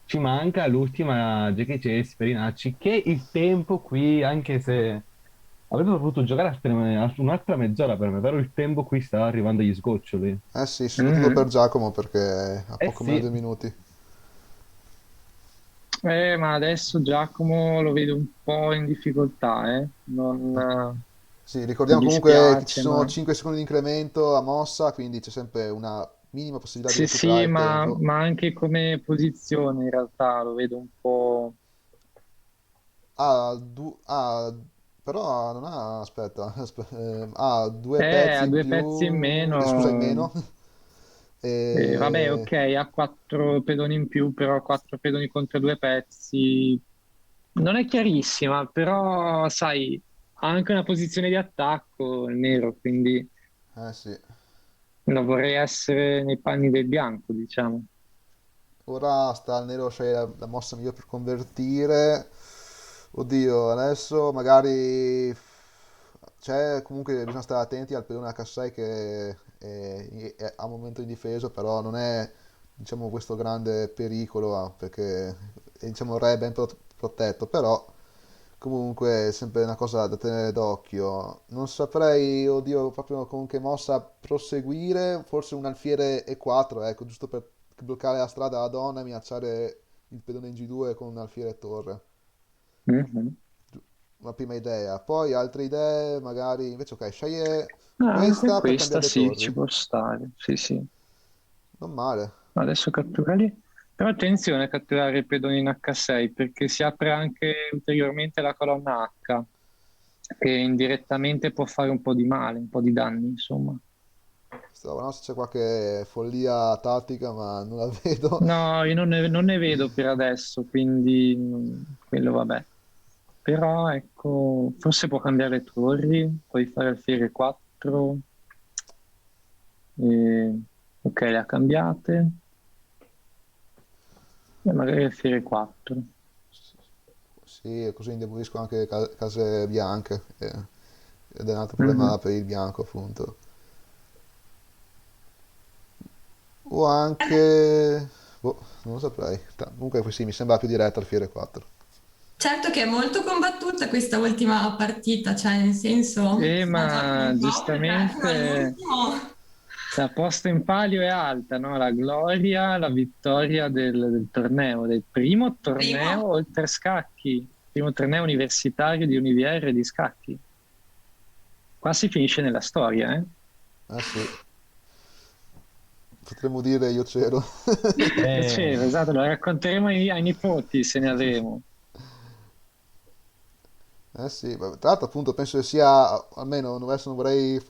ci manca l'ultima Jackie Chase Perinacci, che il tempo qui, anche se avrebbero potuto giocare un'altra mezz'ora per me, però il tempo qui sta arrivando agli sgoccioli. Sì, soprattutto per Giacomo perché ha poco meno di 2 Sì, minuti. Ma adesso Giacomo lo vedo un po' in difficoltà, eh. Non, Sì, mi ricordiamo comunque che ci dispiace, sono ma 5 secondi di incremento a mossa, quindi c'è sempre una minima possibilità di sì, recuperare sì, il tempo. ma anche come posizione in realtà lo vedo un po'. Ah, però non ha, aspetta, ha 2 pezzi Ha in 2 pezzi in più, scusa, in meno. meno. Vabbè, E... ok, ha 4 pedoni in più, però 4 pedoni contro 2 pezzi. Non è chiarissima, però sai, ha anche una posizione di attacco il nero, quindi Sì. non vorrei essere nei panni del bianco, diciamo. Ora sta al nero a scegliere la mossa migliore per convertire. Oddio, adesso magari c'è comunque bisogna stare attenti al pedone H6 che è a momento indifeso, però non è diciamo questo grande pericolo perché diciamo il re è ben protetto, però comunque è sempre una cosa da tenere d'occhio. Non saprei, oddio, proprio con che mossa proseguire, forse un alfiere E4, ecco, giusto per bloccare la strada alla donna e minacciare il pedone in G2 con un alfiere e torre. Mhm. Una prima idea. Poi altre idee, magari invece ok, sceglie Anche questa per questa cambiare le sì, ci torri. può stare. Sì, sì. Non male. Adesso cattura lì. Però attenzione a catturare i pedoni in H6 perché si apre anche ulteriormente la colonna H, che indirettamente può fare un po' di male, un po' di danni, insomma. Stavo guardando se c'è qualche follia tattica, ma non la vedo. No, io non ne vedo per adesso, quindi quello vabbè. Però ecco, forse può cambiare torri, puoi fare alfiere 4. Ok, le ha cambiate. E magari alfiere 4. Sì, così indebolisco anche case bianche. Ed è un altro Mhm. problema per il bianco, appunto. O anche... Boh, non lo saprei. Comunque sì, mi sembra più diretta Alfiere 4. Certo che è molto combattuta questa ultima partita, cioè nel senso, da Ma Giacomo proprio, cioè, fino giustamente all'ultimo. la posta in palio è alta, no? La gloria, la vittoria del torneo, del primo torneo Primo. oltre scacchi, primo torneo universitario di Univier di scacchi. Qua si finisce nella storia, eh? Sì. potremmo dire io c'ero. C'ero, esatto, lo racconteremo ai nipoti se ne avremo. Eh sì, tra l'altro appunto penso che sia, almeno adesso non vorrei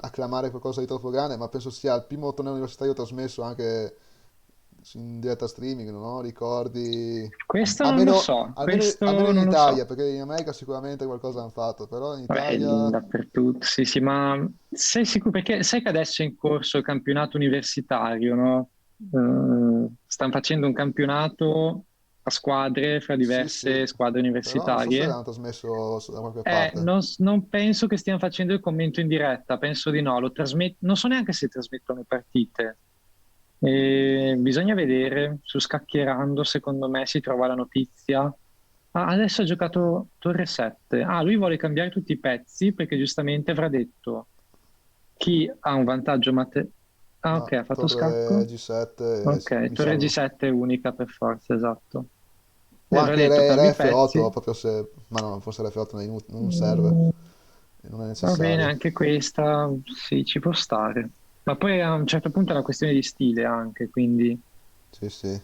acclamare qualcosa di troppo grande, ma penso sia il primo torneo universitario trasmesso anche in diretta streaming, non ho ricordi, Questo non lo so, almeno in non lo Italia, so. perché in America sicuramente qualcosa hanno fatto, però in Vabbè, Italia dappertutto, sì, ma sei sicuro? Perché sai che adesso è in corso il campionato universitario, no? Stanno facendo un campionato a squadre fra sì, sì, diverse squadre però non so se universitarie. l'hanno trasmesso da qualche parte. Non penso che stiano facendo il commento in diretta, penso di no. Non so neanche se trasmettono partite. Bisogna vedere, su Scacchierando, secondo me si trova la notizia. Ah, adesso ha giocato Torre 7. Ah, lui vuole cambiare tutti i pezzi perché giustamente avrà detto chi ha un vantaggio Ah, ok, No, ha fatto Torre scacco. G7, Ok, mi Torre sa, G7 è unica per forza, esatto. o Avrà anche detto cambio i Re F8, pezzi. proprio se, ma no, forse Re F8 non serve, e non è Va bene, necessario. anche questa sì, ci può stare. Ma poi a un certo punto è una questione di stile anche, quindi Sì, sì.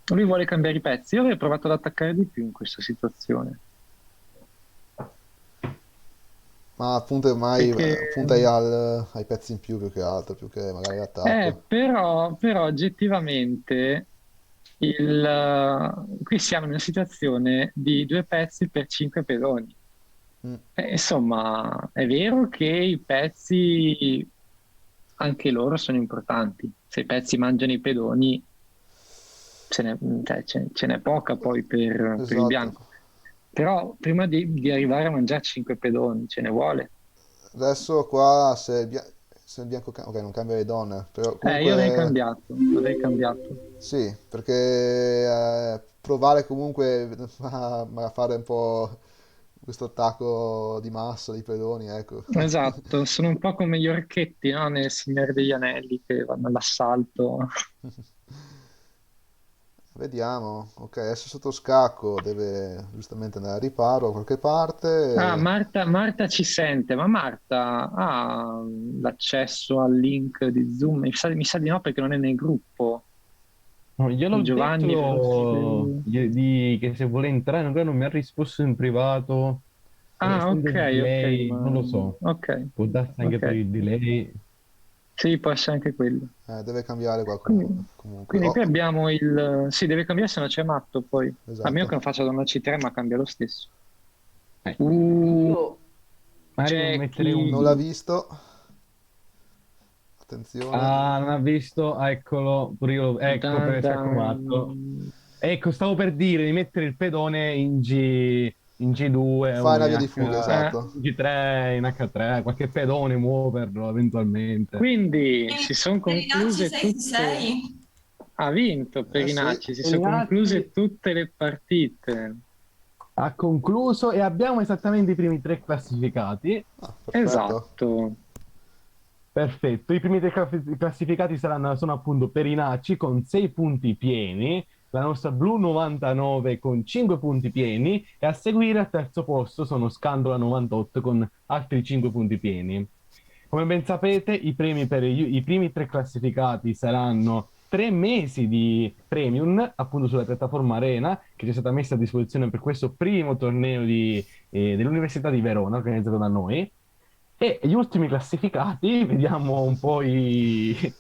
lui vuole cambiare i pezzi. Io avrei provato ad attaccare di più in questa situazione. Ma Perché punta ai pezzi in più che altro, più che magari l'attacco. però oggettivamente qui siamo in una situazione di 2 pezzi per 5 pedoni. Mm, Insomma, è vero che i pezzi anche loro sono importanti. Se i pezzi mangiano i pedoni, ce n'è poca poi per il esatto. bianco. Però prima di arrivare a mangiare 5 pedoni ce ne vuole. Adesso qua se il bianco ok, non cambia le donne, però Io comunque avrei cambiato. sì, perché provare comunque a fare un po' questo attacco di massa di pedoni, ecco. Esatto, sono un po' come gli orchetti, no? Nel Signore degli Anelli che vanno all'assalto. Vediamo, ok, adesso sotto scacco deve giustamente andare a riparo da qualche Ah, parte. Marta ci sente, ma Marta ha l'accesso al link di Zoom? Mi sa di no perché non è nel gruppo. No, gliel'ho Giovanni detto forse... che se vuole entrare, ancora non mi ha risposto in privato. Ah, Essendo ok, il ok, delay, ma... non lo so, Ok, può darsi anche per ok. il delay. Sì, può essere anche quello. Deve cambiare qualcuno Quindi, comunque. quindi qui Oh, abbiamo il... Sì, deve cambiare se no c'è matto poi. A meno che esatto. non faccia da una C3, ma cambia lo stesso. Io magari non metterei Non l'ha Jackie... visto. Attenzione. Ah, non ha visto? Ah, eccolo, pure io, ecco per scaccomatto. Ecco, stavo per dire di mettere il pedone in G2 Fai o una in via di fuga, esatto. G3, in H3, qualche pedone muoverlo eventualmente. Quindi si sono Perinacci concluse tutte... 6-6. Ha vinto Sì. Perinacci, si sono Eliminati concluse tutte le partite. ha concluso e abbiamo esattamente i primi 3 classificati. Ah, perfetto. Esatto. Perfetto, i primi 3 classificati sono appunto Perinacci con 6 punti pieni, la nostra Blu 99 con 5 punti pieni e a seguire al terzo posto sono Scandola 98 con altri 5 punti pieni. Come ben sapete, i premi per i primi 3 classificati saranno 3 mesi di premium appunto sulla piattaforma Arena che ci è stata messa a disposizione per questo primo torneo dell'Università di Verona organizzato da noi. E gli ultimi classificati, vediamo un po' le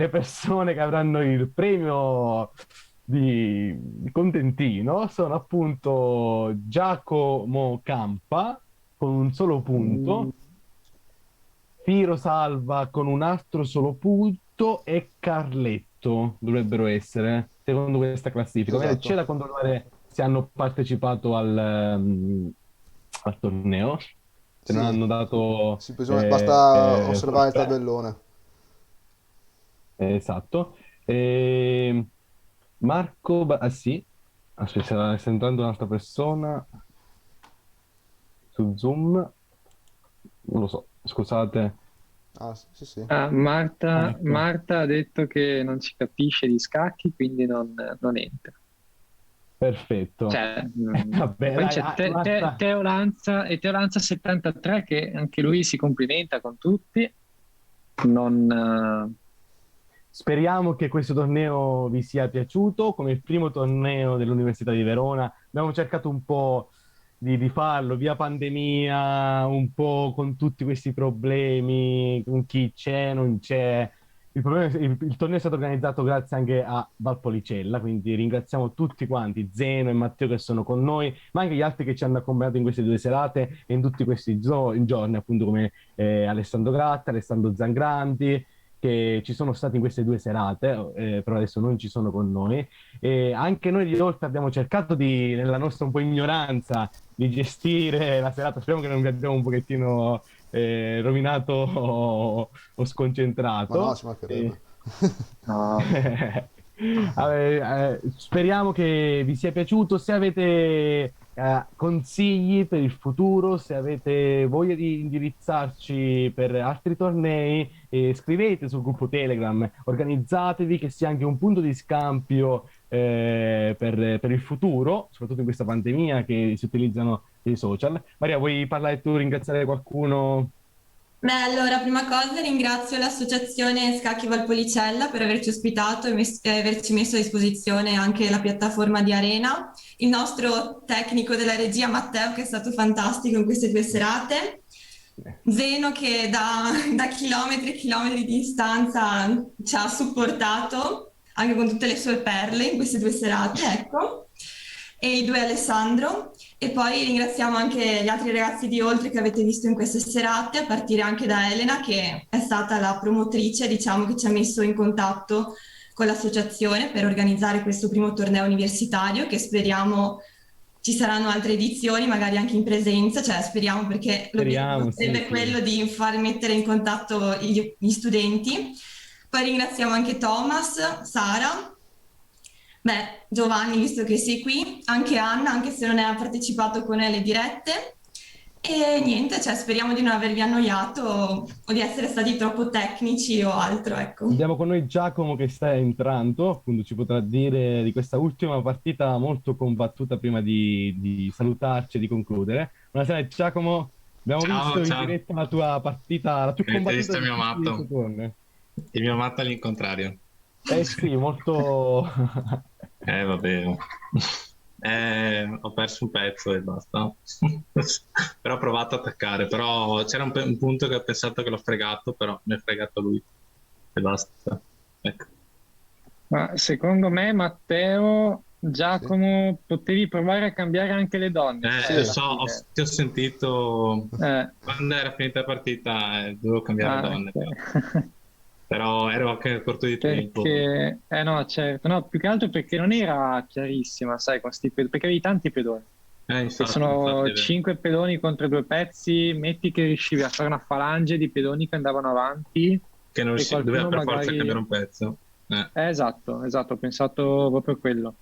persone che avranno il premio di contentino, sono appunto Giacomo Campa con un solo punto, Firo Salva con un altro solo punto e Carletto dovrebbero essere, secondo questa classifica. Ovviamente c'è Esatto. da controllare se hanno partecipato al torneo, se non Sì, hanno dato basta osservare il forfait. tabellone. Esatto. Sì, aspetta, sta entrando un'altra persona su Zoom, non lo so, scusate. Ah, sì, sì. Ah, Ecco. Marta ha detto che non ci capisce di scacchi, quindi non entra. Perfetto. Cioè, Vabbè, poi dai, c'è basta. Teo Lanza e Teo Lanza 73 che anche lui si complimenta con tutti. Speriamo che questo torneo vi sia piaciuto, come il primo torneo dell'Università di Verona. Abbiamo cercato un po' di farlo via pandemia, un po' con tutti questi problemi, con chi c'è, non c'è. Il torneo è stato organizzato grazie anche a Valpolicella, quindi ringraziamo tutti quanti, Zeno e Matteo che sono con noi, ma anche gli altri che ci hanno accompagnato in queste 2 serate e in tutti questi giorni, appunto come Alessandro Gratta, Alessandro Zangrandi, che ci sono stati in queste 2 serate, però adesso non ci sono con noi. E anche noi di Oltre abbiamo cercato nella nostra un po' ignoranza, di gestire la serata. Speriamo che non vi abbiamo un pochettino rovinato o sconcentrato. Ma no, ci mancherebbe. Speriamo che vi sia piaciuto. Se avete consigli per il futuro, se avete voglia di indirizzarci per altri tornei, scrivete sul gruppo Telegram, organizzatevi, che sia anche un punto di scambio per il futuro, soprattutto in questa pandemia che si utilizzano i social. Maria, vuoi parlare tu, ringraziare qualcuno? Beh, allora, prima cosa ringrazio l'Associazione Scacchi Valpolicella per averci ospitato e averci messo a disposizione anche la piattaforma di Arena, il nostro tecnico della regia Matteo che è stato fantastico in queste 2 serate, Zeno che da chilometri e chilometri di distanza ci ha supportato anche con tutte le sue perle in queste 2 serate, ecco, e i 2 Alessandro. E poi ringraziamo anche gli altri ragazzi di Oltre che avete visto in queste serate, a partire anche da Elena che è stata la promotrice, diciamo, che ci ha messo in contatto con l'associazione per organizzare questo primo torneo universitario, che speriamo ci saranno altre edizioni, magari anche in presenza, cioè speriamo, perché l'obiettivo sarebbe quello di far mettere in contatto gli studenti. Poi ringraziamo anche Thomas, Sara, Giovanni, visto che sei qui, anche Anna, anche se non ha partecipato con alle dirette. E niente, cioè speriamo di non avervi annoiato o di essere stati troppo tecnici o altro, ecco. Abbiamo con noi Giacomo che sta entrando, appunto ci potrà dire di questa ultima partita molto combattuta prima di salutarci e di concludere. Buonasera Giacomo, abbiamo visto in diretta la tua partita, la più combattuta il mio matto. Il mio matto all'incontrario. Sì, molto... vabbè. Ho perso un pezzo e basta. Però ho provato a attaccare, però c'era un punto che ho pensato che l'ho fregato, però mi ha fregato lui e basta. Ecco. Ma secondo me, Matteo, Giacomo, potevi provare a cambiare anche le donne. Ti ho sentito quando era finita la partita, dovevo cambiare le donne. Okay. Però ero anche corto di tempo. No, certo, no, più che altro perché non era chiarissima, sai, con perché avevi tanti pedoni. Infatti, sono 5 pedoni contro 2 pezzi, metti che riuscivi a fare una falange di pedoni che andavano avanti. Che non doveva per forza cambiare un pezzo. Esatto, ho pensato proprio quello.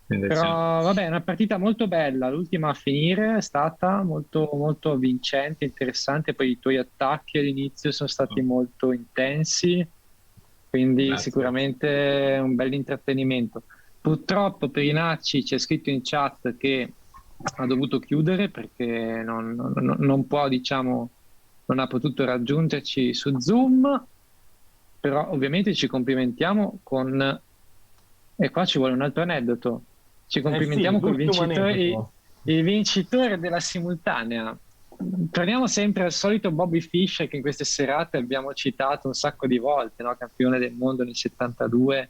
Però vabbè, è una partita molto bella, l'ultima a finire è stata molto, molto vincente, interessante, poi i tuoi attacchi all'inizio sono stati molto intensi, quindi sicuramente un bel intrattenimento. Purtroppo per Inacci c'è scritto in chat che ha dovuto chiudere perché non può, diciamo, non ha potuto raggiungerci su Zoom, però ovviamente ci complimentiamo con... E qua ci vuole un altro aneddoto. Ci complimentiamo con il vincitore della simultanea. Torniamo sempre al solito Bobby Fischer, che in queste serate abbiamo citato un sacco di volte, no? Campione del mondo nel 72,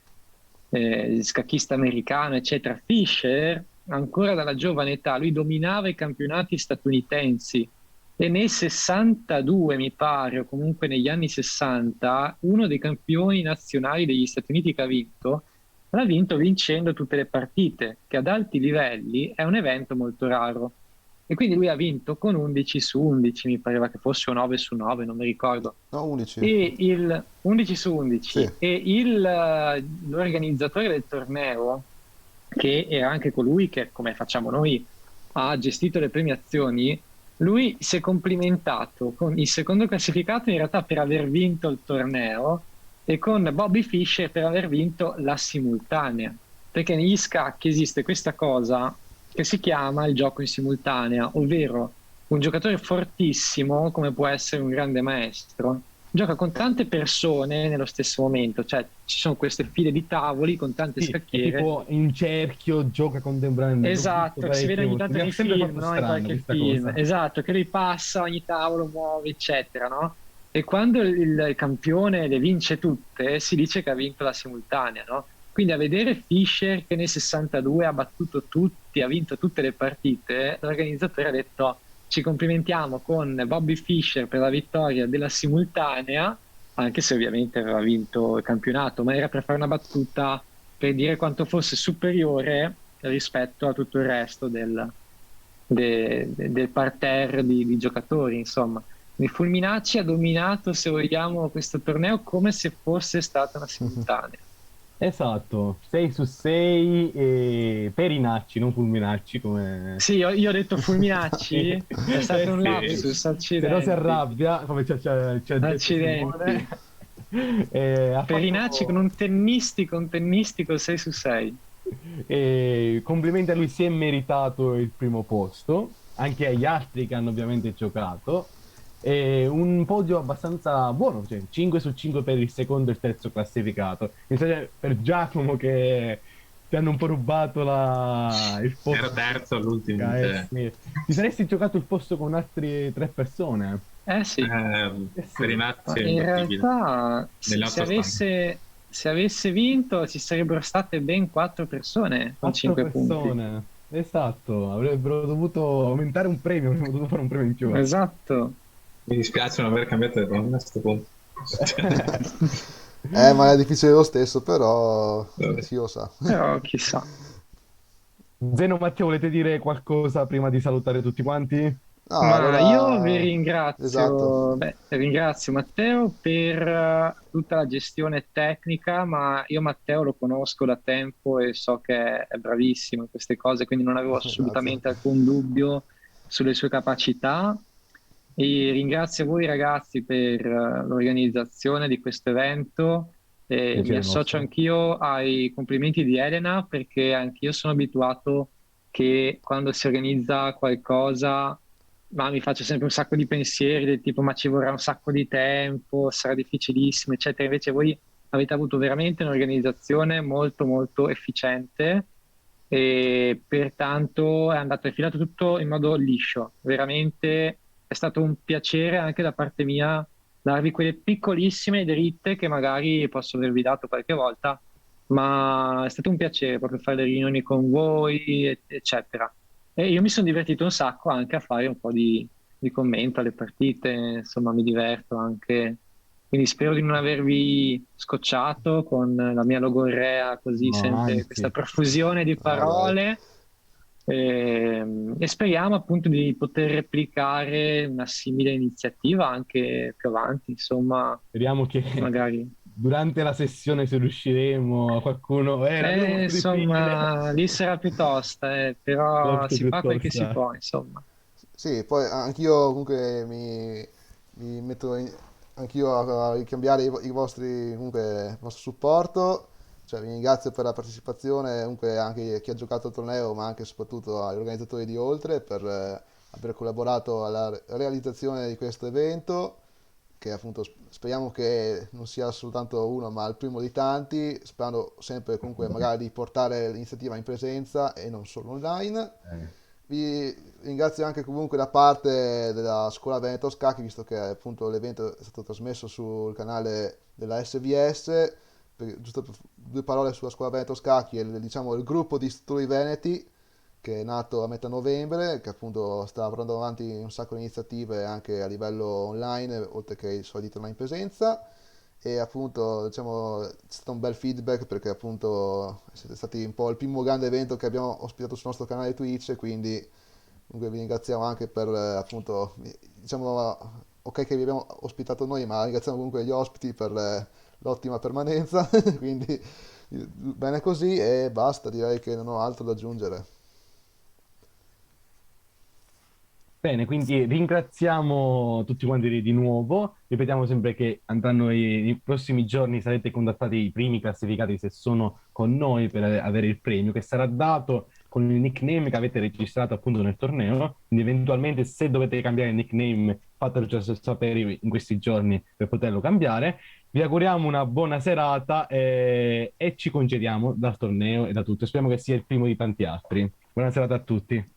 scacchista americano, eccetera. Fischer, ancora dalla giovane età, lui dominava i campionati statunitensi e nel 62, mi pare, o comunque negli anni 60, uno dei campioni nazionali degli Stati Uniti che ha vinto vincendo tutte le partite, che ad alti livelli è un evento molto raro. E quindi lui ha vinto con 11 su 11, mi pareva che fosse 9 su 9, non mi ricordo. No, 11. E 11 su 11. Sì. E l'organizzatore del torneo, che era anche colui che, come facciamo noi, ha gestito le premiazioni, lui si è complimentato con il secondo classificato in realtà per aver vinto il torneo, e con Bobby Fischer per aver vinto la simultanea, perché negli scacchi esiste questa cosa che si chiama il gioco in simultanea, ovvero un giocatore fortissimo come può essere un grande maestro gioca con tante persone nello stesso momento, cioè ci sono queste file di tavoli con tante Sì, è scacchiere. tipo in cerchio, gioca contemporaneamente. Esatto, che si vede ogni tanto nei film, no? In qualche film. Esatto, che lui passa, ogni tavolo muove, eccetera, no? E quando il campione le vince tutte, si dice che ha vinto la simultanea, no? Quindi a vedere Fischer che nel 62 ha battuto tutti, ha vinto tutte le partite, l'organizzatore ha detto: ci complimentiamo con Bobby Fischer per la vittoria della simultanea, anche se ovviamente aveva vinto il campionato, ma era per fare una battuta per dire quanto fosse superiore rispetto a tutto il resto del parterre di giocatori, insomma. Il Fulminacci ha dominato, se vogliamo, questo torneo come se fosse stata una simultanea. Esatto, 6 su 6 e Perinacci, non Fulminacci come... Sì, io ho detto Fulminacci, è stato un lapsus, Se accidenti. no si arrabbia, come c'è detto Simone. Perinacci con un tennistico 6 su 6. E complimenti a lui, si è meritato il primo posto, anche agli altri che hanno ovviamente giocato. E un podio abbastanza buono, cioè 5 su 5 per il secondo e il terzo classificato. Invece per Giacomo che ti hanno un po' rubato il posto. Era terzo all'ultimo. Sì. Ti saresti giocato il posto con altre 3 persone. Sì. Perinacci in realtà se avesse vinto ci sarebbero state ben 4 persone con 5 punti. Esatto, avrebbero dovuto aumentare un premio, avremmo dovuto fare un premio in più. Esatto. Mi dispiace non aver cambiato le donne a questo punto. Ma è difficile lo stesso, però chi lo sa. Però chissà. Zeno, Matteo, volete dire qualcosa prima di salutare tutti quanti? No, Ma allora... io vi ringrazio, Esatto. Ringrazio Matteo per tutta la gestione tecnica, ma io Matteo lo conosco da tempo e so che è bravissimo in queste cose, quindi non avevo assolutamente alcun dubbio sulle sue capacità. E ringrazio voi ragazzi per l'organizzazione di questo evento. Mi associo anch'io ai complimenti di Elena, perché anch'io sono abituato che quando si organizza qualcosa, ma mi faccio sempre un sacco di pensieri del tipo: ma ci vorrà un sacco di tempo, sarà difficilissimo, eccetera. Invece voi avete avuto veramente un'organizzazione molto molto efficiente e pertanto è andato affilato tutto in modo liscio. Veramente è stato un piacere anche da parte mia darvi quelle piccolissime dritte che magari posso avervi dato qualche volta, ma è stato un piacere proprio fare le riunioni con voi, eccetera. E io mi sono divertito un sacco anche a fare un po' di commento alle partite, insomma mi diverto anche. Quindi spero di non avervi scocciato con la mia logorrea così, sempre questa profusione di parole. E speriamo appunto di poter replicare una simile iniziativa anche più avanti, insomma. Speriamo che magari durante la sessione, se riusciremo, qualcuno... insomma, lì sarà più tosta, però si fa quel che si può, insomma. Sì, poi anch'io comunque mi metto anch'io a ricambiare il vostro supporto. Cioè, vi ringrazio per la partecipazione, comunque anche chi ha giocato al torneo, ma anche e soprattutto agli organizzatori di Oltre per aver collaborato alla realizzazione di questo evento, che appunto speriamo che non sia soltanto uno, ma il primo di tanti, sperando sempre comunque magari di portare l'iniziativa in presenza e non solo online. Vi ringrazio anche comunque da parte della Scuola Veneto Scacchi, visto che appunto l'evento è stato trasmesso sul canale della SBS. Giusto per 2 parole sulla Scuola Veneto Scacchi, diciamo il gruppo di istruttori veneti che è nato a metà novembre, che appunto sta portando avanti un sacco di iniziative anche a livello online, oltre che i soliti tornei in presenza. E appunto diciamo c'è stato un bel feedback, perché appunto siete stati un po' il primo grande evento che abbiamo ospitato sul nostro canale Twitch, e quindi comunque vi ringraziamo anche per appunto, diciamo, ok che vi abbiamo ospitato noi, ma ringraziamo comunque gli ospiti per l'ottima permanenza. Quindi bene così, e basta, direi che non ho altro da aggiungere. Bene, quindi ringraziamo tutti quanti di nuovo. Ripetiamo sempre che andranno nei prossimi giorni, sarete contattati i primi classificati se sono con noi per avere il premio, che sarà dato con il nickname che avete registrato appunto nel torneo. Quindi eventualmente, se dovete cambiare il nickname, fatelo sapere in questi giorni per poterlo cambiare. Vi auguriamo una buona serata e ci congediamo dal torneo e da tutto. Speriamo che sia il primo di tanti altri. Buona serata a tutti.